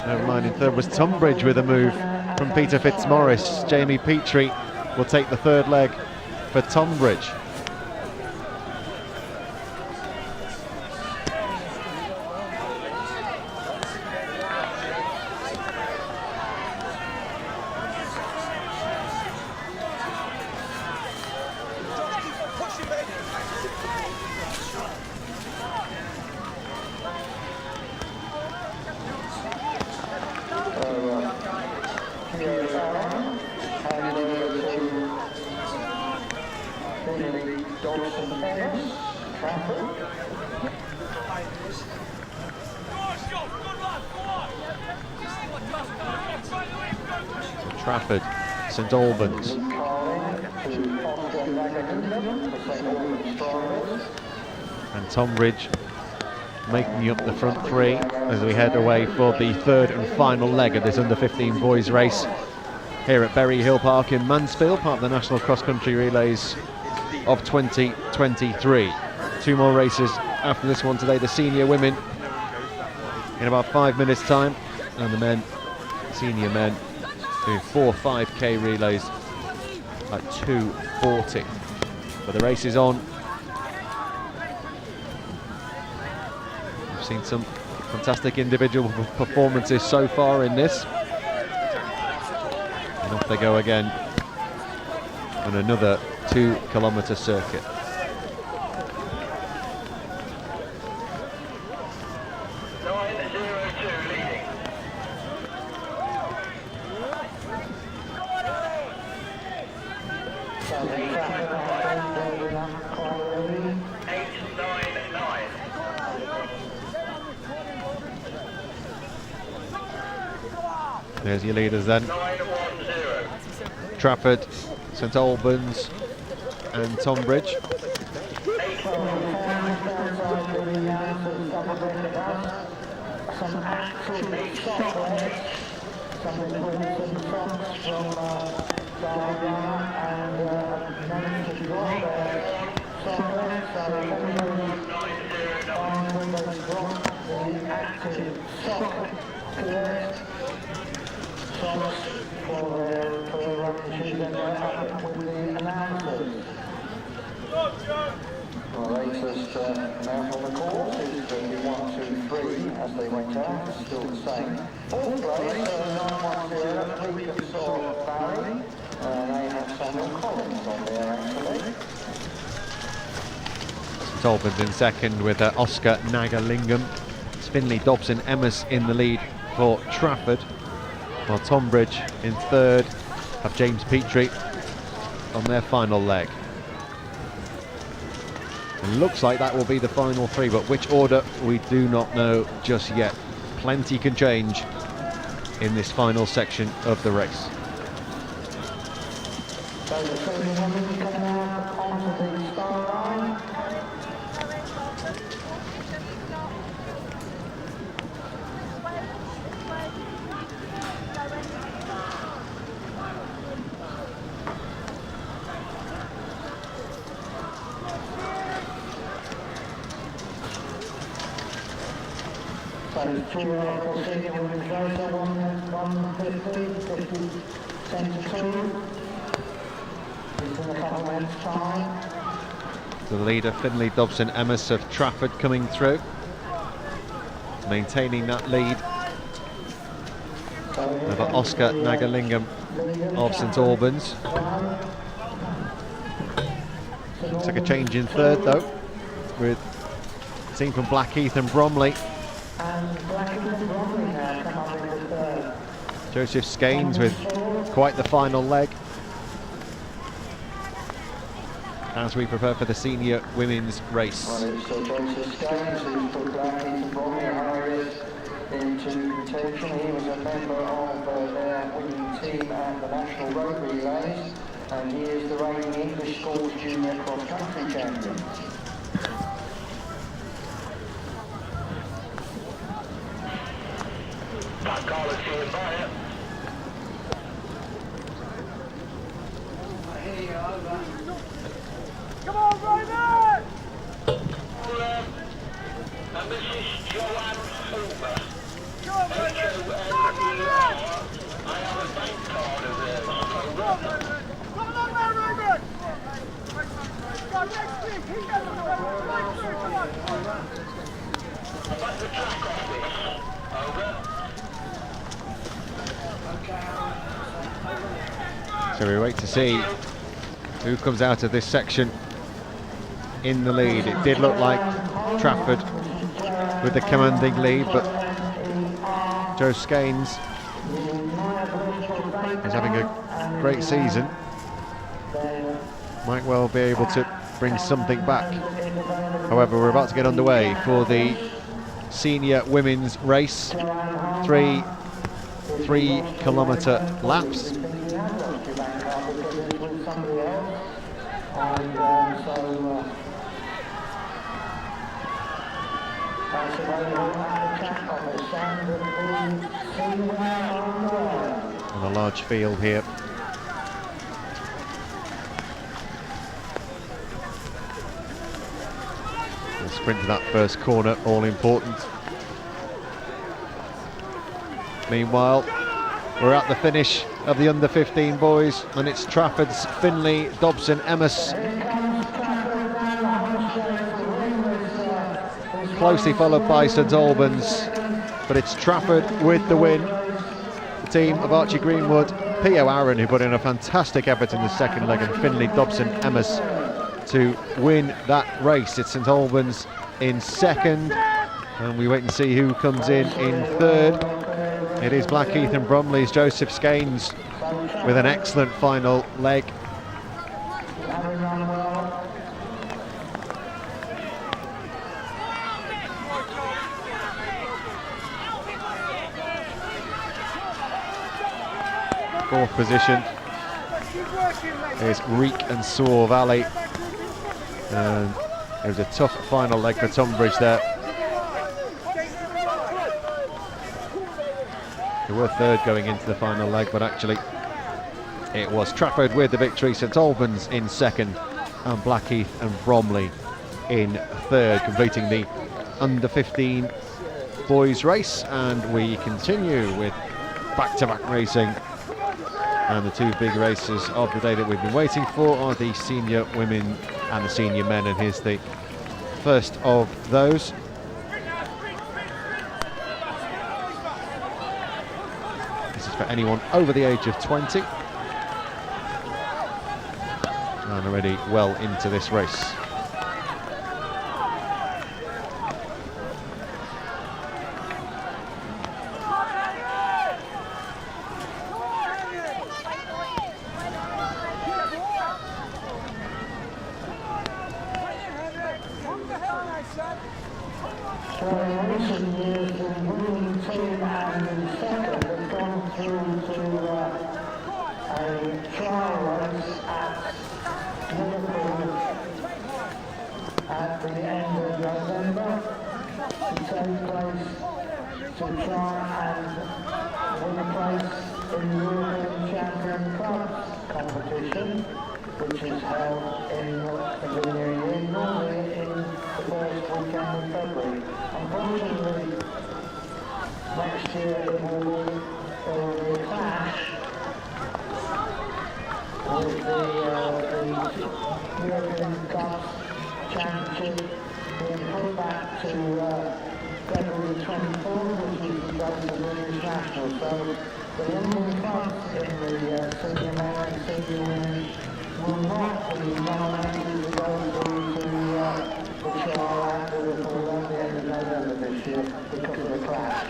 Never mind, in third was Tunbridge with a move from Peter Fitzmaurice. Jamie Petrie will take the third leg for Tunbridge. Trafford, St Albans. And Tunbridge making up the front 3 as we head away for the third and final leg of this under-15 boys race here at Berry Hill Park in Mansfield, part of the National Cross Country Relays of 2023. 2 more races after this one today. The senior women in about 5 minutes time, and the men, senior men, doing 4 5k relays at 2:40. But the race is on. We've seen some fantastic individual performances so far in this. And off they go again on another 2-kilometre circuit. There's your leaders then. Trafford, St Albans and Tunbridge. some actual sock legs, some including some socks from Zara and managed to drop their sock legs, so if anybody finds when they drop the active sock legs, socks for their running shoes, and they're up with the announcers. The latest amount on the course is 1, 2, 3 as they went out, it's still the same. Fourth place, 910, Lucas or Barry, they have Samuel Collins on there actually. St Albans in second with Oscar Nagalingam. It's Finley, Dobson, Emmas in the lead for Trafford, while Tonbridge in third have James Petrie on their final leg. It looks like that will be the final three, but which order we do not know just yet. Plenty can change in this final section of the race. So the three women coming out onto the start line. So two are senior women's race, 150, 50, 10 to 2. It's in a couple of minutes' time. The leader, Finley, Dobson, Emmas of Trafford coming through, maintaining that lead over Oscar Nagalingam of St Albans. Took a change in third though, with the team from Blackheath and Bromley. And Blackheath and Bromley now come up in the third. Joseph Skeins with quite the final leg as we prepare for the senior women's race. Well, it's Joseph Skeins who's put Blackheath and Bromley Harriers into contention. He was a member of their winning team at the National Road Relays, and he is the reigning English Schools Junior Cross Country Champion. Come on, Raymond! And this is Joanne Hoover. Come on, Raymond! I have a bank card of theirs. Come on, Raymond! Go, next week! He's got the right through, come on! I'd like the track office. Over. So we wait to see who comes out of this section in the lead. It did look like Trafford with the commanding lead, but Joe Skeins is having a great season. Might well be able to bring something back. However, we're about to get underway for the senior women's race. 3 3-kilometre laps. On a large field here. We'll sprint to that first corner, all important. Meanwhile, we're at the finish of the under-15 boys, and it's Trafford's Finley, Dobson, Emmas, closely followed by St Albans, but it's Trafford with the win. The team of Archie Greenwood, P.O. Aaron, who put in a fantastic effort in the second leg, and Finley, Dobson, Emmas to win that race. It's St Albans in second, and we wait and see who comes in third. It is Blackheath and Bromley's Joseph Skeins with an excellent final leg. Fourth position is Reek and Soar Valley, and it was a tough final leg for Tonbridge there. who were third going into the final leg, but actually it was Trafford with the victory, St Albans in second, and Blackheath and Bromley in third, completing the under-15 boys race. And we continue with back-to-back racing, and the two big races of the day that we've been waiting for are the senior women and the senior men, and here's the first of those. This is for anyone over the age of 20 and already well into this race. So in recent years, the winning team and the second have gone through to a trial race at Liverpool at the end of November to take place to try and win a place in the European Champion Clubs competition, which is held in the new year, normally in the first weekend of February. Unfortunately, next year there will be a clash with the European Cup Championship being put back to February 24th, which is the date of the international. So the London clubs in the senior men and senior women will not be nominated to go through to the trial at Liverpool at the end of November this year because of the clash.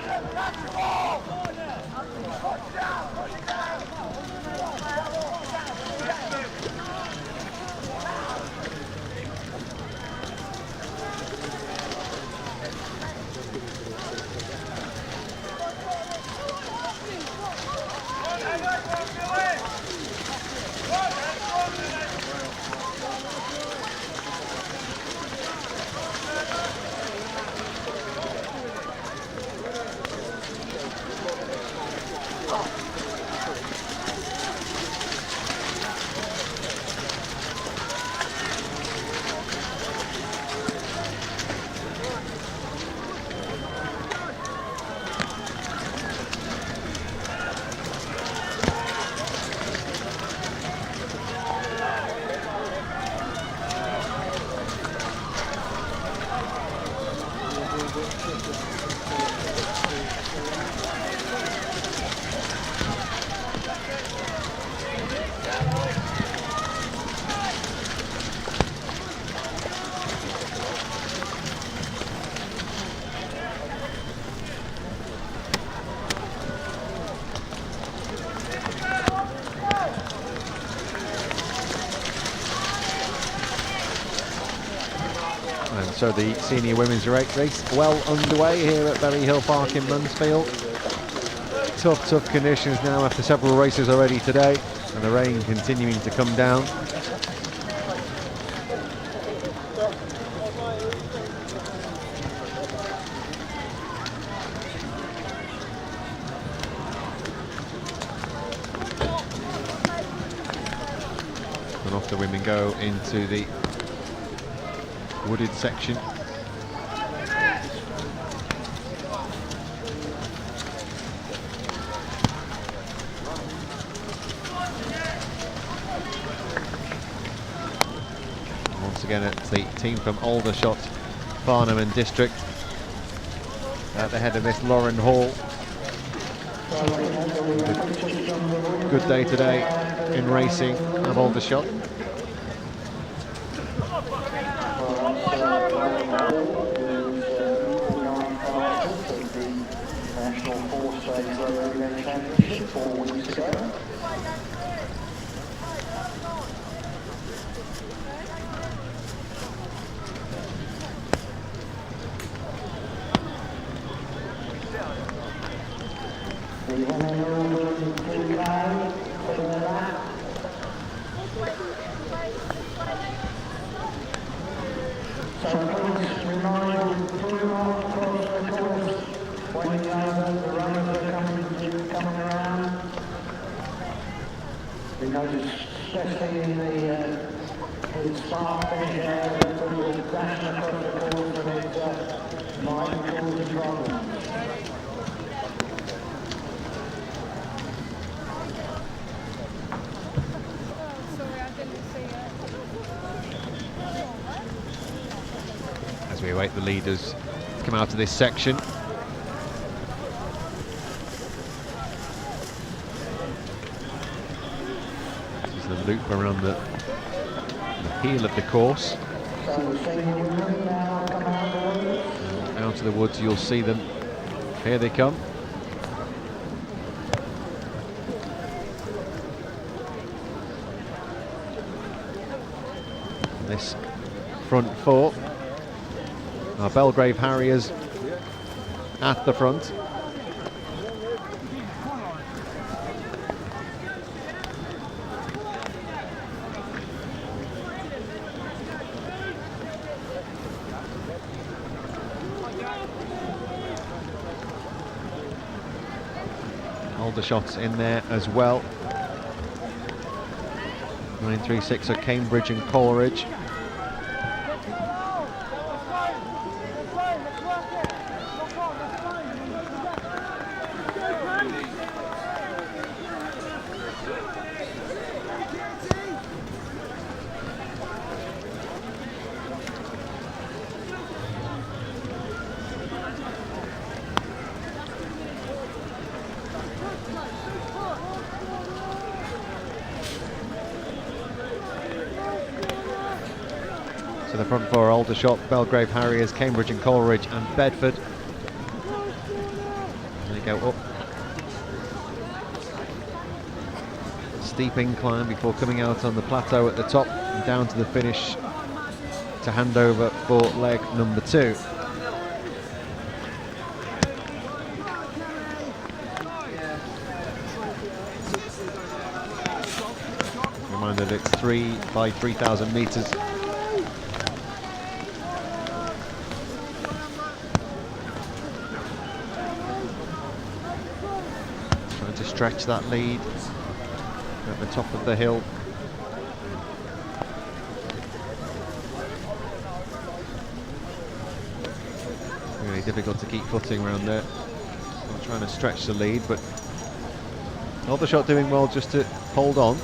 And so the senior women's race well underway here at Berry Hill Park in Mansfield. Tough conditions now after several races already today, and the rain continuing to come down. And off the women go into the wooded section. Once again, it's the team from Aldershot, Farnham and District at the head of this Lauren Hall. Good day today in racing of Aldershot. National four-stage road relay championship 4 weeks ago. The women are all doing 3K for their lap. So please remind you, do not cross the course when you know that the runners are coming coming around. We noticed, especially in the start finish area, that there was dashing across the course and it might cause a problem. Sorry, I didn't see it. As we await the leaders to come out of this section. This is the loop around the heel of the course. Out of the woods, you'll see them. Here they come. This front four are Belgrave Harriers at the front. Aldershot's in there as well. 936 are Cambridge and Coleridge. So the front four: Aldershot, Belgrave Harriers, Cambridge and Coleridge, and Bedford. And they go up. Steep incline before coming out on the plateau at the top and down to the finish to hand over for leg number 2. Reminder that it's 3 by 3,000 metres. Trying to stretch that lead at the top of the hill. Really difficult to keep footing around there. I'm trying to stretch the lead, but Aldershot doing well just to hold on.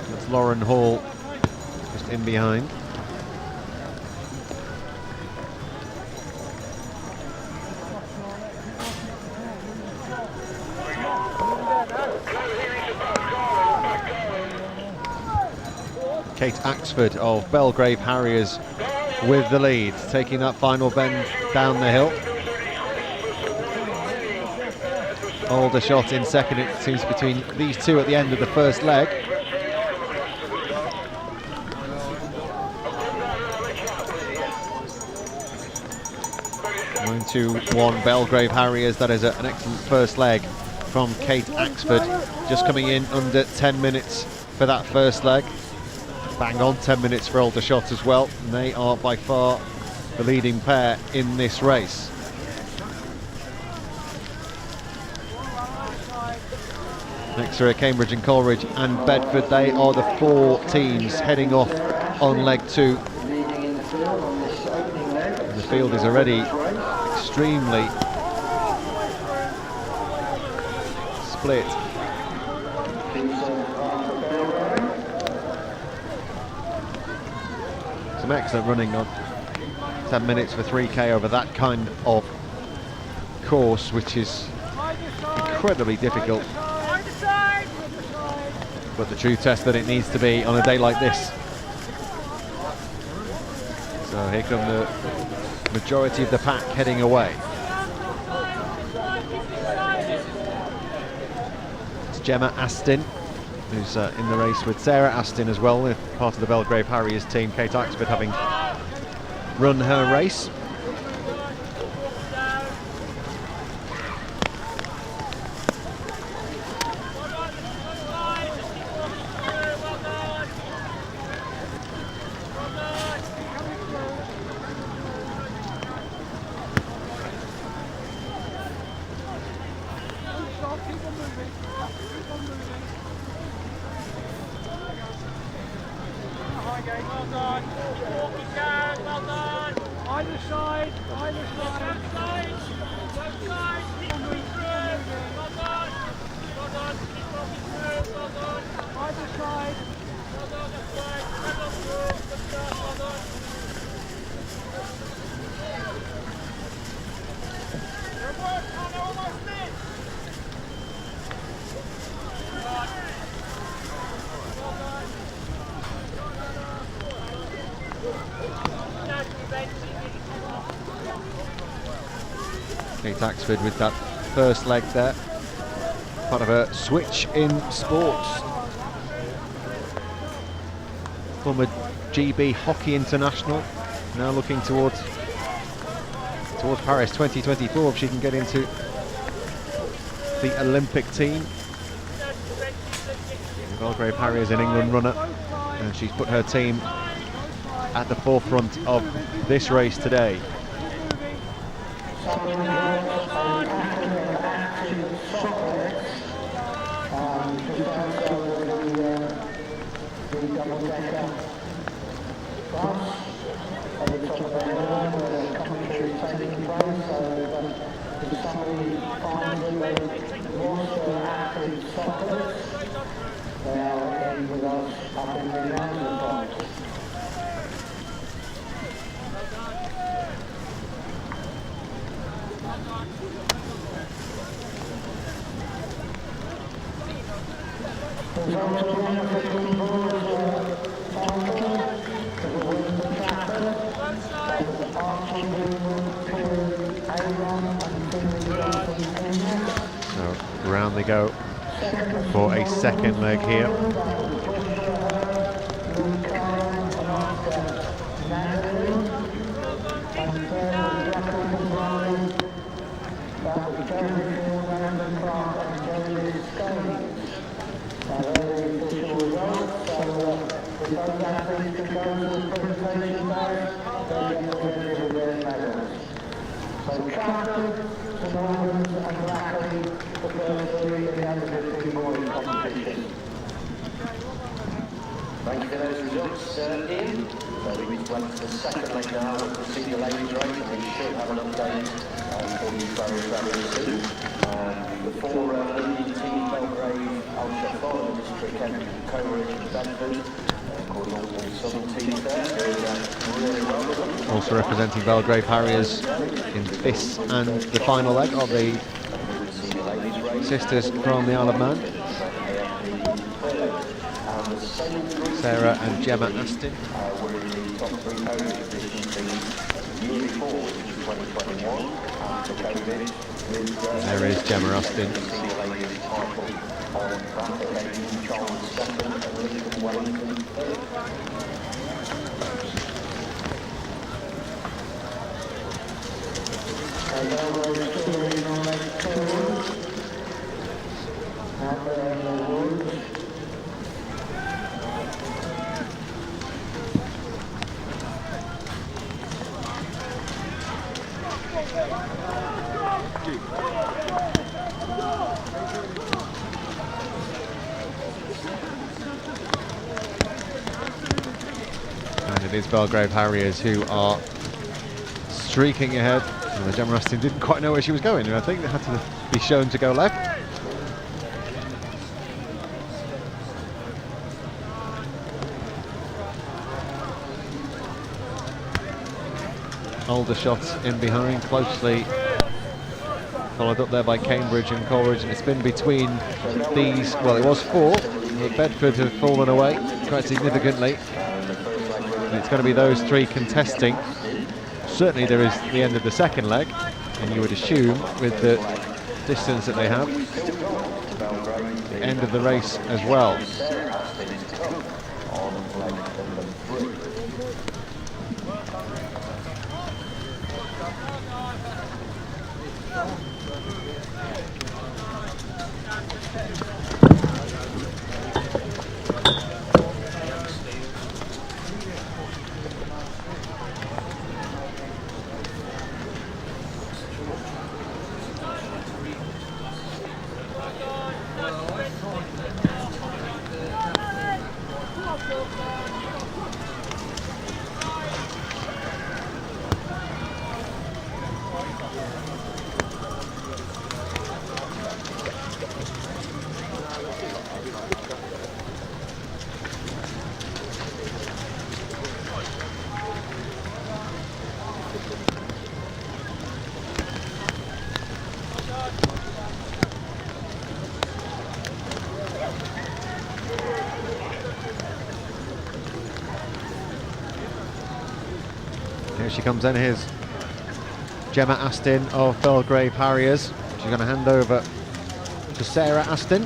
That's Lauren Hall just in behind. Kate Axford of Belgrave Harriers with the lead, taking that final bend down the hill. Aldershot in second, it seems, between these two at the end of the first leg. Going to 1 Belgrave Harriers. That is an excellent first leg from Kate Axford, just coming in under 10 minutes for that first leg. Bang on 10 minutes for Aldershot as well, and they are by far the leading pair in this race. Next are Cambridge and Coleridge and Bedford. They are the 4 teams heading off on leg 2. And the field is already extremely split. Some excellent running on 10 minutes for 3K over that kind of course, which is incredibly difficult, but the true test that it needs to be on a day like this. So here come the majority of the pack heading away. It's Gemma Astin who's in the race with Sarah Astin as well, part of the Belgrave Harriers team. Kate Axford having run her race. Well done. Walk it down. Well done. Either side. Either side. Both sides. Both sides. Keep moving through. Well done. Well done. Keep walking through. Well done. Either side. Well done. That's right. Stand on through. Good stuff. Well done. Good work. Connor. Almost in. Well done. Kate Axford with that first leg there. Part of a switch in sports. Former GB Hockey International, now looking towards Paris 2024 if she can get into the Olympic team. Belgrave Harriers an England runner, and she's put her team at the forefront of this race today. So round they go for a second leg here. Thank you for those results, Ian. So we went to the second leg now of the senior ladies race, and we should have an update for you very soon. The four leading teams, Belgrave, Al-Shafar, the district entry, Coleridge and Bedford. Of course, all the southern teams there doing really well with them. Also representing Belgrave Harriers in this and the final leg of the sisters from the Isle of Man. Sarah and Gemma Astin. Were in the top three podium positions the year before, which was 2021, after COVID. There is Gemma Astin. Senior ladies title on Bradford Hayden, Charles second, and Lincoln Wellington third. And it is Belgrave Harriers who are streaking ahead. And Gemma Astin didn't quite know where she was going, and I think they had to be shown to go left. Aldershot in behind, closely followed up there by Cambridge and Coleridge, and it's been between these, well it was four, but Bedford have fallen away quite significantly. And it's going to be those three contesting. Certainly there is the end of the second leg, and you would assume with the distance that they have, the end of the race as well. she comes in. Here's Gemma Astin of Belgrave Harriers. She's going to hand over to Sarah Astin.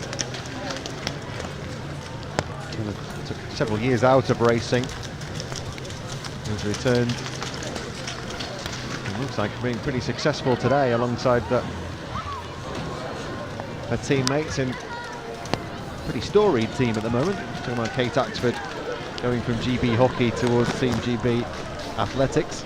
Took several years out of racing. Has returned. It looks like being pretty successful today alongside her teammates in a pretty storied team at the moment. Talking about Kate Axford going from GB Hockey towards Team GB Athletics.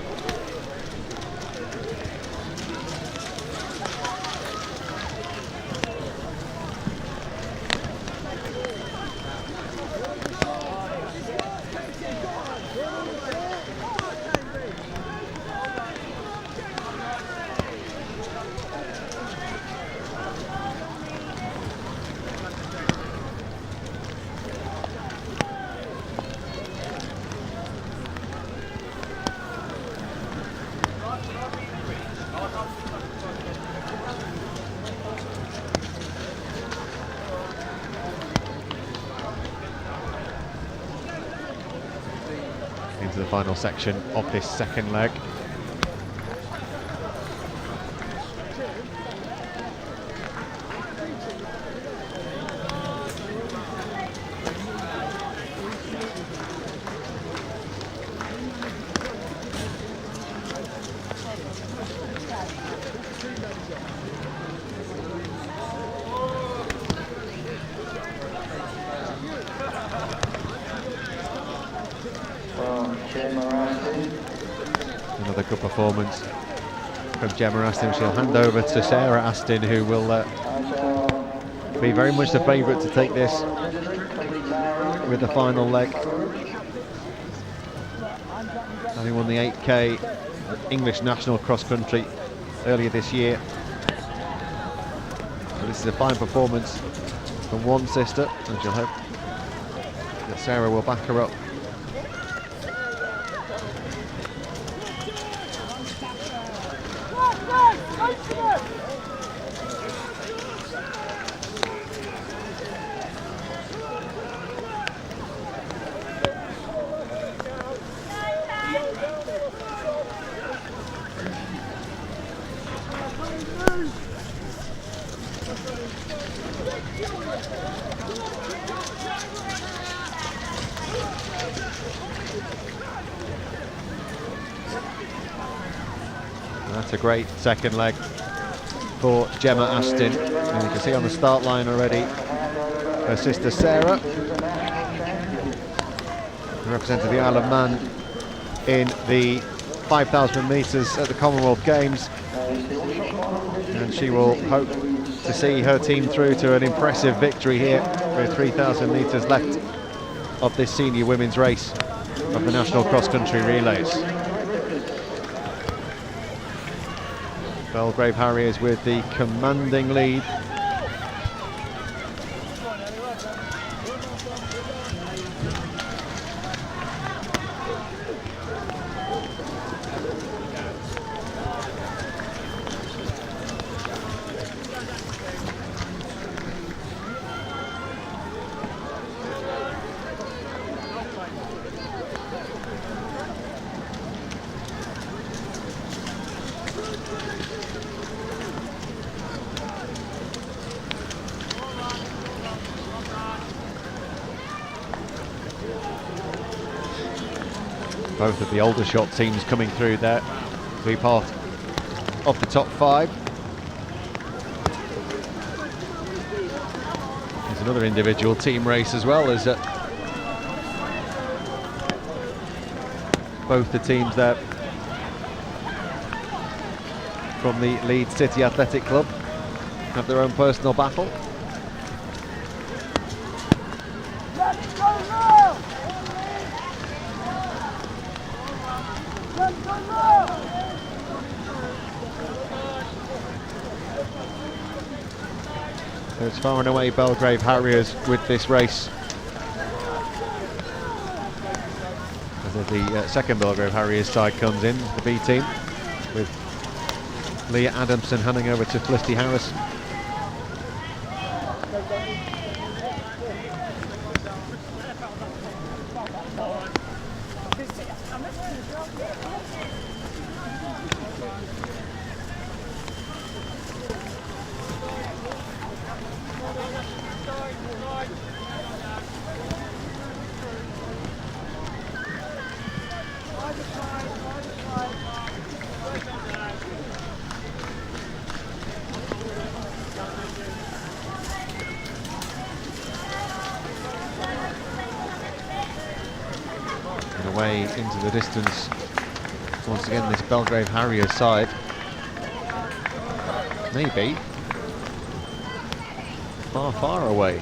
Into the final section of this second leg. Another good performance from Gemma Astin. She'll hand over to Sarah Astin, who will be very much the favourite to take this with the final leg. Having won the 8K English National Cross Country earlier this year. So this is a fine performance from one sister, and she'll hope that Sarah will back her up. That's a great second leg for Gemma Astin. And you can see on the start line already her sister Sarah, who represented the Isle of Man in the 5,000 metres at the Commonwealth Games. And she will hope to see her team through to an impressive victory here with 3,000 metres left of this senior women's race of the National Cross Country Relays. Belgrave Harriers with the commanding lead. Both of the older shot teams coming through there to be part of the top five. There's another individual team race as well, as both the teams there from the Leeds City Athletic Club have their own personal battle. So it's far and away Belgrave Harriers with this race. As the second Belgrave Harriers side comes in, the B team, with Leah Adamson handing over to Felicity Harris. away into the distance. Once again, this Belgrave Harriers side. Maybe far, far away.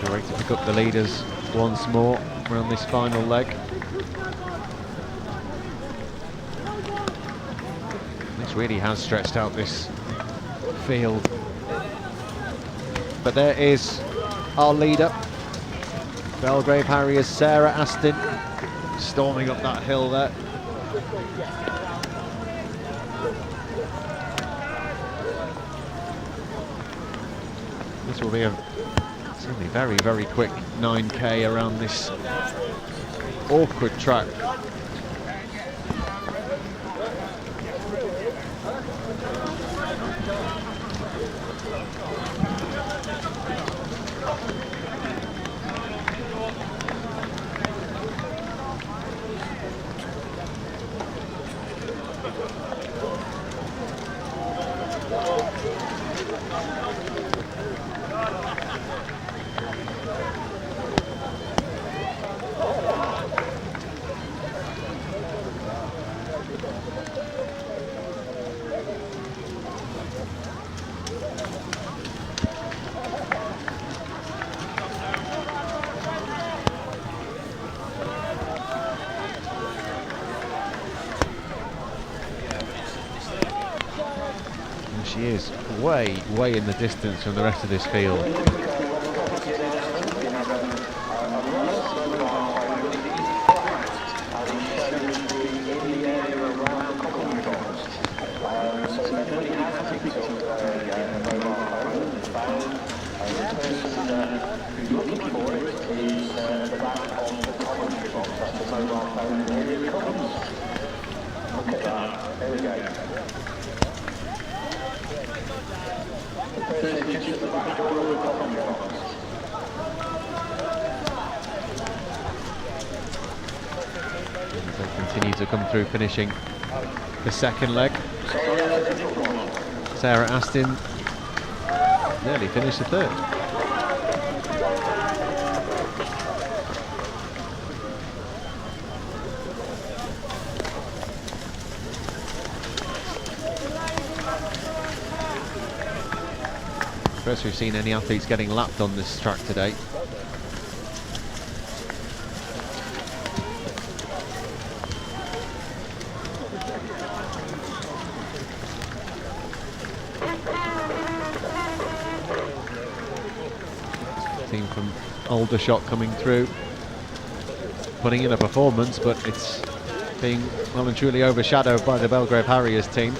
Great to pick up the leaders once more around this final leg. This really has stretched out this field. But there is our leader, Belgrave Harriers, Sarah Astin, storming up that hill there. This will be a certainly very, very quick 9k around this awkward track. She is way, way in the distance from the rest of this field. They continue to come through, finishing the second leg. Sarah Astin nearly finished the third. First we've seen any athletes getting lapped on this track today. Team from Aldershot coming through, putting in a performance, but it's being well and truly overshadowed by the Belgrave Harriers team.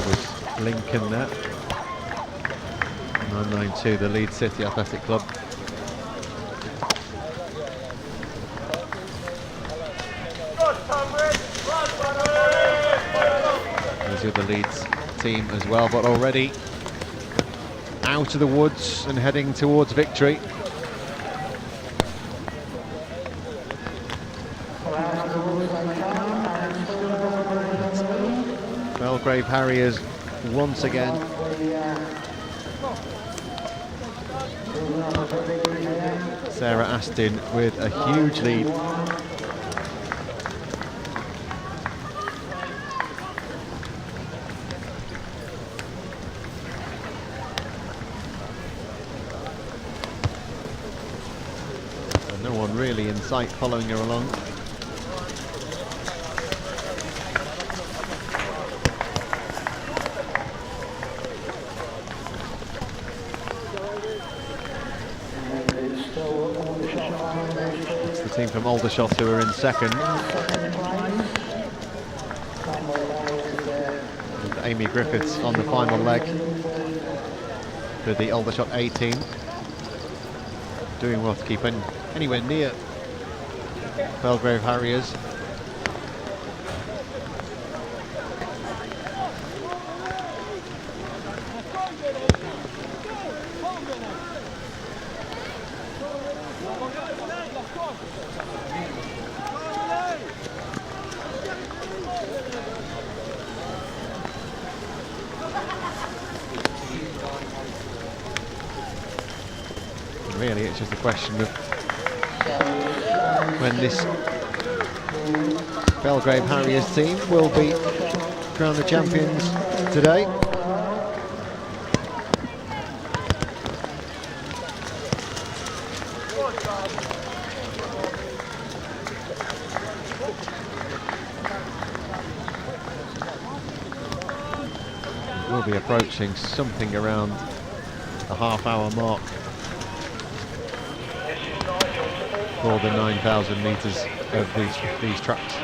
Was Lincoln there. 992, the Leeds City Athletic Club. There's the other Leeds team as well, but already out of the woods and heading towards victory. Belgrave Harriers once again Sarah Astin with a huge lead. And no one really in sight following her along. It's the team from Aldershot who are in second. And Amy Griffiths on the final leg for the Aldershot A team. Doing well to keep anywhere near Belgrave Harriers. Really, it's just a question of when this Belgrave Harriers team will be crowned the champions today. We'll be approaching something around the half-hour mark for the 9,000 metres of these tracks.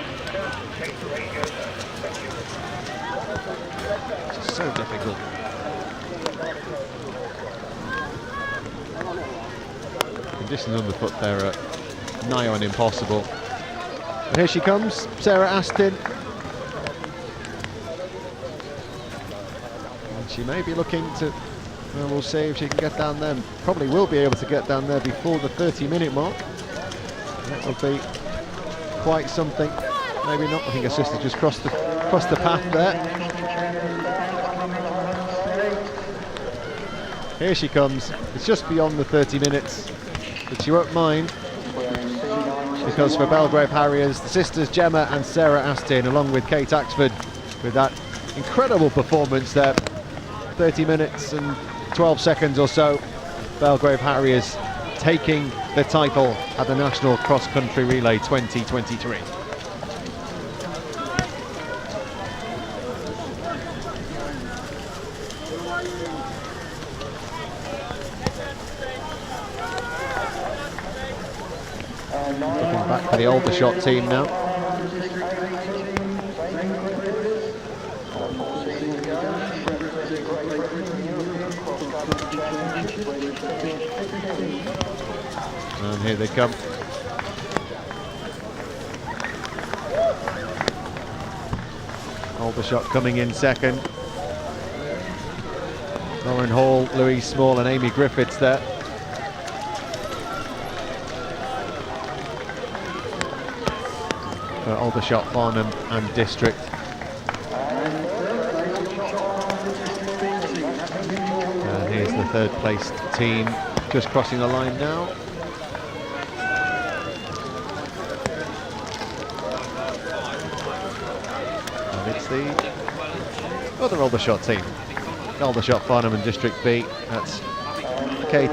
It's so difficult. Conditions underfoot there are nigh on impossible. And here she comes, Sarah Astin. And she may be looking to, well, we'll see if she can get down there. Probably will be able to get down there before the 30-minute mark. That would be quite something. Maybe not. I think her sister just crossed the path there. Here she comes. It's just beyond the 30 minutes, but she won't mind, because for Belgrave Harriers, the sisters Gemma and Sarah Astin, along with Kate Axford, with that incredible performance there, 30 minutes and 12 seconds or so, Belgrave Harriers taking the title at the National Cross Country Relay 2023. Looking back for the Aldershot team now. And here they come. Aldershot coming in second. Lauren Hall, Louise Small and Amy Griffiths there. For Aldershot, Farnham and District. And here's the third placed team just crossing the line now. And it's the other Aldershot team. Aldershot, Farnham and District B. That's Kate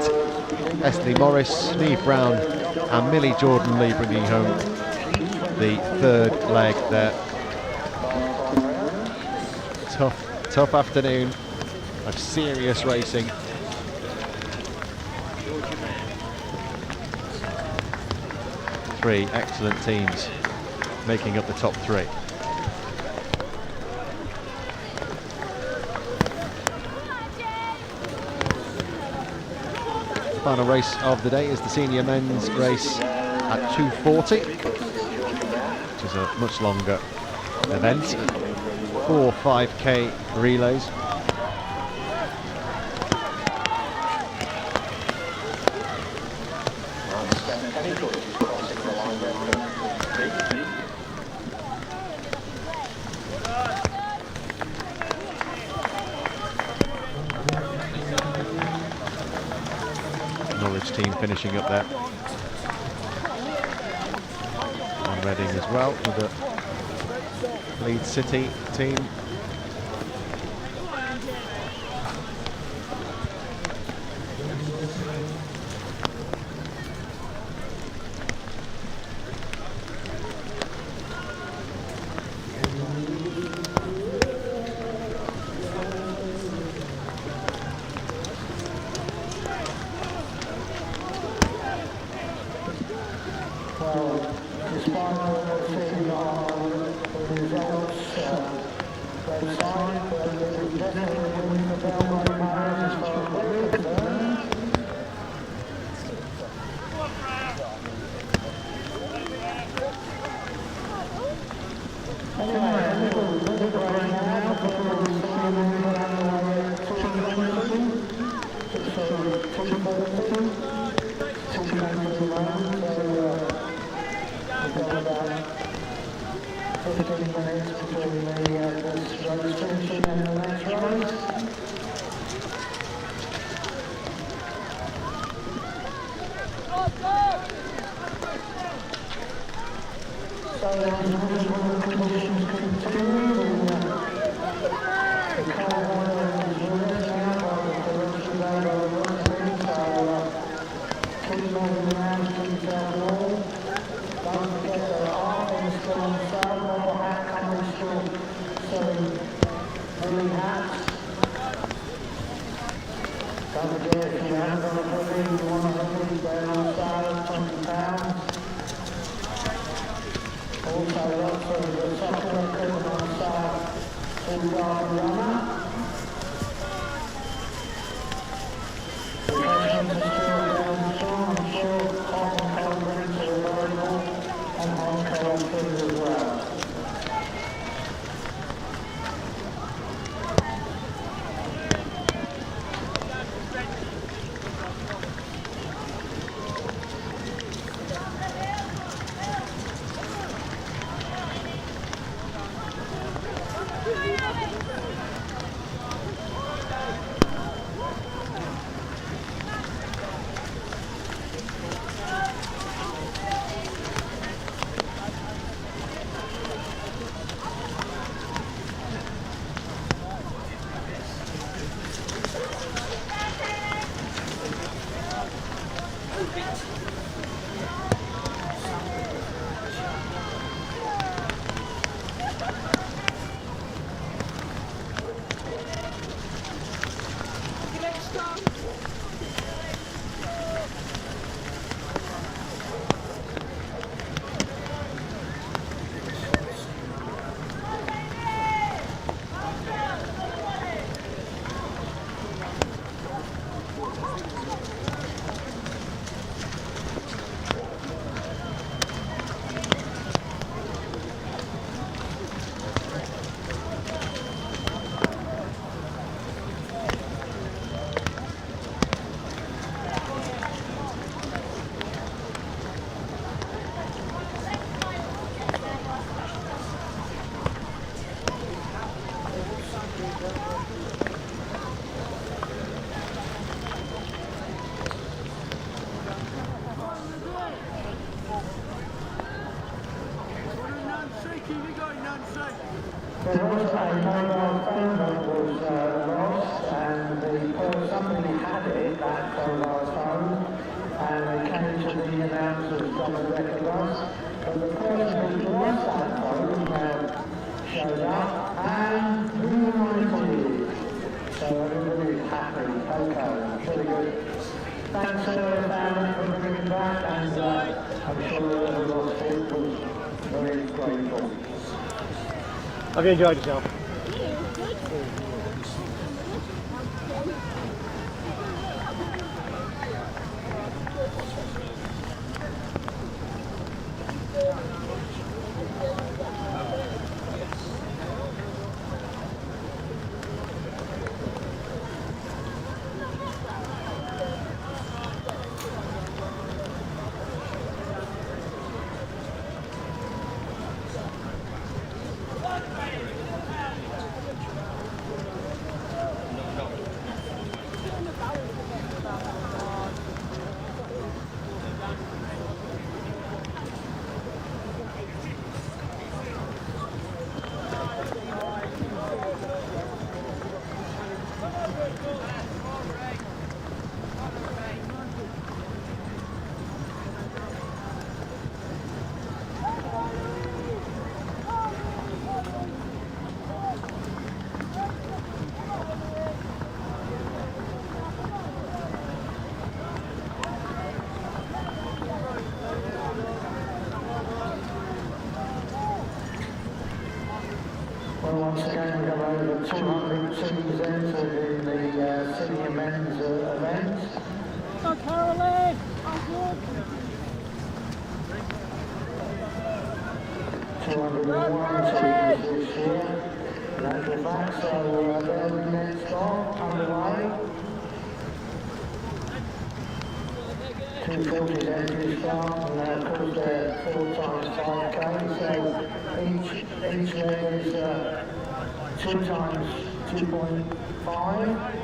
Estley Morris, Neve Brown and Millie Jordan Lee bringing home the third leg there. Tough afternoon of serious racing. Three excellent teams making up the top three. Final race of the day is the senior men's race at 2:40, which is a much longer event. 4 5K relays. team finishing up there. And Reading as well with the Leeds City team. There was a mobile phone that was lost, and somebody had it, that mobile phone, and they came to the announcers from the record loss. But the person who lost that phone showed up and reunited. So everybody's happy. Okay, pretty good. Thanks to the family for bringing it back, and I'm sure whoever lost it was very grateful. Have you enjoyed yourself? once again, we have over 200 teams entered in the senior men's events. Oh, Caroline! Oh, good! 201 teams this year. In actual fact, so there's the next start underway. 240 entry start, and of course they're 4 times 5k, so each leg is 2 times 2.5.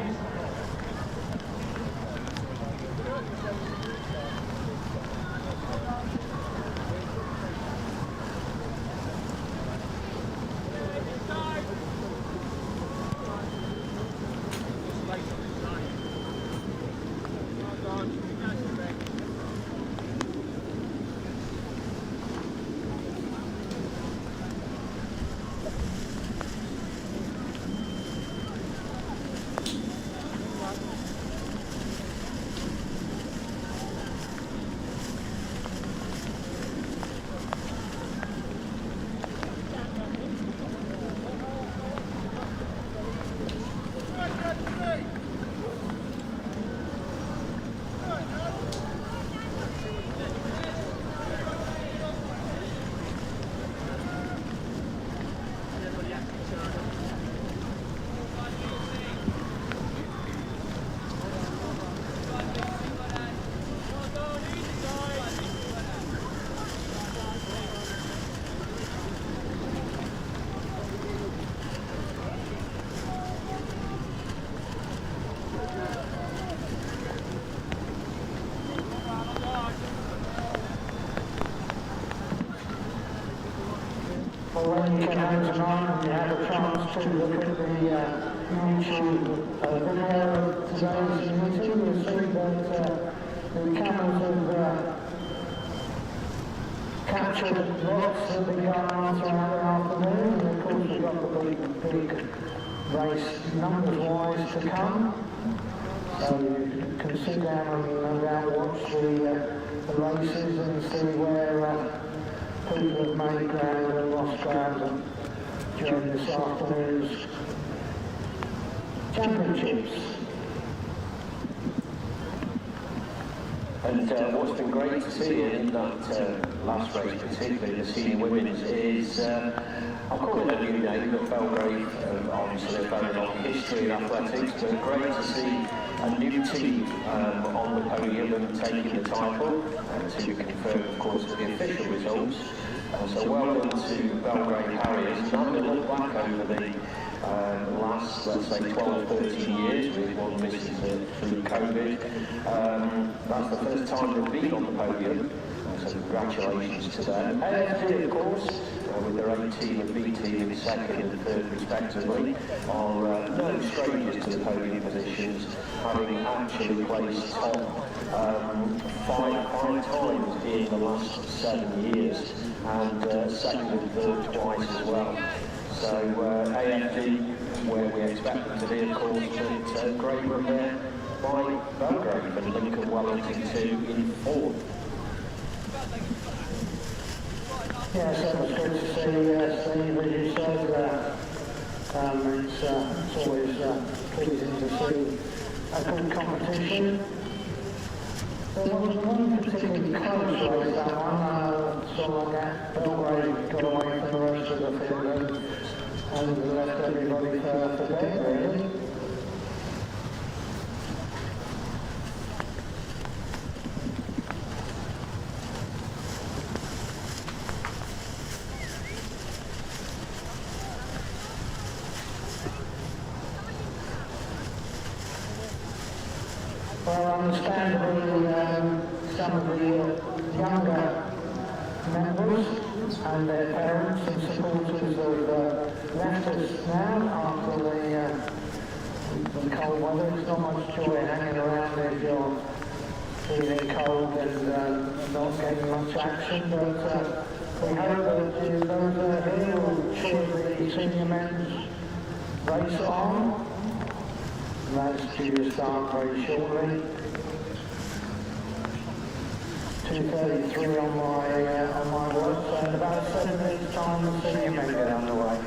When you came home tonight, you had a chance to look at the YouTube video of today's meeting. You'll see that the cameras have captured lots that have been going on throughout the afternoon, and of course we've got the big race numbers-wise to come. So you can sit down and no doubt watch the races and see where people have made ground and lost ground during this afternoon's championships. And what's been great to see in that last race, particularly the senior women's, is I'll call it a new name, but Belgrave obviously a very long history in athletics, but great to see a new team on the podium and taking the title, to confirm, of course, the official results. So well done to Belgrave Harriers. Now we look back over the last, let's say, 12, 13 years, with one missing through COVID. That's the first time they've been on the podium, so congratulations to them. AFD, of course, with their A team and B team in second and third respectively, are no strangers to the podium positions, having actually placed top five times in the last 7 years, and second and third twice as well. So AFD, where we expect them to be, of course, but great run there by Belgrave, and Lincoln Wellington 2 in fourth. Yes, that was good to see, Steve, as you said, it's always pleasing to see a good competition. There was one particularly close race, that one, so like that Belgrave got away from the rest of the field and left everybody for dead, really. Well, understandably, some of the younger members and their parents and supporters have left us now after the cold weather. It's not much joy hanging around if you're feeling cold and not getting much action, but we hope that those here will cheer the senior men's race on. That's due to start very shortly. 2:33 on my watch, so in about 7 minutes time the senior men get underway.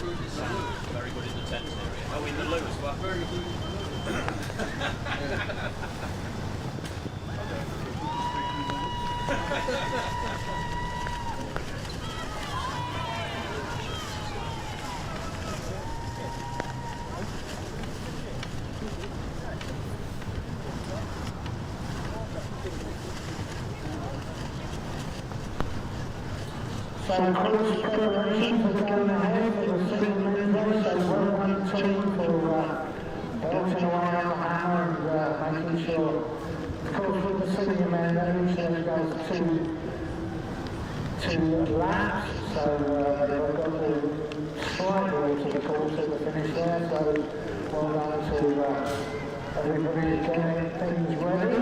Very good in the tent area. Oh, in the loo as well. Very So course preparations are going ahead for the single men's race, so well done team for belting away on the hammer and making sure, of course with the senior men they usually go two laps, so they've got to slightly alter the course at the finish there, so well done to everybody getting things ready.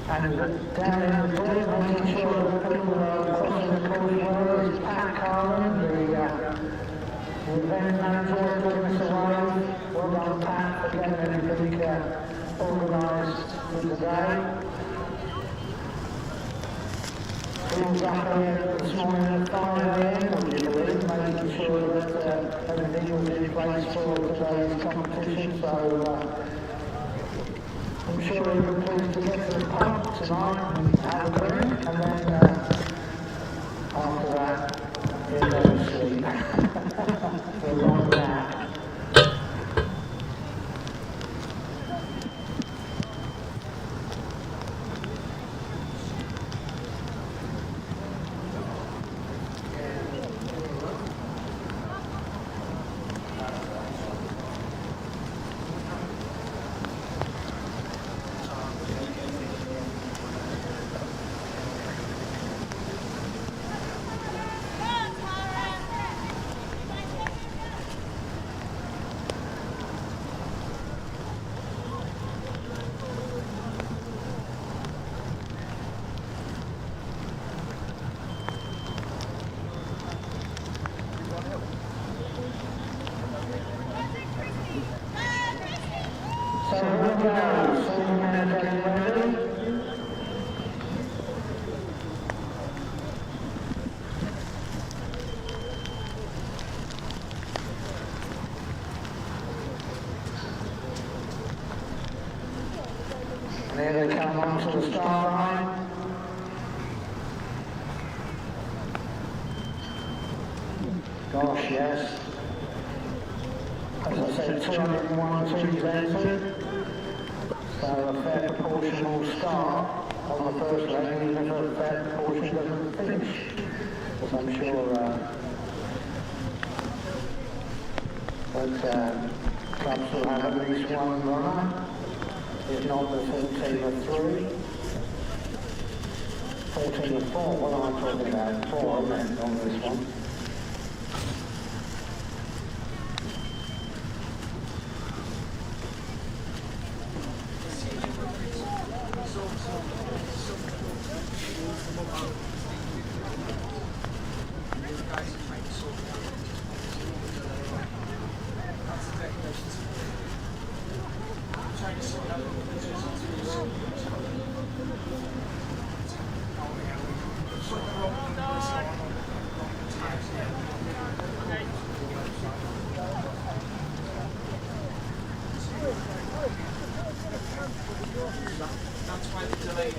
And down in the middle, making sure that people are crossing the course well, is Pat Carlin, the event manager, giving us a wave. Well done, Pat, for getting everything organised for today. He was up here this morning at 5 AM, would you believe, making sure that everything was in place for today's competition. So I'm sure you're pleased to get to the pub tonight and have a drink, and then after that, you'll go to sleep for a long nap. So here we go, senior men are getting ready. And here they come onto the start line. Gosh, yes. As I said, 201 teams entered, so a fair proportion will start on the first leg, even if a fair proportion doesn't finish. So I'm sure that clubs will have at least one runner, if not the full team of 3. Full team of 4, what am I talking about? 4 I meant on this one. That's why the delay is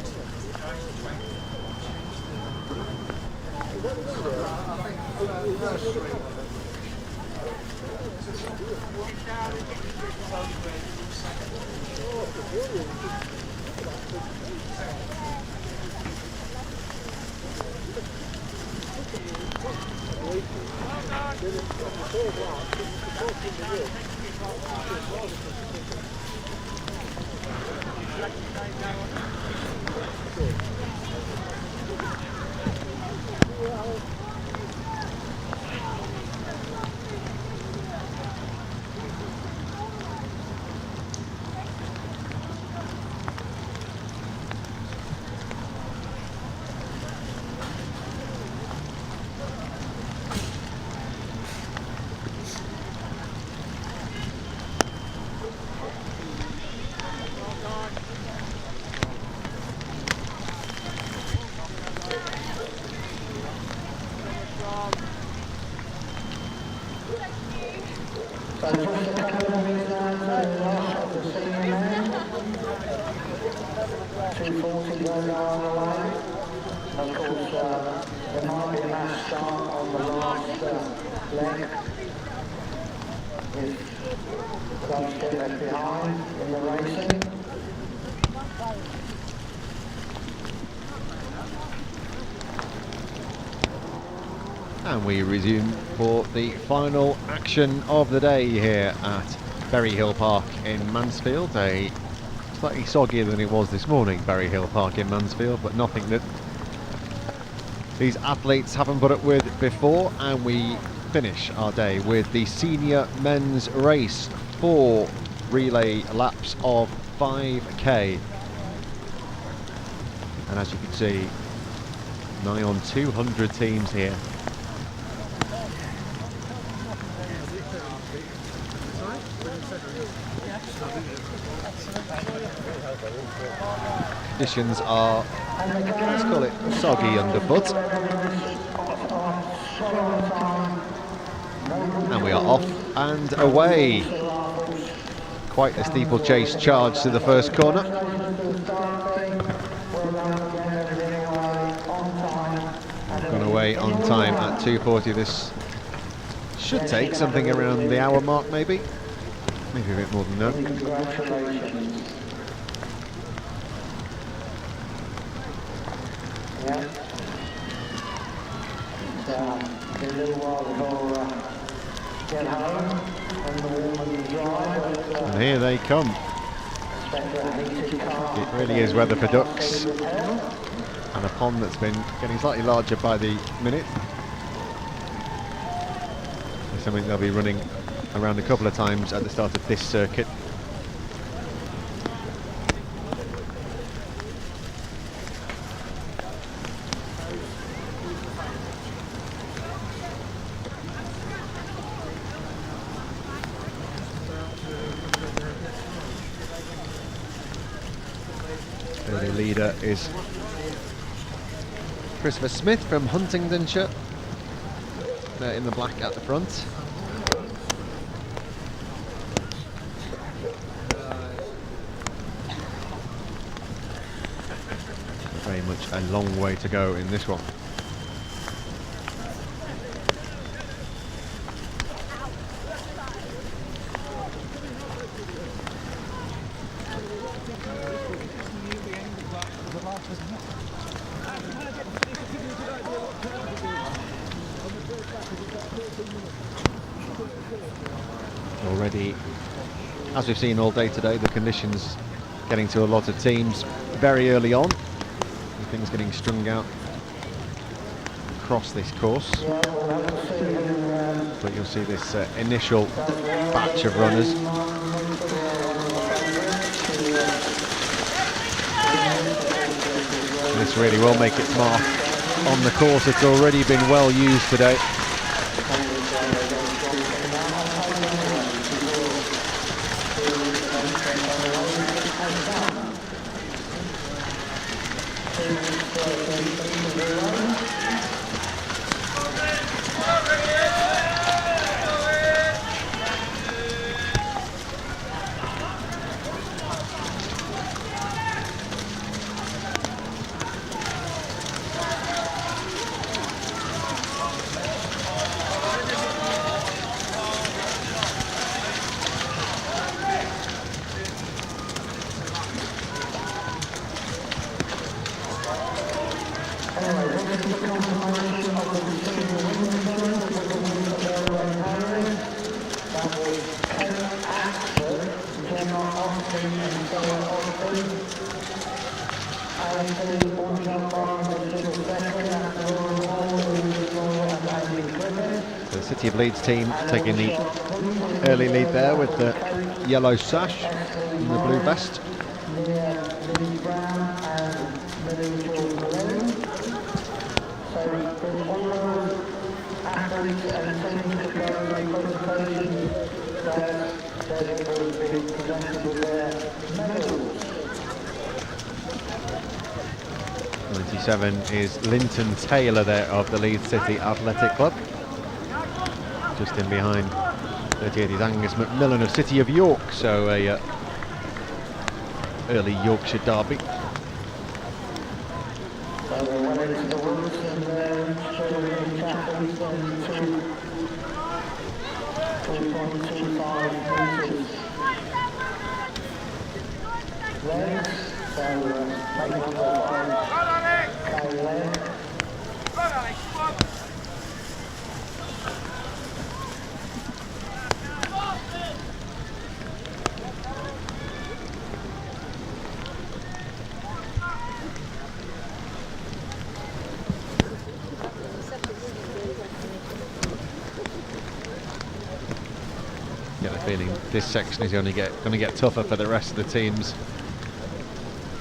just a couple of minutes now to the last of the senior men. 240 going on the line. Of course, there might be a mass start on the last leg. If clubs get left behind in the racing. And we resume for the final action of the day here at Berry Hill Park in Mansfield. A slightly soggier than it was this morning, Berry Hill Park in Mansfield, but nothing that these athletes haven't put up with before. And we finish our day with the senior men's race, 4 relay laps of 5k. And as you can see, nigh on 200 teams here. Conditions are, let's call it soggy underfoot. And we are off and away. Quite a steeplechase charge to the first corner. Gone away on time at 2:40. This should take something around the hour mark, maybe a bit more than that. And here they come. It really is weather for ducks, and a pond that's been getting slightly larger by the minute. It's something they'll be running around a couple of times at the start of this circuit. The leader is Christopher Smith from Huntingdonshire, there in the black at the front. Very much a long way to go in this one. Already, as we've seen all day today, the conditions getting to a lot of teams very early on. Things getting strung out across this course. But you'll see this initial batch of runners. And this really will make its mark on the course. It's already been well used today. The City of Leeds team taking the early lead there with the yellow sash and the blue vest. '97 is Linton Taylor there of the Leeds City Athletic Club, just in behind 38 is Angus McMillan of City of York, so a early Yorkshire derby. So they went into the woods and straight away the tackles on 2.25 metres. Legs, so make number 5, Kay Leg. Get the feeling this section is going to get tougher for the rest of the teams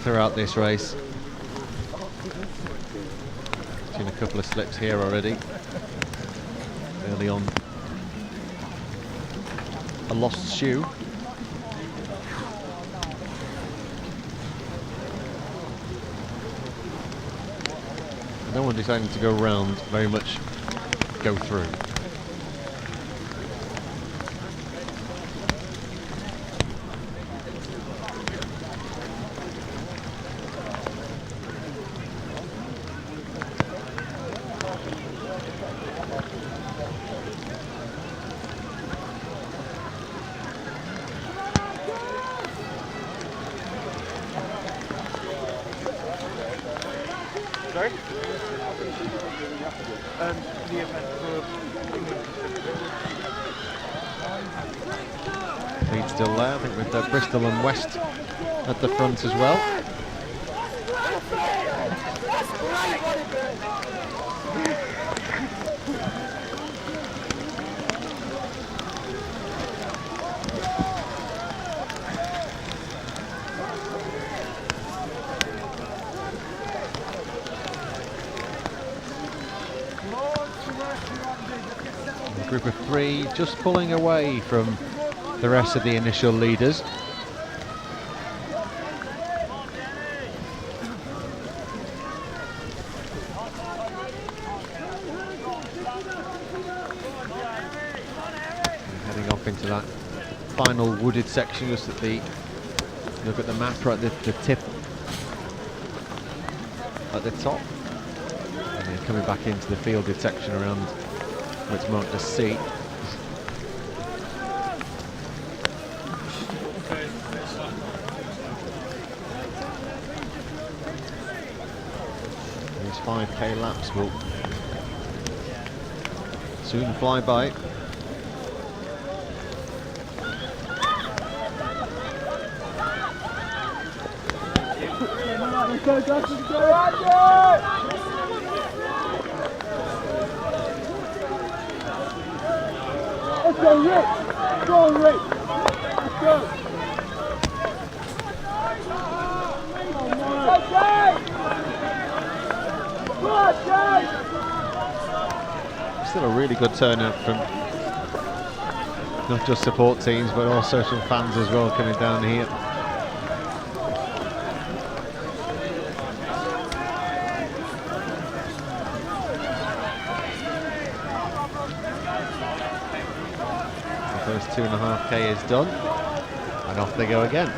throughout this race. Seen a couple of slips here already. Early on, a lost shoe. No one deciding to go round, very much go through. Sorry? The event for Lead still there, I think, with Bristol and West at the front as well. A group of three just pulling away from the rest of the initial leaders. Heading off into that final wooded section, just at the look at the map, right at the tip at the top, and then coming back into the fielded section around where it's marked as C. These 5k laps will soon fly by. Let's go, Justin, go! Let's go, Rick! Go on, Rick! Let's go! Still a really good turnout from not just support teams but also some fans as well coming down here. The first 2.5k is done and off they go again.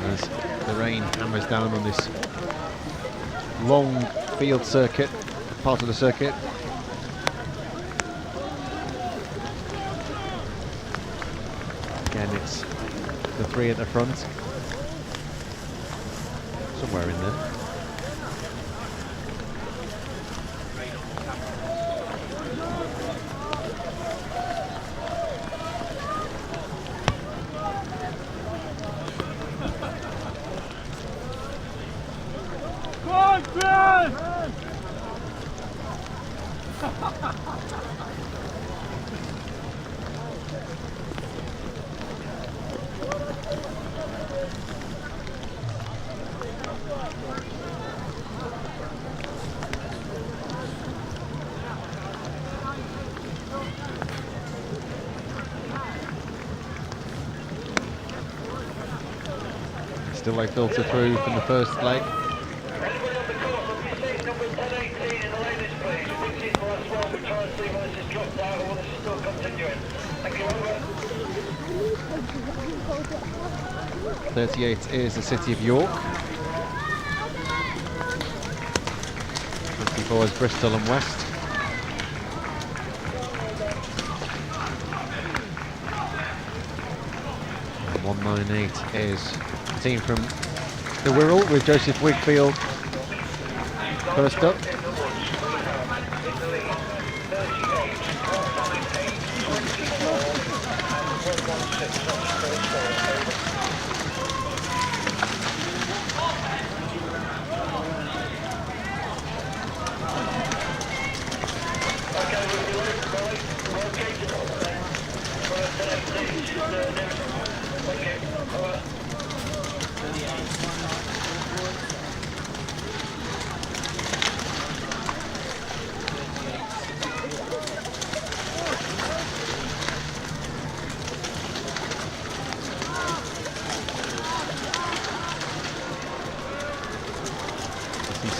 As the rain hammers down on this long field circuit, part of the circuit. Again, it's the three at the front, somewhere in there. on, Chris! Still they filter through from the first leg. Everybody on the course, on the stage number 1018 in the ladies, please. 15 for us, well, we try and see whether this is dropped out or whether this is still continuing. Thank you, over. 38 is the City of York. 54 is Bristol and West. And 198 is the team from the Wirral with Joseph Wigfield first up.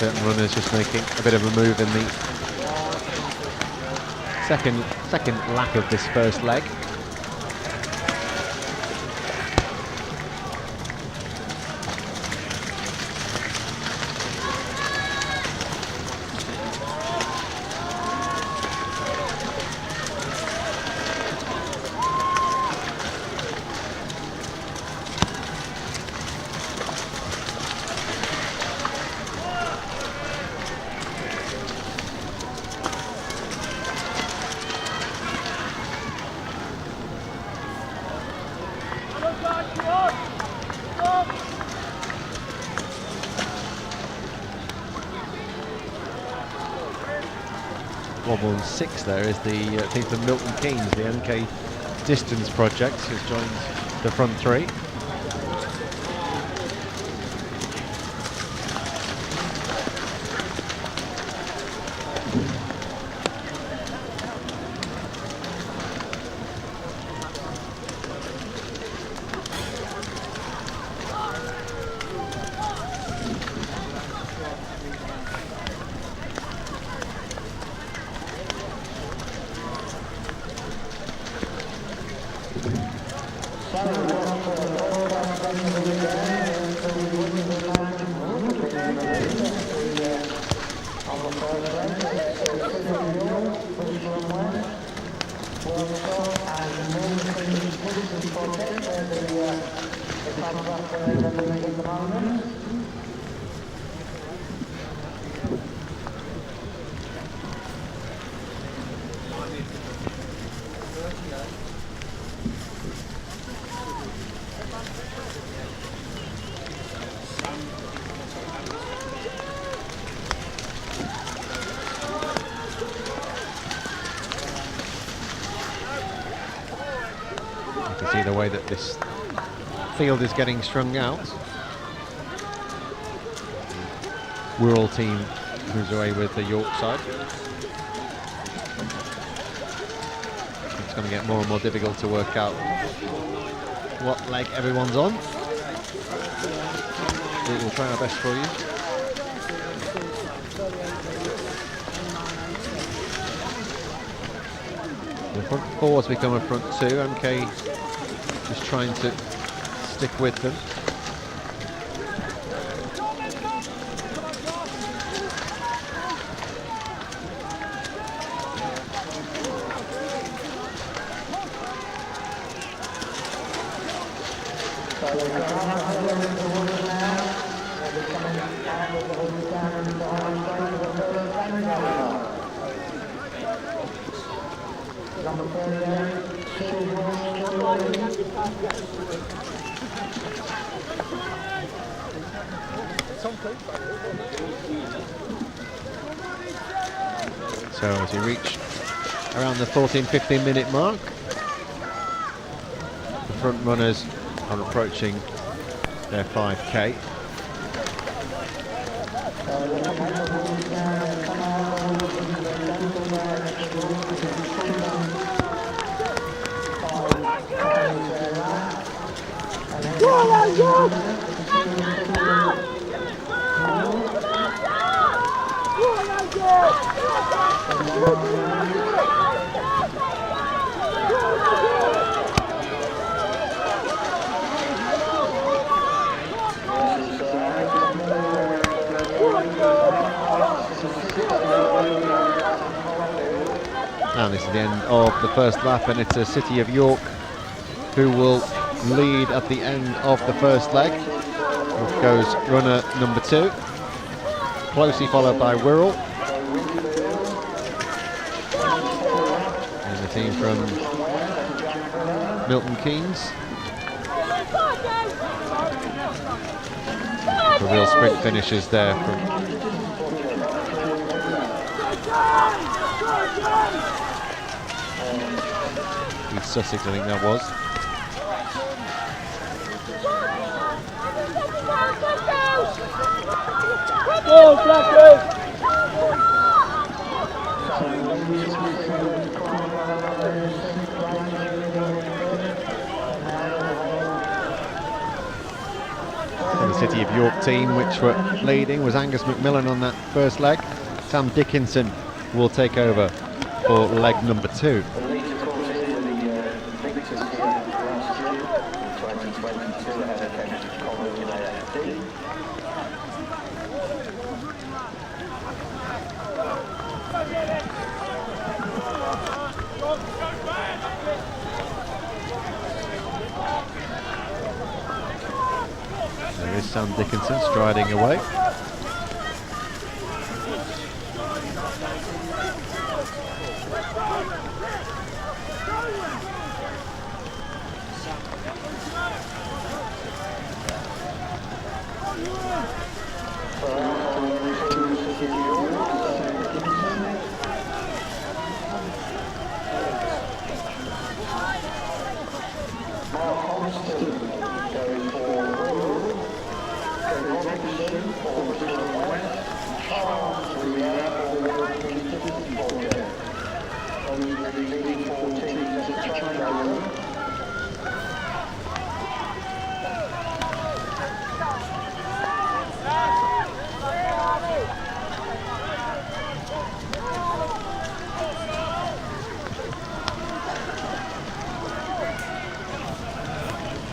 Certain runners just making a bit of a move in the second lap of this first leg. Wobble 6 there is the team from Milton Keynes, the MK Distance Project, has joined the front three. See the way that this field is getting strung out. Wirral team moves away with the York side. It's going to get more and more difficult to work out what leg everyone's on. We'll try our best for you. The front four has become a front two. MK just trying to stick with them. So as we reach around the 14-15 minute mark, the front runners are approaching their 5k. And this is the end of the first lap, and it's a City of York who will lead at the end of the first leg. Off goes runner number 2, closely followed by Wirral. And the team from Milton Keynes. The real sprint finishes there from East Sussex, I think that was. Go, Blackie! So the City of York team, which were leading, was Angus McMillan on that first leg. Sam Dickinson will take over for leg number 2. There is Sam Dickinson striding away.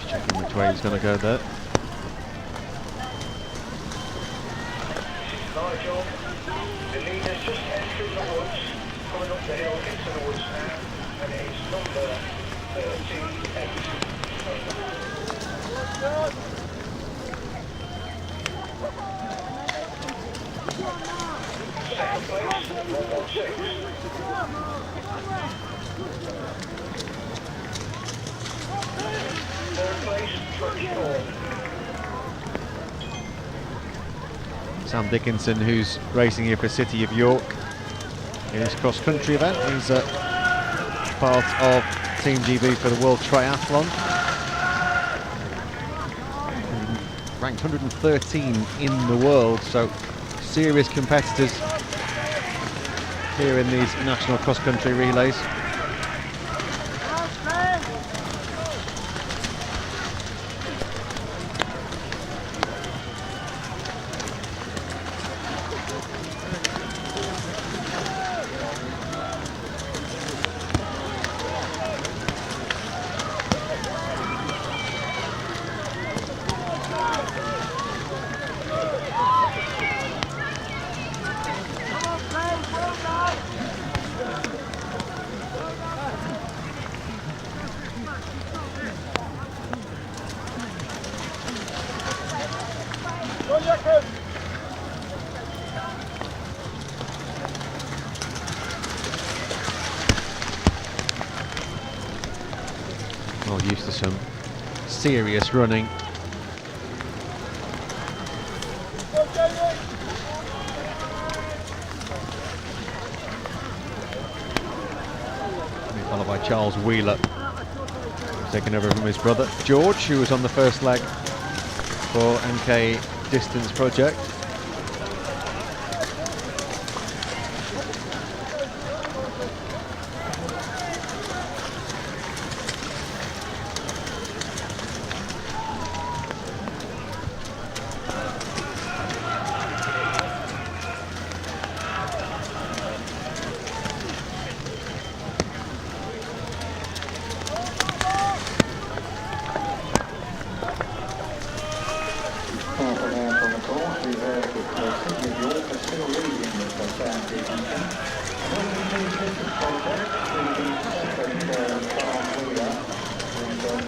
Checking which way he's going to go there. Nigel, the leader's just entering the woods, coming up the hill into the woods now, and it's number 38. Second place, 116. Third place, 24. Sam Dickinson, who's racing here for City of York in his cross-country event. He's part of Team GB for the World Triathlon. Ranked 113 in the world, so serious competitors here in these national cross-country relays. Well, used to some serious running. Followed by Charles Wheeler, taking over from his brother George, who was on the first leg for MK Distance Project.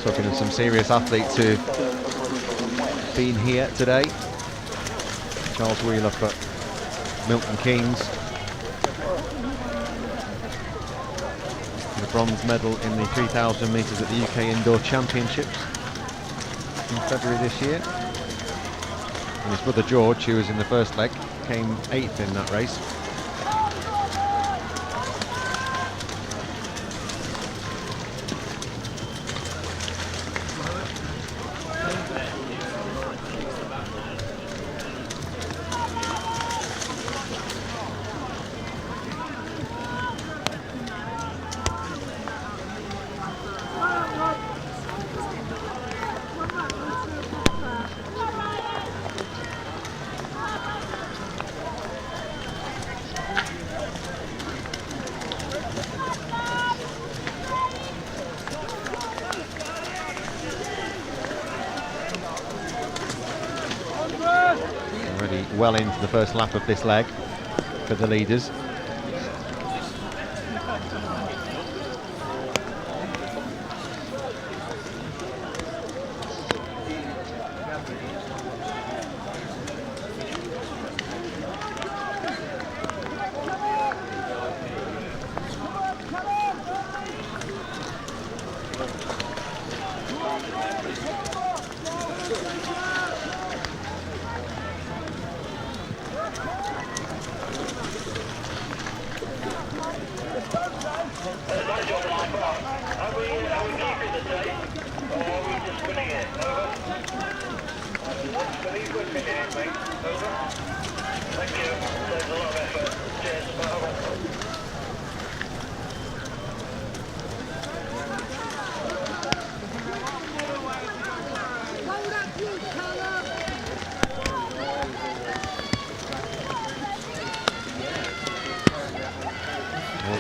Talking of some serious athletes who've been here today. Charles Wheeler for Milton Keynes. The bronze medal in the 3,000 metres at the UK Indoor Championships in February this year. And his brother George, who was in the first leg, came 8th in that race. Already well into the first lap of this leg for the leaders.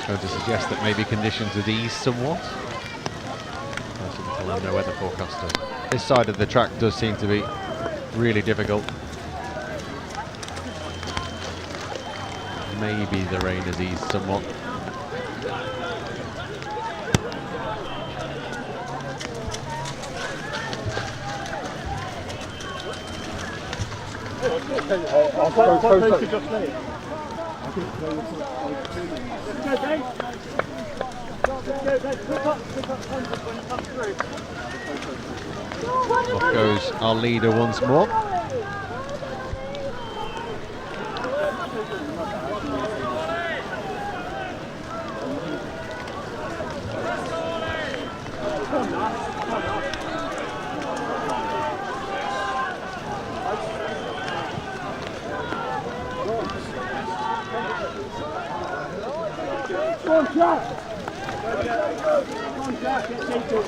Going to suggest that maybe conditions would ease somewhat. I don't know weather forecaster. This side of the track does seem to be really difficult. Maybe the rain has eased somewhat. Off goes our leader once more. Go on, Jack! Come on, Jack, get seated.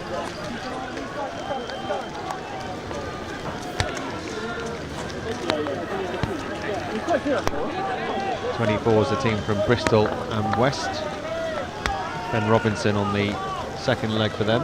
24 is the team from Bristol and West. Ben Robinson on the second leg for them.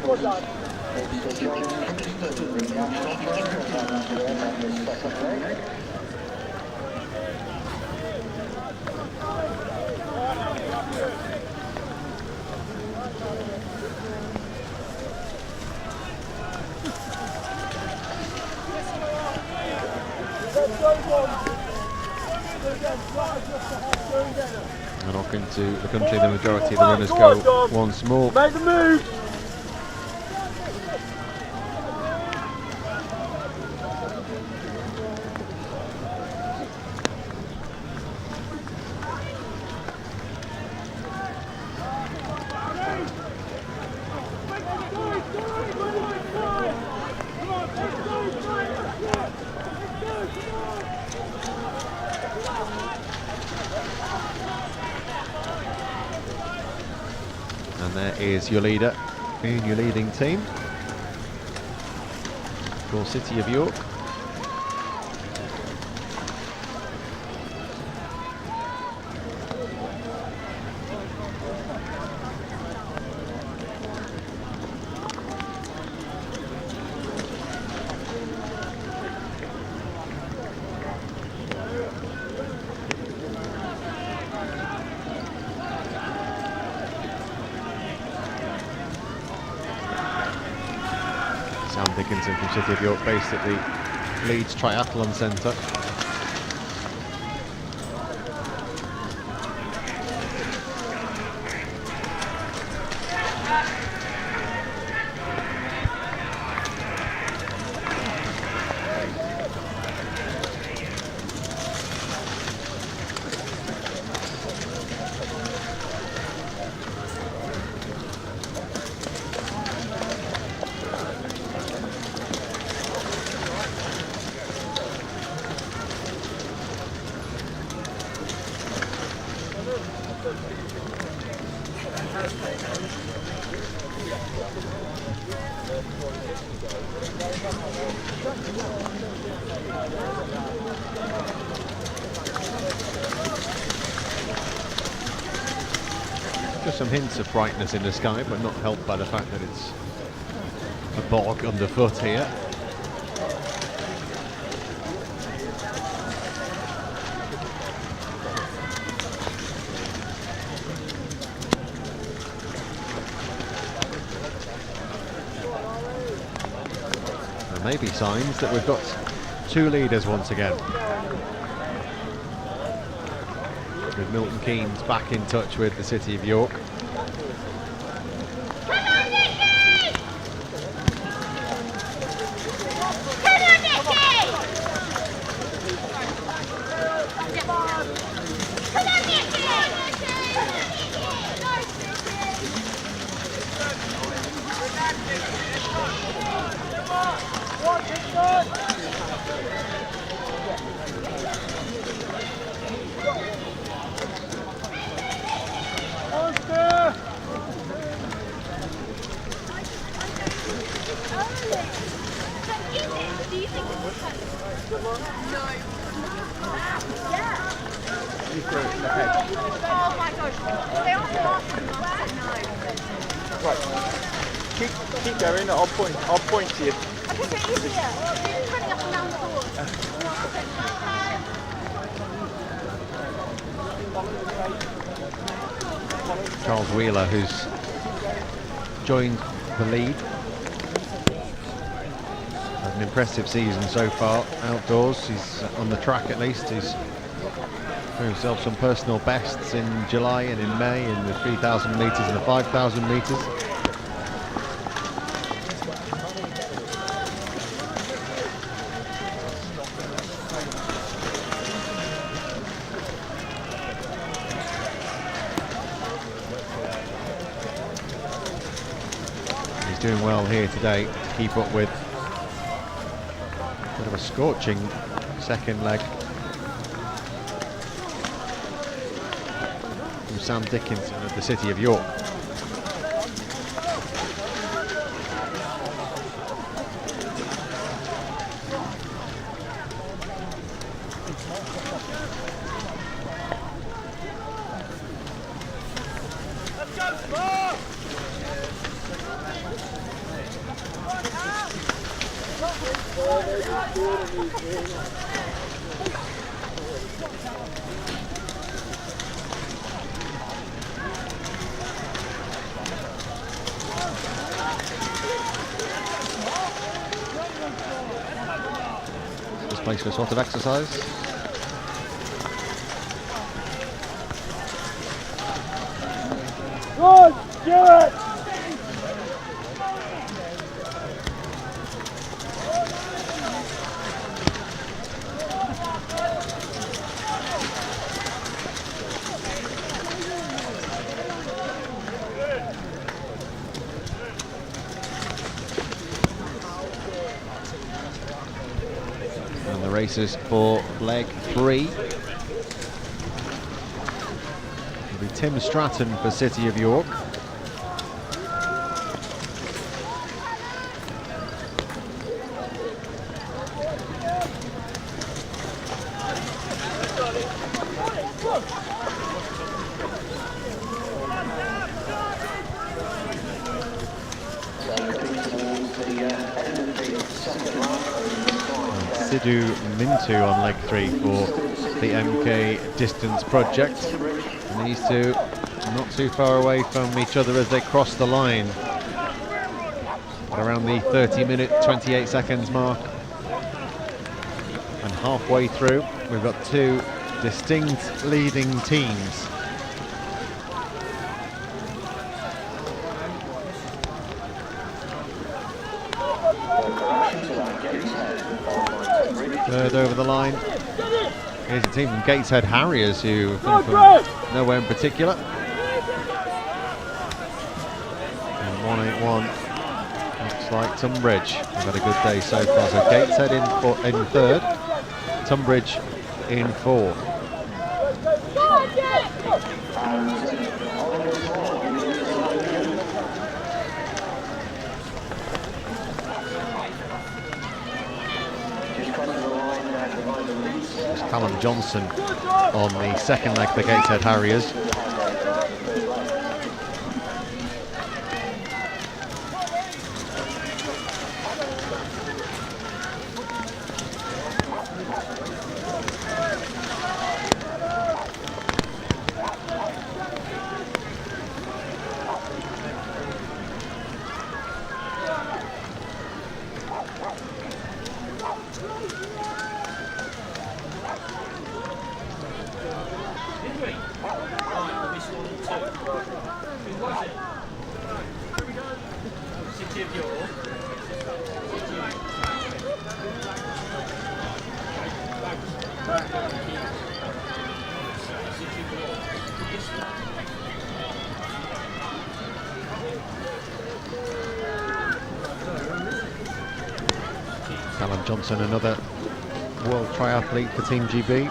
Go on, Dad. Mr. John Kingston, the national champion, comes to the end of the second leg. And off into the country, the majority of the runners go once more. Make the move! And there is your leader in your leading team for City of York. Sam Dickinson from City of York, based at the Leeds Triathlon Centre. Just some hints of brightness in the sky, but not helped by the fact that it's a bog underfoot here. There may be signs that we've got two leaders once again. With Milton Keynes back in touch with the City of York. Oh my gosh, they aren't laughing. Right. Keep going, I'll point to you. Okay, so he's here. He's running up and down the course. Charles Wheeler, who's joined the lead. Had an impressive season so far outdoors. He's on the track at least. He's for himself some personal bests in July and in May in the 3,000 metres and the 5,000 metres. He's doing well here today to keep up with a bit of a scorching second leg from Sam Dickinson of the City of York. This place for a sort of exercise. Good, Stuart! And the races for leg 3. It'll be Tim Stratton for City of York. Sidhu Mintu on leg 3 for the MK Distance Project. And these two not too far away from each other as they cross the line. Around the 30-minute, 28 seconds mark. And halfway through, we've got two distinct leading teams. Third over the line. Here's a team from Gateshead Harriers who have come from nowhere in particular. And 181 looks like Tunbridge. They've had a good day so far. So Gateshead in third, Tunbridge in fourth. Callum Johnson on the second leg for Gateshead Harriers. Callum Johnson, another world triathlete for Team GB.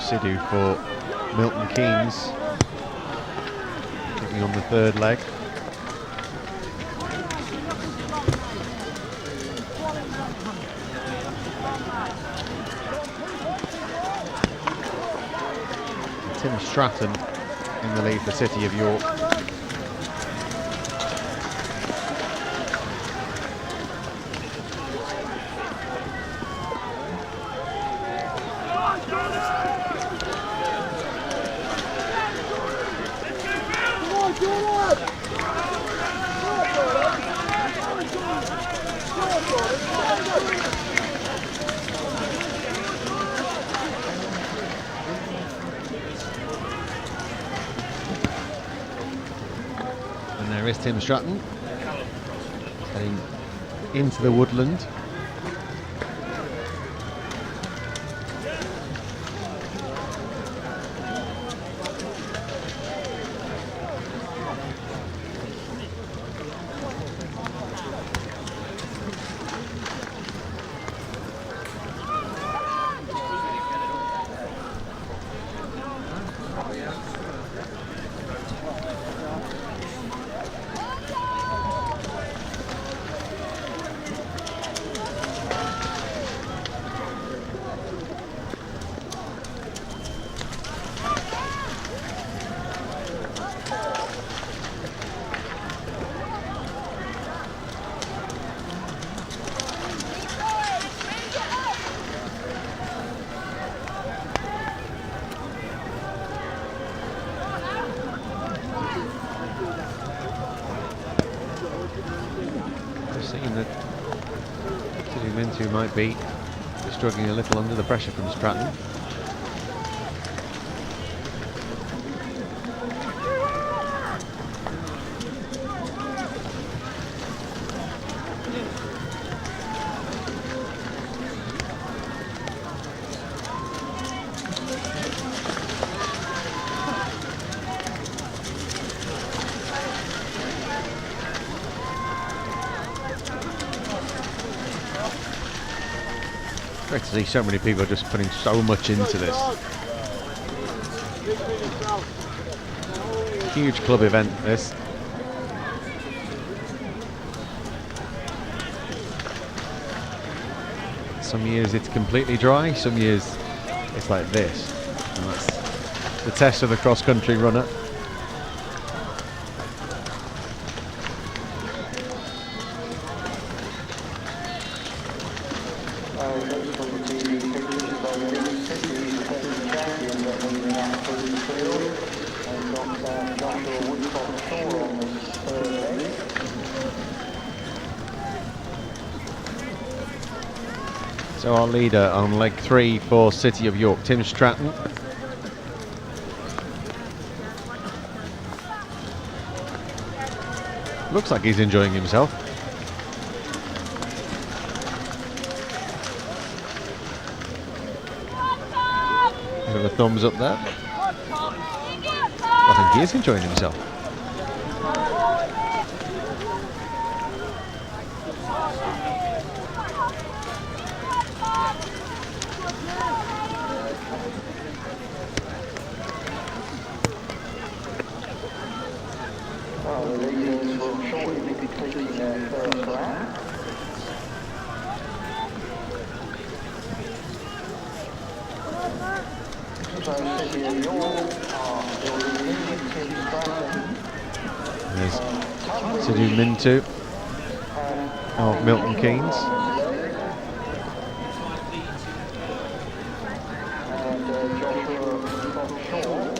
Sidhu for Milton Keynes, kicking on the third leg. Tim Stratton in the lead for City of York. And there is Tim Stratton heading into the woodland. Who might be struggling a little under the pressure from Stratton. Great to see so many people just putting so much into this. Huge club event, this. Some years it's completely dry, some years it's like this. And that's the test of the cross-country runner. So our leader on leg 3 for City of York, Tim Stratton. Looks like he's enjoying himself. Bit of a thumbs up there. I think he is enjoying himself. The leaders will shortly be completing their first lap. So City of York are leading Tim Stratton. There's Sidhu Mintu of Milton Keynes. And Joshua from Short.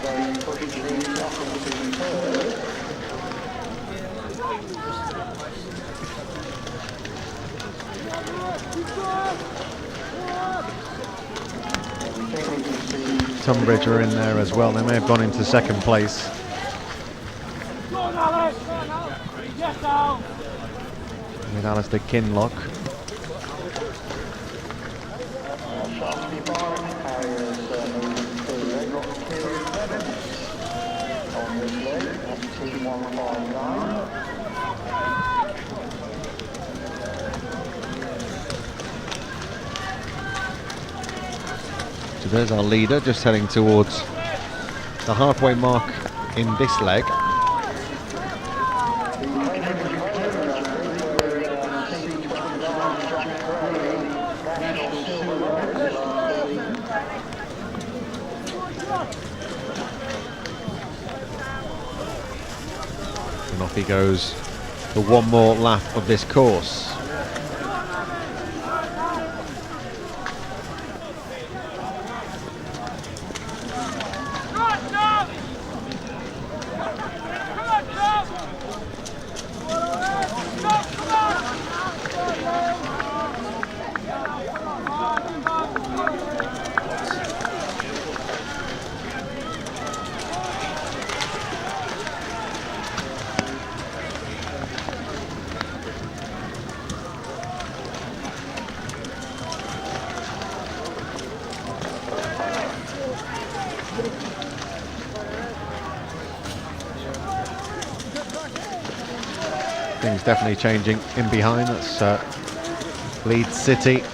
They push these up into third. Tunbridge are in there as well. They may have gone into second place. With Alistair Kinlock. So there's our leader just heading towards the halfway mark in this leg. And off he goes for one more lap of this course. things definitely changing in behind. That's Leeds City.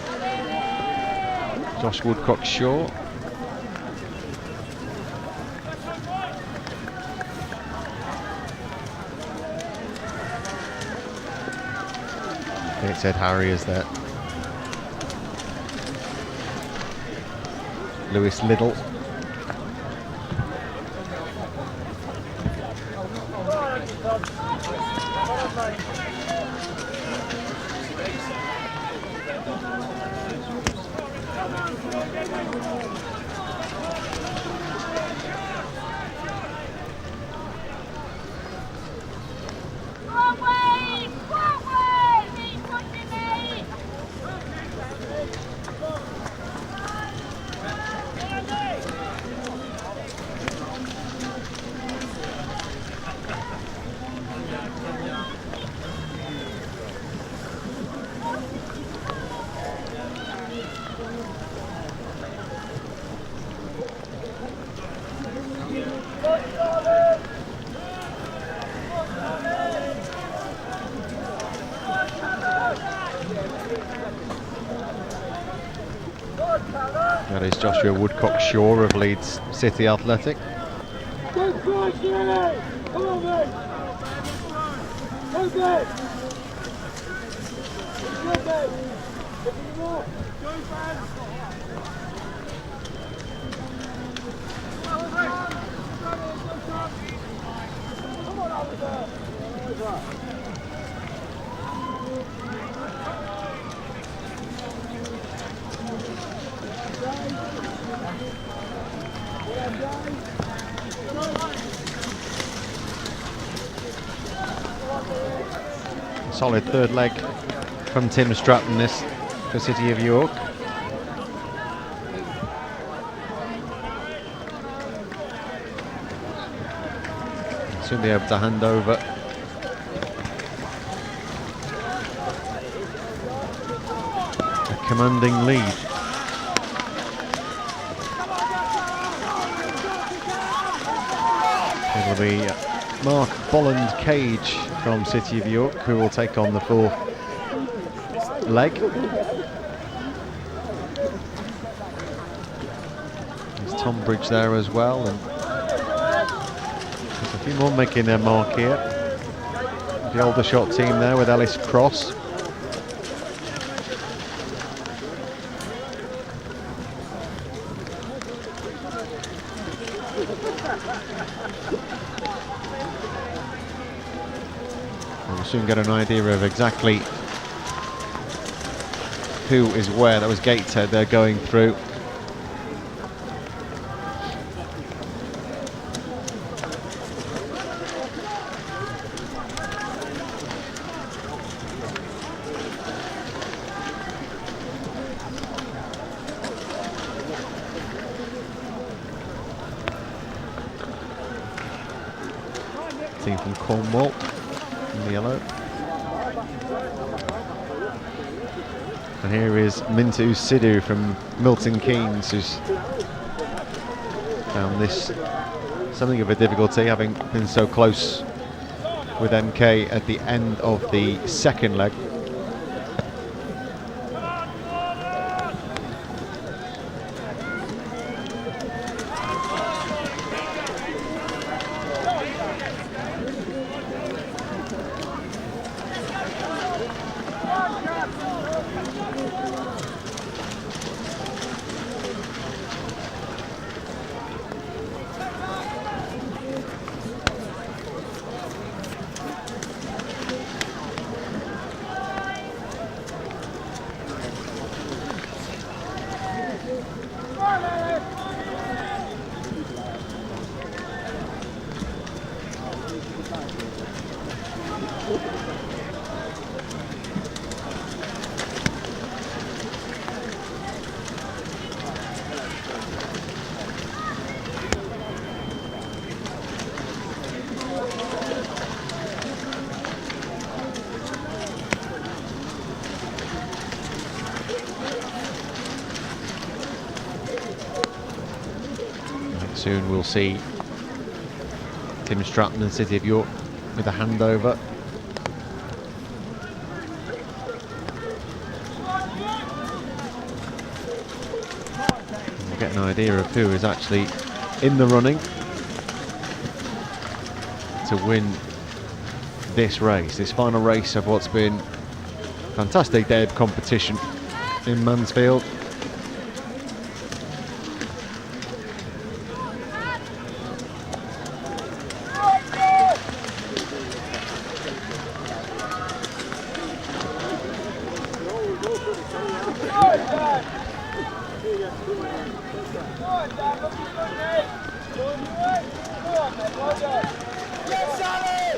Josh Woodcock-Shaw. I think it's Ed Harry is there. Lewis Liddell. That is Joshua Woodcock-Shaw of Leeds City Athletic. Good cross, Riley! Come on, mate! Go, mate! Good, mate! Go, fans! Come on, over there! Solid third leg from Tim Stratton this for City of York. Soon be able to hand over. A commanding lead. It'll be Mark Bolland-Cage from City of York who will take on the fourth leg. There's Tom Bridge there as well, and there's a few more making their mark here. The Aldershot team there with Ellis Cross. We'll soon get an idea of exactly who is where. That was Gateshead they're going through. Team from Cornwall in the yellow. And here is Mintu Sidhu from Milton Keynes, who's found this something of a difficulty, having been so close with MK at the end of the second leg. Soon we'll see Tim Stratton and City of York with a handover. get an idea of who is actually in the running to win this race, this final race of what's been a fantastic day of competition in Mansfield.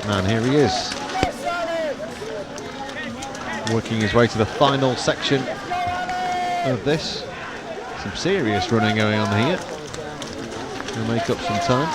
And here he is, working his way to the final section of this. Some serious running going on here. He'll make up some time.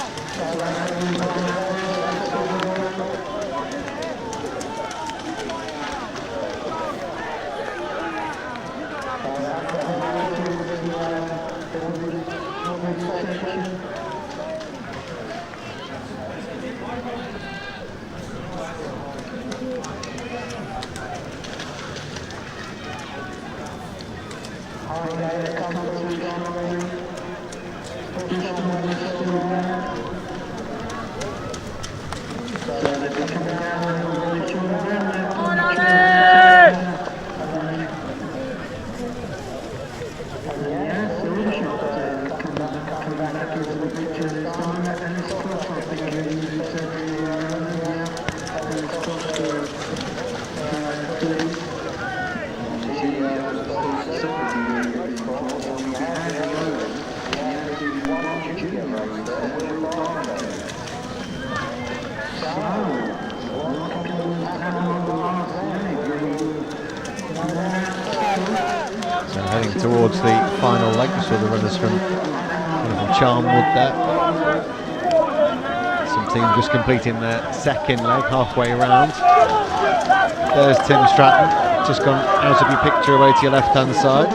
So heading towards the final leg, we saw the runners from Charnwood there. Some teams just completing their second leg, halfway around. There's Tim Stratton, just gone out of your picture away to your left-hand side.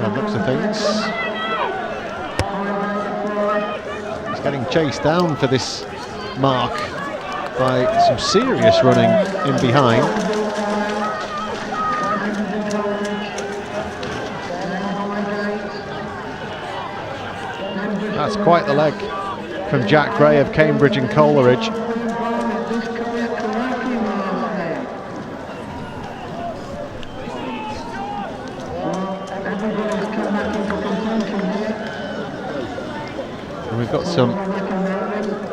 That looks of things. Getting chased down for this mark by some serious running in behind. That's quite the leg from Jack Gray of Cambridge and Coleridge. And we've got some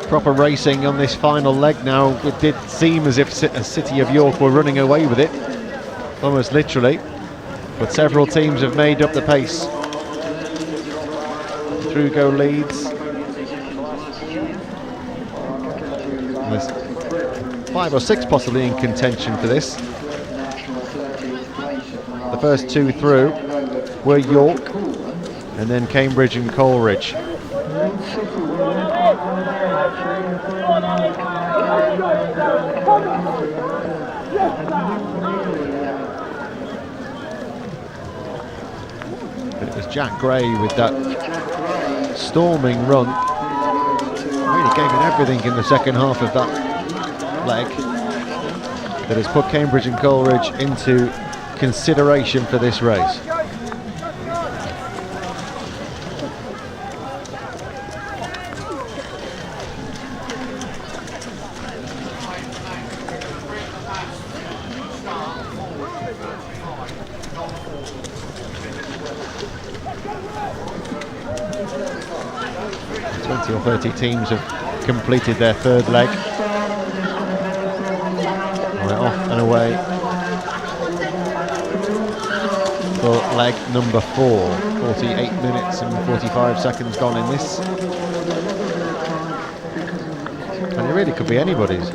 proper racing on this final leg now. It did seem as if City of York were running away with it, almost literally, but several teams have made up the pace. Through go leads. There's 5 or 6 possibly in contention for this. The first 2 through were York and then Cambridge and Coleridge. But it was Jack Gray with that storming run. Really gave it everything in the second half of that leg that has put Cambridge and Coleridge into consideration for this race. Or 30 teams have completed their third leg. We're off and away for leg number 4. 48 minutes and 45 seconds gone in this. And it really could be anybody's.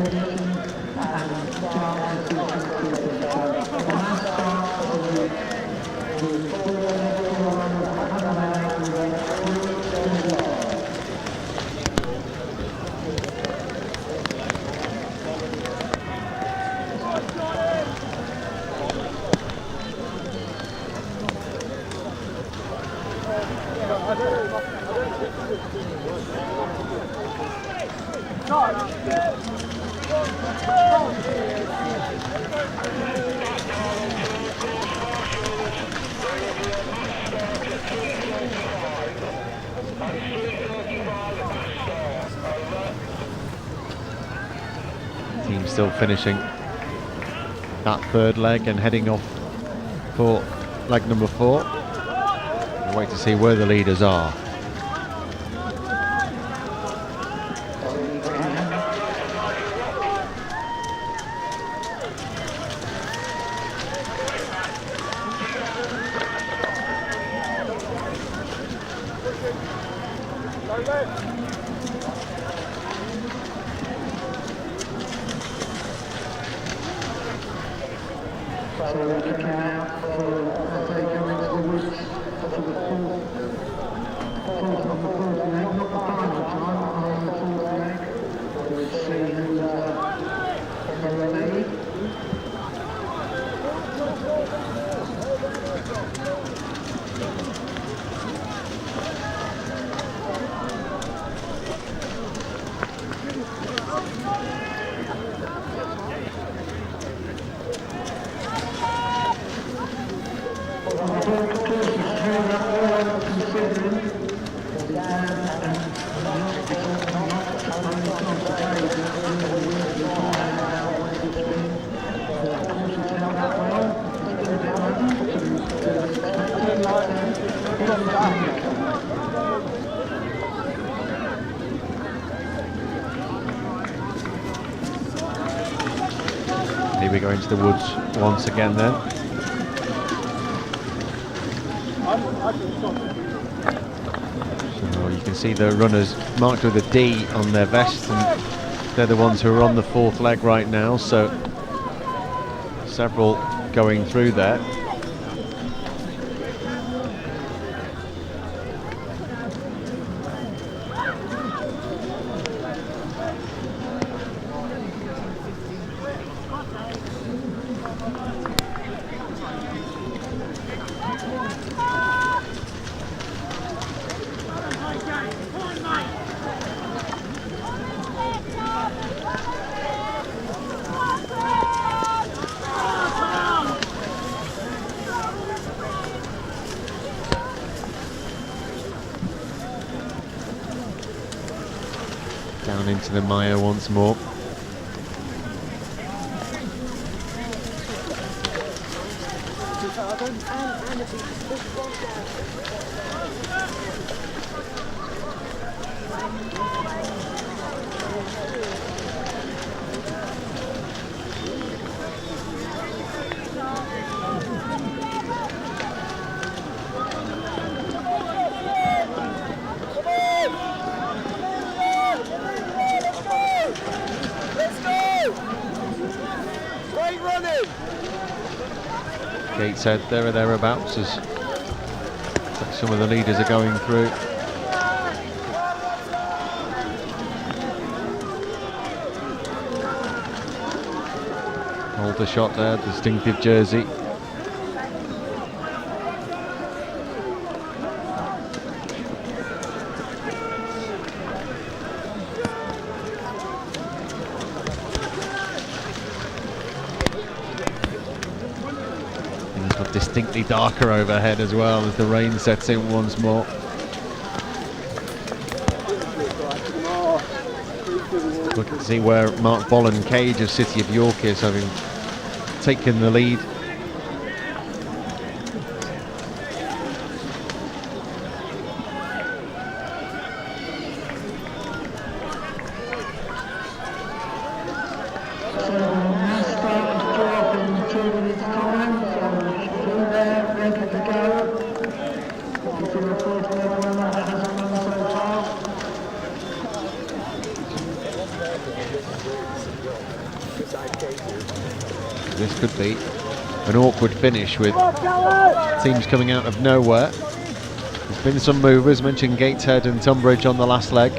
5 Team still finishing that third leg and heading off for leg number 4. We'll wait to see where the leaders are. So we're looking out for they go into the woods for the fourth of the fourth leg, not the final time, on the fourth leg. We'll see who's in the lead. Here we go into the woods once again then. So you can see the runners marked with a D on their vest, and they're the ones who are on the fourth leg right now, so several going through there. Down into the mire once more. Gateshead there or thereabouts as some of the leaders are going through. Hold the shot there, distinctive jersey. Distinctly darker overhead as well as the rain sets in once more. Look to see where Mark Bollen Cage of City of York is, having taken the lead. This could be an awkward finish with teams coming out of nowhere. There's been some movers, mentioned Gateshead and Tunbridge on the last leg.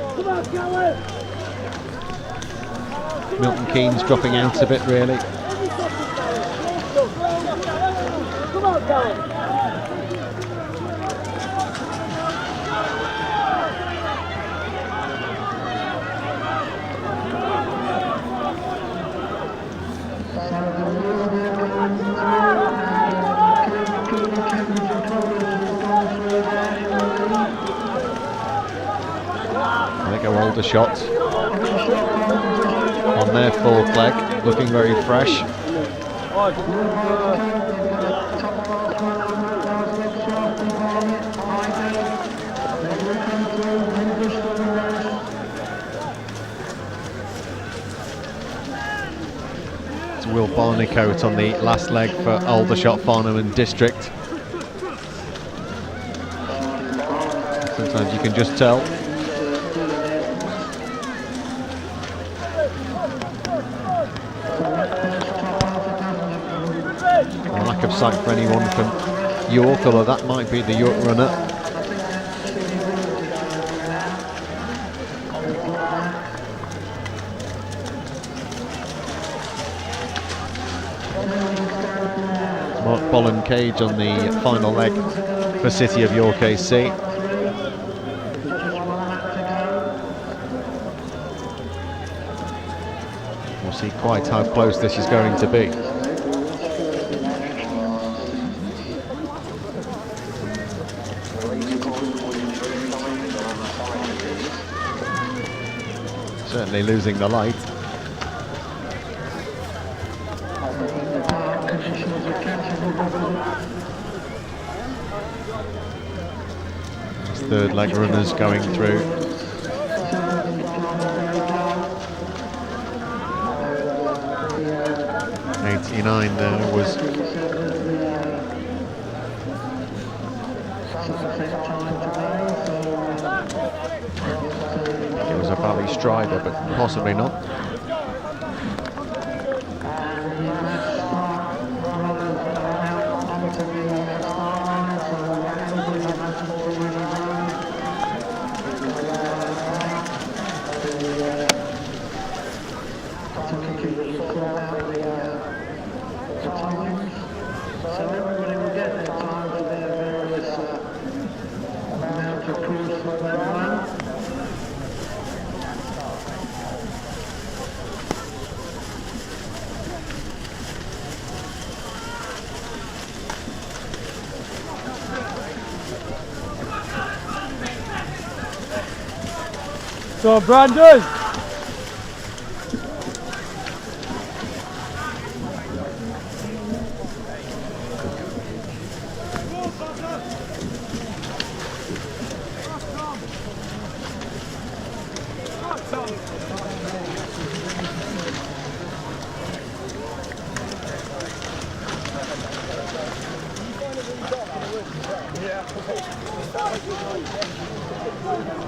Milton Keynes dropping out a bit really. go Aldershot on their fourth leg, looking very fresh. It's Will Barnicoat on the last leg for Aldershot, Farnham and District. Sometimes you can just tell. A lack of sight for anyone from York, although that might be the York runner. Mark Bolland Cage on the final leg for City of York AC. We'll see quite how close this is going to be. Certainly losing the light. This third leg runners going through. '89 there was it was a Valley Strider, but possibly not. So everybody will get their time for their various amounts of course that they run. So Brandon!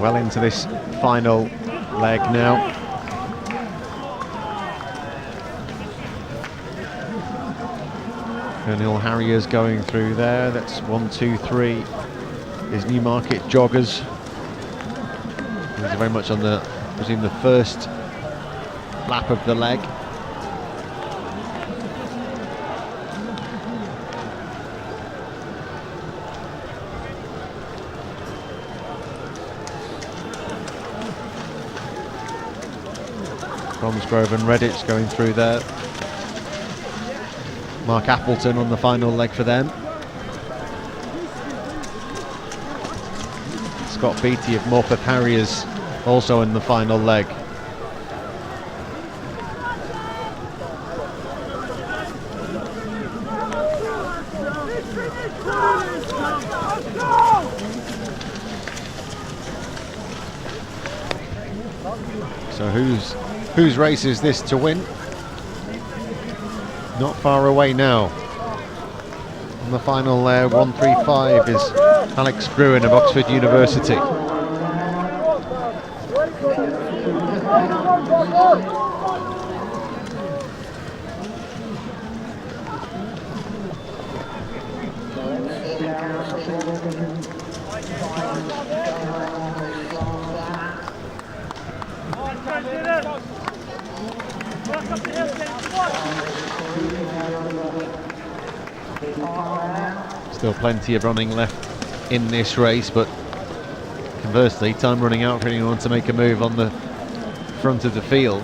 Well into this final leg now. Colonel Harriers going through there. That's 1, 2, 3 is Newmarket joggers. These are very much on the, I presume, the first lap of the leg. Bromsgrove and Redditch going through there. Mark Appleton on the final leg for them. Scott Beattie of Morpeth Harriers also in the final leg. So whose race is this to win? Not far away now. On the final there, 135 is Alex Gruen of Oxford University. Still plenty of running left in this race, but conversely, time running out for anyone to make a move on the front of the field.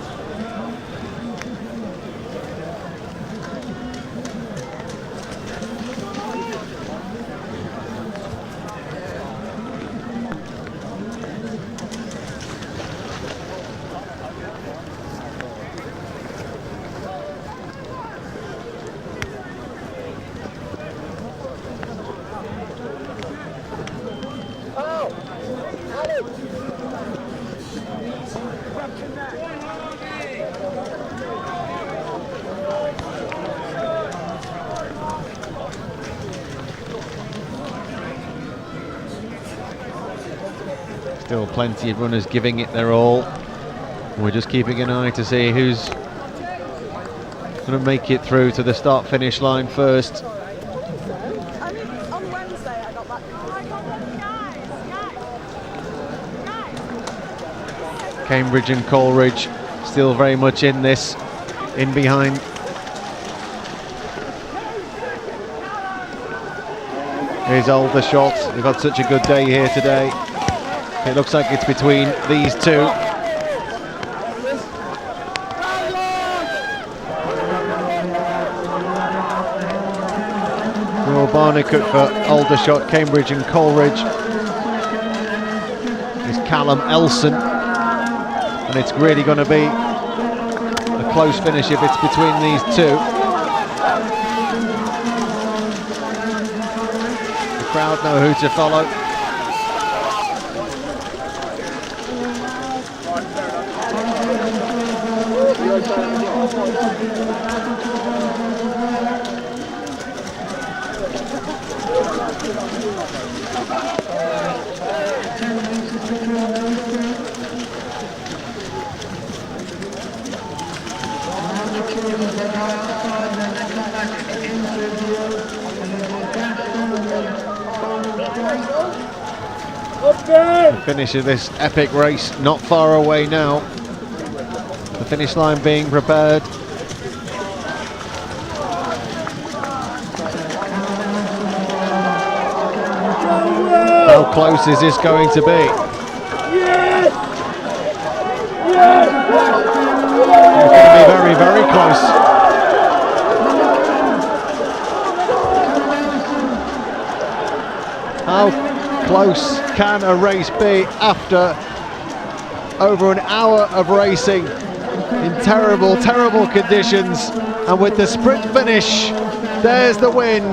Still plenty of runners giving it their all. We're just keeping an eye to see who's going to make it through to the start-finish line first. On Wednesday I got back. Guys. Cambridge and Coleridge still very much in this, in behind. Here's Aldershot. They've had such a good day here today. It looks like it's between these two. Will Barnicott for Aldershot, Cambridge and Coleridge. Is Callum Elson. And it's really going to be a close finish if it's between these two. The crowd know who to follow. The finish of this epic race not far away now. The finish line being prepared. How close is this going to be? It's going to be very, very close. How close can a race be after over an hour of racing in terrible, terrible conditions? And with the sprint finish, there's the win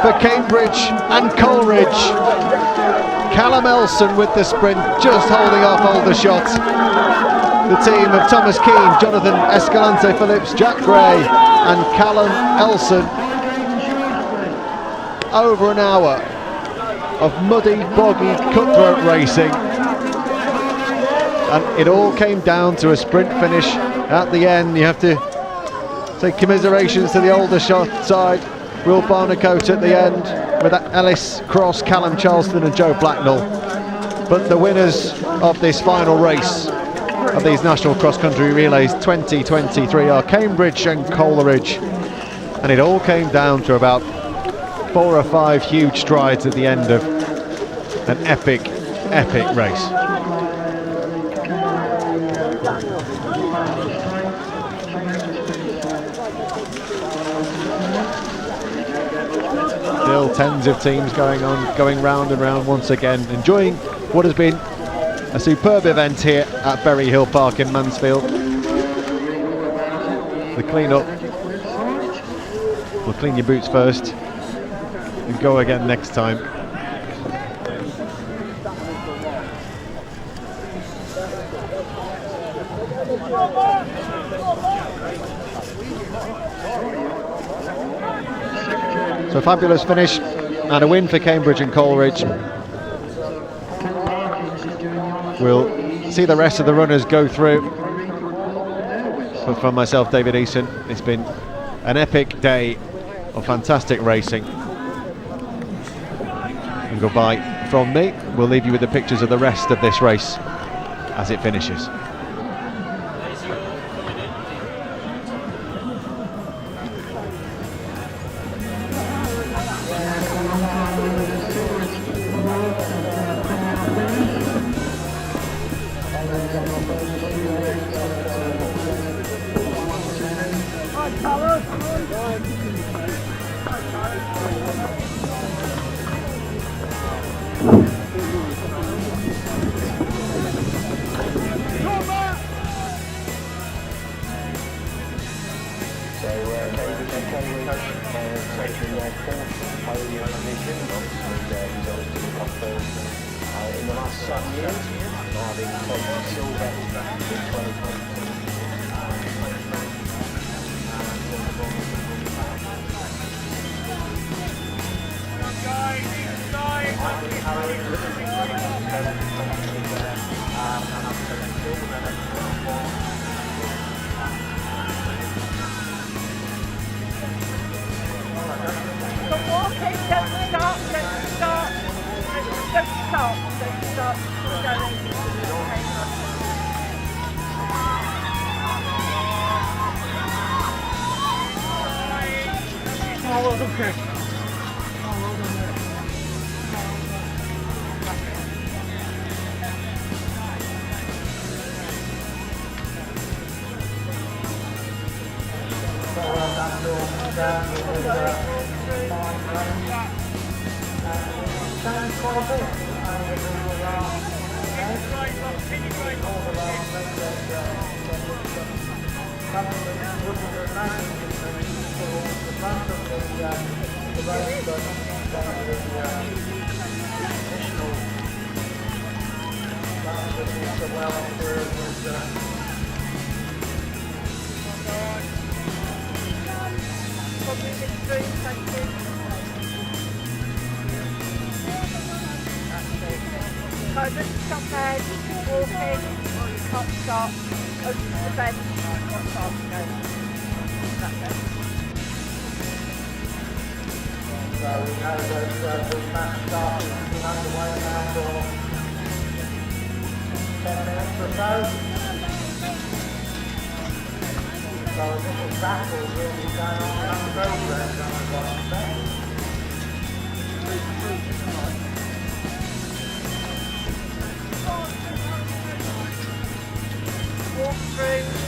for Cambridge and Coleridge. Callum Elson with the sprint, just holding off Aldershot. The team of Thomas Keane, Jonathan Escalante Phillips, Jack Gray and Callum Elson. Over an hour of muddy, boggy, cutthroat racing. And it all came down to a sprint finish at the end. You have to say commiserations to the Aldershot side. Will Barnicott at the end with Ellis Cross, Callum Charleston and Joe Blacknell. But the winners of this final race of these National Cross Country Relays 2023 are Cambridge and Coleridge. And it all came down to about 4 or 5 huge strides at the end of an epic, epic race. Still tens of teams going round and round once again, enjoying what has been a superb event here at Berry Hill Park in Mansfield. The clean-up, well, clean your boots first and go again next time. So a fabulous finish and a win for Cambridge and Coleridge. We'll see the rest of the runners go through. But from myself, David Eason, it's been an epic day of fantastic racing. And goodbye from me. We'll leave you with the pictures of the rest of this race as it finishes. Taking their fourth podium position, obviously their results didn't come first. in the last 7 years. Now the silver in 2022. Don't walk in, don't stop, don't stop. Don't stop, don't stop. Stop head, walking, top stop, over to the bend, stop, go. That's it. So we know that the match started to be underway now for 10 minutes or so. So a little battle really going on the road there, I've got to say. Walk through.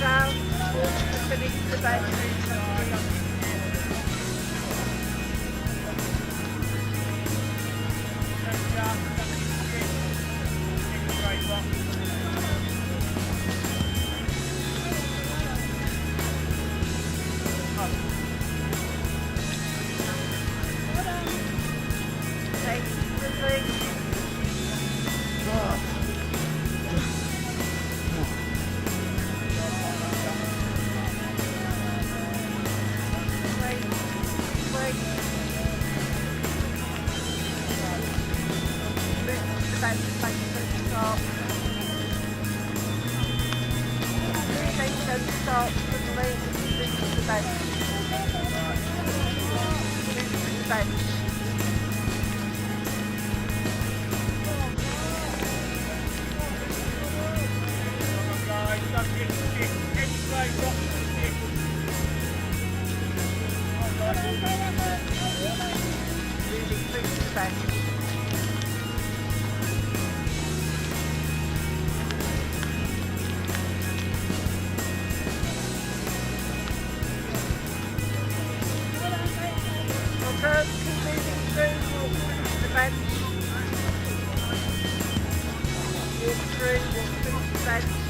down, walk to finish the bench. Take the thing. Wait. Lift the bench, make it start. Please don't start suddenly. Lift the bench. Lift the bench. Moving through the bench. Okay, keep moving through, walk through the bench. Walk through the bench.